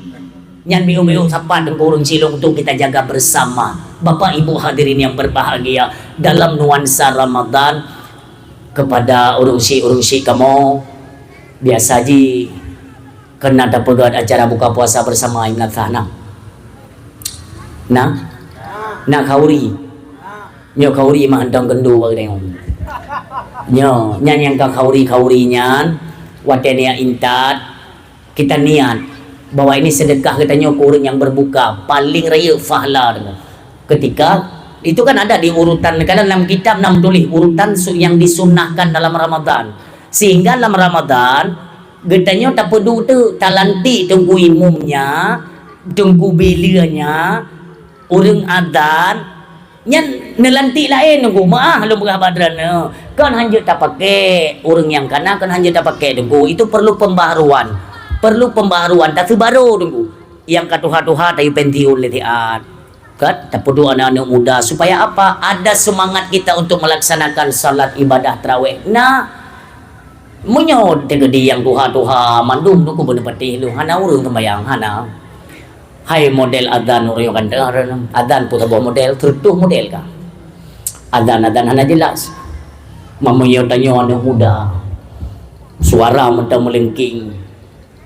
Yang biu-biu sapa dengku urang silong tu kita jaga bersama. Bapak Ibu hadirin yang berbahagia, dalam nuansa Ramadan kepada urung-si kamu biasa ji kena dapat acara buka puasa bersama Imam Thana. Nak kauri. Nyo kauri mah handang gendu bag deng. Nyo nyan yang ka kauri nyan watenia intat kita niat bahwa ini sedekah kita nyo kurang yang berbuka paling raya fahla ketika itu kan ada di urutan kadang dalam kitab nam tulis urutan yang disunahkan dalam Ramadan sehingga dalam Ramadan getanya tak pedu tu talanti tunggu imumnya tunggu bilanya urang adan nyan nelanti lain nunggu maah lu berah badrana kan hanya tak pakai urang yang kana kan hanya tak pakai nunggu itu perlu pembaharuan tak baru nunggu yang katuha-tuha tayu pentiun letiat kan tak perlu anak-anak muda supaya apa ada semangat kita untuk melaksanakan salat ibadah tarawih munyo tegedi yang tuha-tuha mandum nuku bener patih lu hana urang tembayang hana hai model adzan urang kan adzan putar bawa model tertuh model ka adzan hana jelas mamuyo tanyo anak muda suara mentang melengking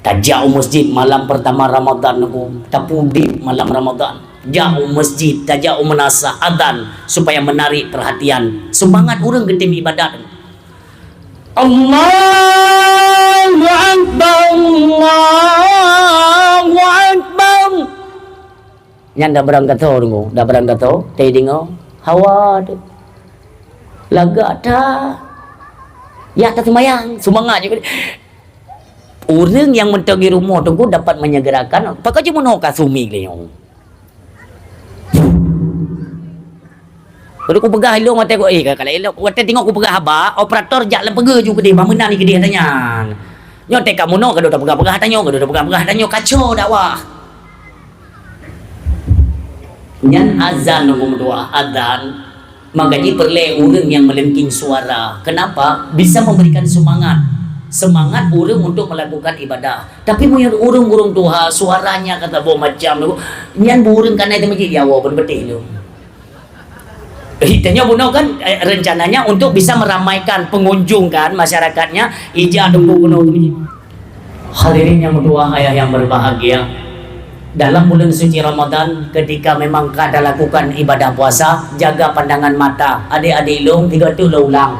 tajau masjid malam pertama Ramadan nuku tapudi malam Ramadan jauh masjid tajau menasa adzan supaya menarik perhatian semangat urang getim ibadat Allahu Akbar Allahu Akbar nyan dah berangkat tu dah berangkat tu teh dingo hawa tu laga dah ya tak semayang semangat juga orang yang mentegi rumah tu dapat menyegerakan pakai cuma nak kasumi leong kalau aku pegah elok mata aku kalau elok kata tengok aku pegah haba operator jak lempega juga dia mana ni ke dia tanya nyotek kamu no kada tak pegah-pegah tanya kada tak pegah-pegah tanya kacau dakwah nyan azan nombor dua adzan makanya perlu orang yang melengking suara kenapa bisa memberikan semangat orang untuk melakukan ibadah tapi punya urung tuha suaranya kata bawa macam tu nyan burung kana itu macam ya wa berbetih tu hitanya buno kan rencananya untuk bisa meramaikan pengunjung kan masyarakatnya ija dengku kuno tu hadirin yang berdoa ayah yang berbahagia dalam bulan suci Ramadan ketika memang kada lakukan ibadah puasa jaga pandangan mata adik-adik long tiga tu ulang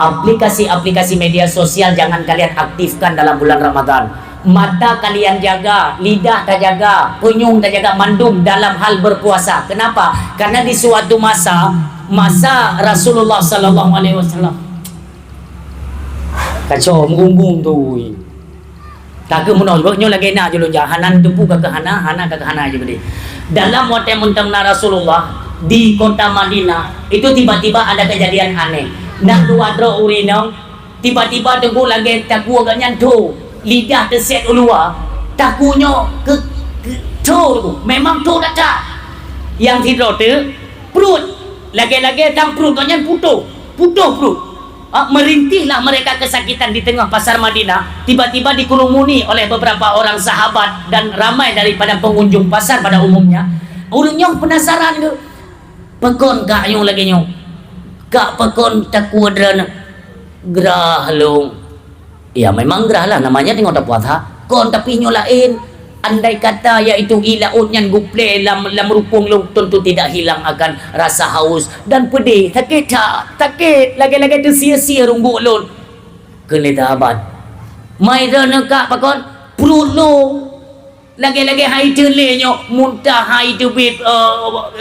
aplikasi media sosial jangan kalian aktifkan dalam bulan Ramadan mata kalian jaga lidah tak jaga penyung tak jaga mandum dalam hal berpuasa kenapa karena di suatu masa Rasulullah sallallahu alaihi wasallam kacau mengumbung tu tak ke menol baknyo lagi nak julu jahanan tupu ke hana je beli dalam waktu mentang Rasulullah di kota Madinah itu tiba-tiba ada kejadian aneh nak luadro urinong tiba-tiba tunggu lagi taku agak nyantu lidah terset ulua takunya ke tu memang tu tak yang tidur tu perut lagi-lagi tang perut nyan putuh perut merintihlah mereka kesakitan di tengah pasar Madinah tiba-tiba dikerumuni oleh beberapa orang sahabat dan ramai daripada pengunjung pasar pada umumnya orangnya penasaran ke pekon kak yung lagi nyong kak pekon takuadran gerah long ya memang gerah lah namanya tengok tak puasa kon tapi nyolain andai kata yaitu ilautnya guple lam rupung long tentu tidak hilang akan rasa haus dan pedih sakit lagi-lagi tu sia-sia runggu lon kelita abad mai dana kak pakon perut lo lagi-lagi hai telenyo muntah hai tu bit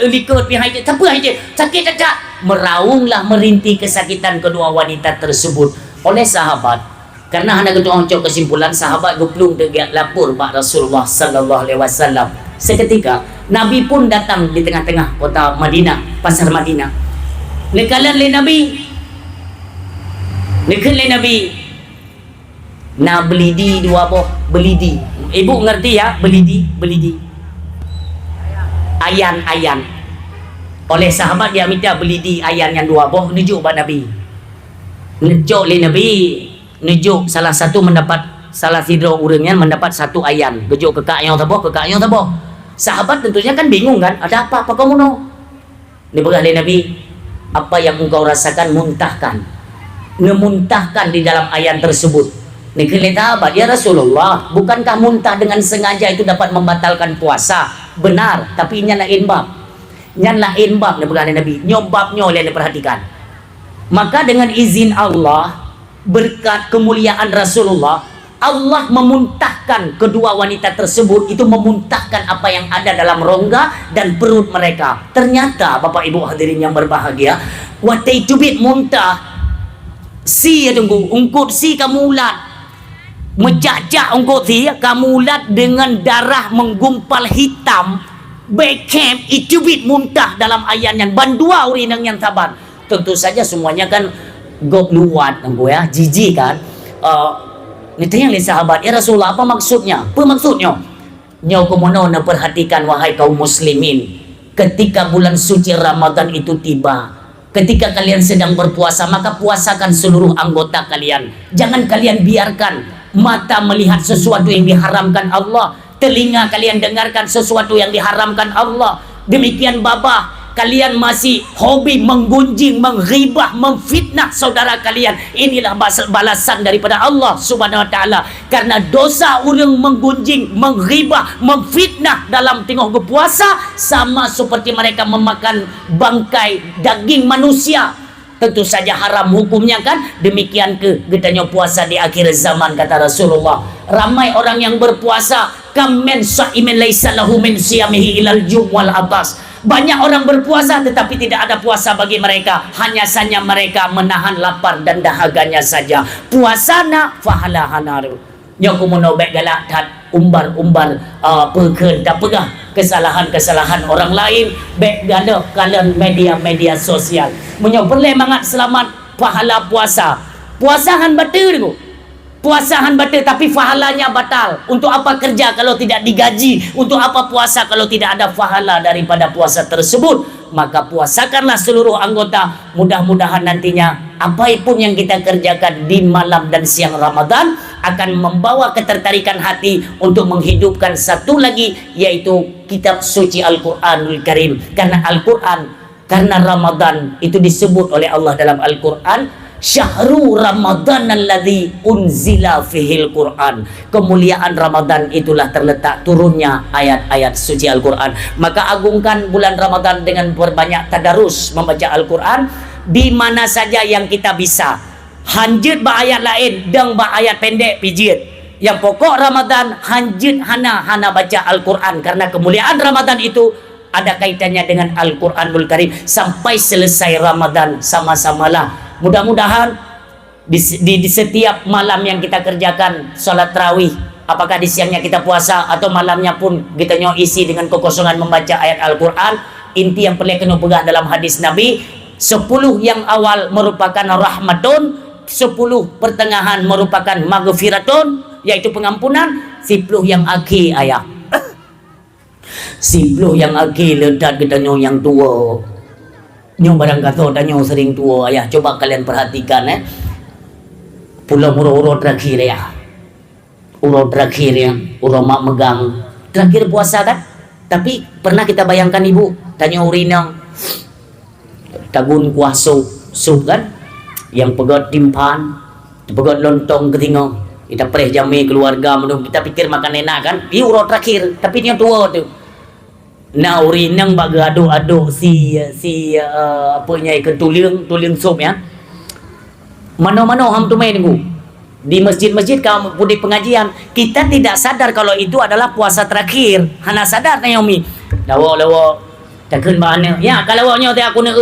likut pi hai tapi hai sakit tak meraunglah merintih kesakitan kedua wanita tersebut oleh sahabat karena hendak kita ucap kesimpulan sahabat guplung tegak lapor Pak Rasulullah sallallahu alaihi wasallam seketika Nabi pun datang di tengah-tengah kota Madinah pasar Madinah nekalan le Nabi na belidi dua boh belidi ibu ngerti ya belidi ayan Oleh sahabat dia minta beli di ayat yang dua boh nujuk pada Nabi. Nujuk li Nabi, nujuk salah satu mendapat salah tidur urangnya mendapat satu ayat. Gejuk ke kak yang taboh, ke kak yang taboh. Sahabat tentunya kan bingung kan, ada apa kamu no? Ni berah li Nabi, apa yang engkau rasakan muntahkan. Memuntahkan di dalam ayat tersebut. Ni kelita apa? Ya Rasulullah, bukankah muntah dengan sengaja itu dapat membatalkan puasa? Benar, tapi ini lain bab. Yang lain bab Nabi nyobabnya oleh diperhatikan. Maka dengan izin Allah, berkat kemuliaan Rasulullah, Allah memuntahkan kedua wanita tersebut, itu memuntahkan apa yang ada dalam rongga dan perut mereka. Ternyata Bapak Ibu hadirin yang berbahagia, waktu itu bit muntah si ya tunggu ungkut si kamulat mejajak ungkut si kamulat dengan darah menggumpal hitam. Beckham itu bit muntah dalam ayat yang bandua urinang yang sabar. Tentu saja semuanya kan gop luat anggo ya, jijik kan. Ni tanya oleh sahabat, ya Rasulullah apa maksudnya? Apa maksudnya? Nyo kumono na perhatikan wahai kaum muslimin. Ketika bulan suci Ramadan itu tiba, ketika kalian sedang berpuasa, maka puasakan seluruh anggota kalian. Jangan kalian biarkan mata melihat sesuatu yang diharamkan Allah, telinga kalian dengarkan sesuatu yang diharamkan Allah. Demikian babah kalian masih hobi menggunjing, menghibah, memfitnah saudara kalian. Inilah balasan daripada Allah Subhanahu wa taala. Karena dosa orang menggunjing, menghibah, memfitnah dalam tengah berpuasa sama seperti mereka memakan bangkai daging manusia. Tentu saja haram hukumnya kan. Demikian ke getanya puasa di akhir zaman kata Rasulullah. Ramai orang yang berpuasa, kam men sa'imin laisa lahu min siyamihi ilal jum wal atas. Banyak orang berpuasa tetapi tidak ada puasa bagi mereka, hanya saja mereka menahan lapar dan dahaganya saja. Puasana fahala hanaru. Nyo kumono baik galak tat umbar-umbar pekeun tak pegah kesalahan-kesalahan orang lain baik ganda kalian media-media sosial. Menyo boleh mangat selamat pahala puasa. Puasahan batal tu. Puasahan batal tapi pahalanya batal. Untuk apa kerja kalau tidak digaji? Untuk apa puasa kalau tidak ada pahala daripada puasa tersebut? Maka puasakanlah seluruh anggota. Mudah-mudahan nantinya apapun yang kita kerjakan di malam dan siang Ramadan akan membawa ketertarikan hati untuk menghidupkan satu lagi, yaitu kitab suci Al-Quranul Karim. Karena Al-Quran, karena Ramadan itu disebut oleh Allah dalam Al-Quran, Syahrul Ramadan alladzi unzila fihil Quran. Kemuliaan Ramadan itulah terletak turunnya ayat-ayat suci Al-Quran. Maka agungkan bulan Ramadan dengan berbanyak tadarus membaca Al-Quran di mana saja yang kita bisa. Hanjut ba ayat lain, deng ba ayat pendek pijit. Yang pokok Ramadan hanjut hana baca Al-Quran, karena kemuliaan Ramadan itu ada kaitannya dengan Al-Quranul Karim. Sampai selesai Ramadan sama-samalah. Mudah-mudahan di setiap malam yang kita kerjakan salat tarawih, apakah di siangnya kita puasa atau malamnya pun kita isi dengan kekosongan membaca ayat Al-Quran. Inti yang perlu kena pegang dalam hadis Nabi, 10 yang awal merupakan rahmatun, 10 pertengahan merupakan maghfiratun, yaitu pengampunan, 10 yang akhir ayah 10 yang akhir ledat kita yang tua. Nyong barang kata dan nyong sering tua ayah. Coba kalian perhatikan pulau uro-uro terakhir ya. Uro terakhir ya. Uro mak megang. Terakhir puasa kan? Tapi pernah kita bayangkan ibu tanya urinang tagun kuah sup kan? Yang pegot timpan, pegot lontong ketinggal. Kita perih jami keluarga menung. Kita pikir makan enak kan? Ini uro terakhir. Tapi yang tua tu. Nah urinang baga aduk-aduk si apanya ikan tuling sup ya. Mano-mano ham tu main tunggu. Di masjid-masjid kalau pudi pengajian, kita tidak sadar kalau itu adalah puasa terakhir. Hana sadar Naomi. Lawa takun mana? Ya kalau awaknya teh aku nak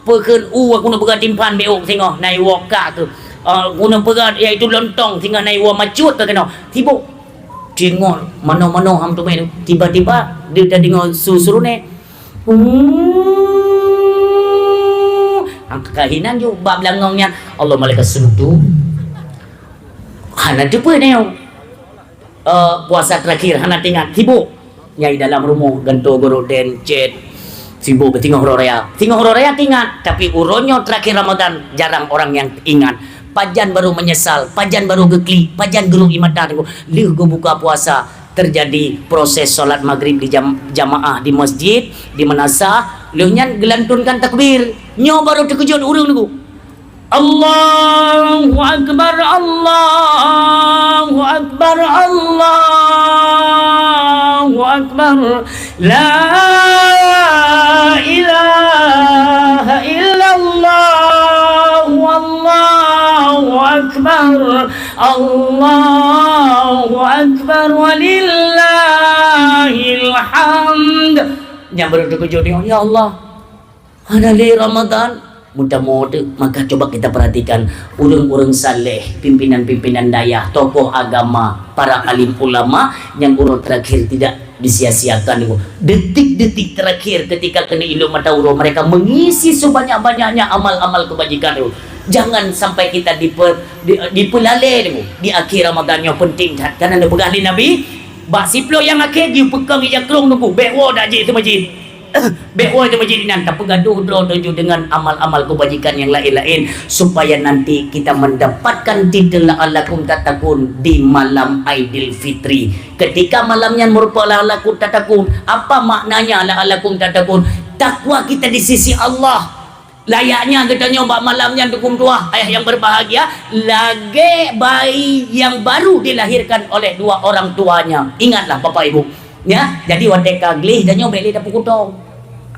pekeun aku nak pegang timpan beok tengok nai woka tu. Aku nak pegang iaitu lontong tinggal nai wo macut tu kena. Tibuk tengok mana-mana ham tu main tiba-tiba dia dah dengar suruh ni kahinan je bab langongnya Allah malaikat sudu hana depa ni puasa terakhir hana tinggal tibuk nyai dalam rumah ganto goroden cet sibuk bertinggal huru raya ingat, tapi uronyo terakhir Ramadan jarang orang yang ingat. Pajan baru menyesal, pajan baru gekli, pajan gerung imatan. Liu go buka puasa, terjadi proses solat maghrib di jamaah di masjid, di manasah. Liu nyan gelantunkan takbir, nyo baru terkejut urung niku. Allahu Akbar, Allahu Akbar, Allahu Akbar, la ilaha illallah, Allahu Akbar, Allahu Akbar, walillahil hamd. Yang baru terkejut, ya Allah, ada li Ramadan. Mudah-mudah maka coba kita perhatikan urang-urang saleh, pimpinan-pimpinan dayah, tokoh agama, para alim ulama yang urang terakhir tidak disia-siakan. Detik-detik terakhir ketika kena ilmu mata urang, mereka mengisi sebanyak-banyaknya amal-amal kebajikan. Jangan sampai kita dipelalai di akhir Ramadan yang penting karena ada pegahli Nabi bak siplo yang akhir dia pekang ija krong nunggu bekwo dak je itu masjid. Bekwa itu majid nan tak pegaduh dengan amal-amal kebajikan yang lain-lain supaya nanti kita mendapatkan titel la'allakum tattaqun di malam Aidil Fitri. Ketika malamnya merupakan la'allakum tattaqun, apa maknanya la'allakum tattaqun? Takwa kita di sisi Allah. Layaknya kita nyoba malamnya dukum tua ayah yang berbahagia lagi bayi yang baru dilahirkan oleh dua orang tuanya. Ingatlah Bapak Ibu ya, jadi wadek kaglih dan nyoba beli dapur kutong.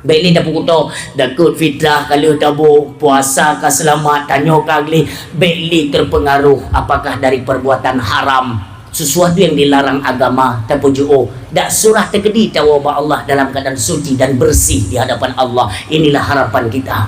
Beli dapur kutong dakut fitrah kalau tabu puasa ka selamat tanyo kaglih beli terpengaruh apakah dari perbuatan haram sesuatu yang dilarang agama tapujuo dak surah tekedi tawaba Allah dalam keadaan suci dan bersih di hadapan Allah. Inilah harapan kita.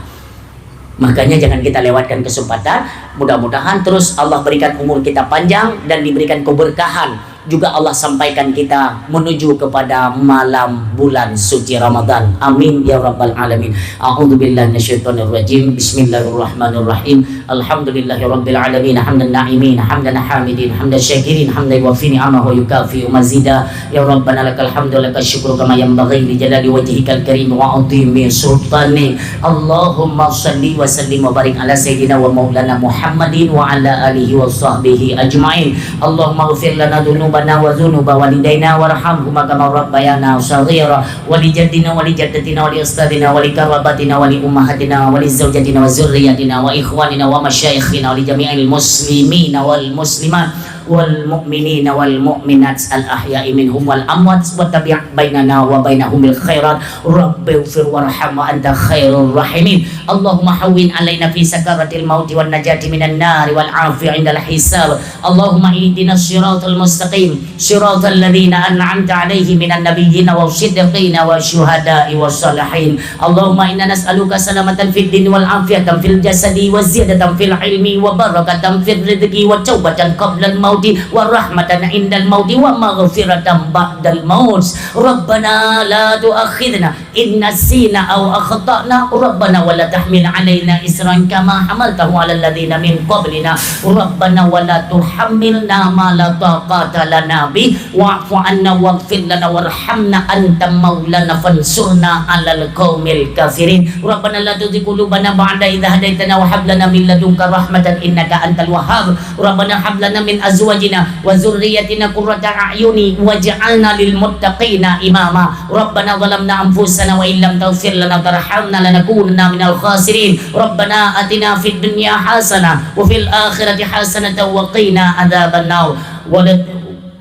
Makanya jangan kita lewatkan kesempatan. Mudah-mudahan terus Allah berikan umur kita panjang dan diberikan keberkahan. Juga Allah sampaikan kita menuju kepada malam bulan suci Ramadan. Amin ya rabbal alamin. A'udzubillahi minasyaitonirrajim. Bismillahirrahmanirrahim. Alhamdulillahirabbil alamin. Hamdan na'imin, hamdan hamidin, hamdan syakirin, hamdan yuwaffi ni'amahu yukafi mazida. Ya rabbana lakal hamdu lakal syukru kama yanbaghi li jalali wajhikal karim wa 'azimi sultani. Allahumma shalli wa sallim wa barik ala sayyidina wa maulana Muhammadin wa ala alihi wa sahbihi ajma'in. Allahumma ighfir lana dhunubana wa dhunuba walidaina warhamhuma kama rabbayana shaghira wa li jaddina wa li jaddatina wa li ustadina wa li karabatina wa li ummahatina wa li zawjatina wa zurriyyatina wa ikhwanina wa masyayikhina wa li jami'il muslimina wal muslimat wal mu'minina wal mu'minat al ahya'i minhum wal amwat wa tabi' bainana wa bainahum bil khairat rabbighfir warham wa anta khairur rahimin. Allahumma hawwin alaina fi sakaratil mauti wan najati minan nar wal afi 'indal hisab. Allahumma ihdinas siratal mustaqim siratal ladzina an'amta 'alaihim minan nabiyyin wa siddiqin wa syuhada'i was salihin. Allahumma inna nas'aluka salamatan fid din wal afiyatan fil jasadi wa ziyadatan fil ilmi wa barakatan fil rizqi wa taubatan qabla al mauti wa rahmatan indal mauti wa maghfiratan ba'dal maut. Rabbana la tu'akhidna in nasina aw akhtana. Rabbana wa la tahmil 'alaina isran kama hamaltahu 'alal ladzina min qablina. Rabbana wa la tuhammilna ma la taqata lana bi wa'fu 'anna waghfir lana warhamna anta maulana fansurna 'alal qaumil kafirin. Rabbana la tuzigh qulubana ba'da idh hadaitana wa hab lana min ladunka rahmatan innaka antal wahhab. Rabbana hab lana min azwajina wa dzurriyyatina qurrata a'yuni waj'alna lil muttaqina imama. Rabbana zalamna anfusana wa illam taghfir lana tarhamna lanakunanna minal khasirin. Rabbana atina fid dunya hasanah wa fil akhirati hasanatan wa qina adzabannar.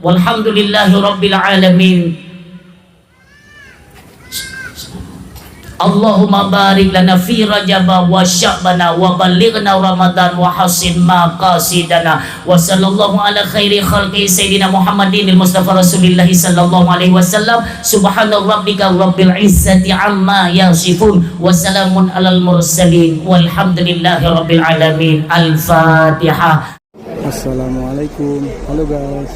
Walhamdulillahi rabbil alamin. Allahumma barik lana fi rajaba wa sya'bana wa balighna ramadan wa hasin maqasidana wa sallallahu ala khairi khalqi sayyidina Muhammadin al-Mustafa Rasulillahi sallallahu alaihi wasallam. Subhana rabbika rabbil izzati amma yasifun wa salamun alal mursalin walhamdulillahi rabbil alamin. Al-Fatihah. Assalamualaikum. Halo guys,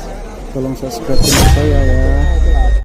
tolong subscribe channel saya ya.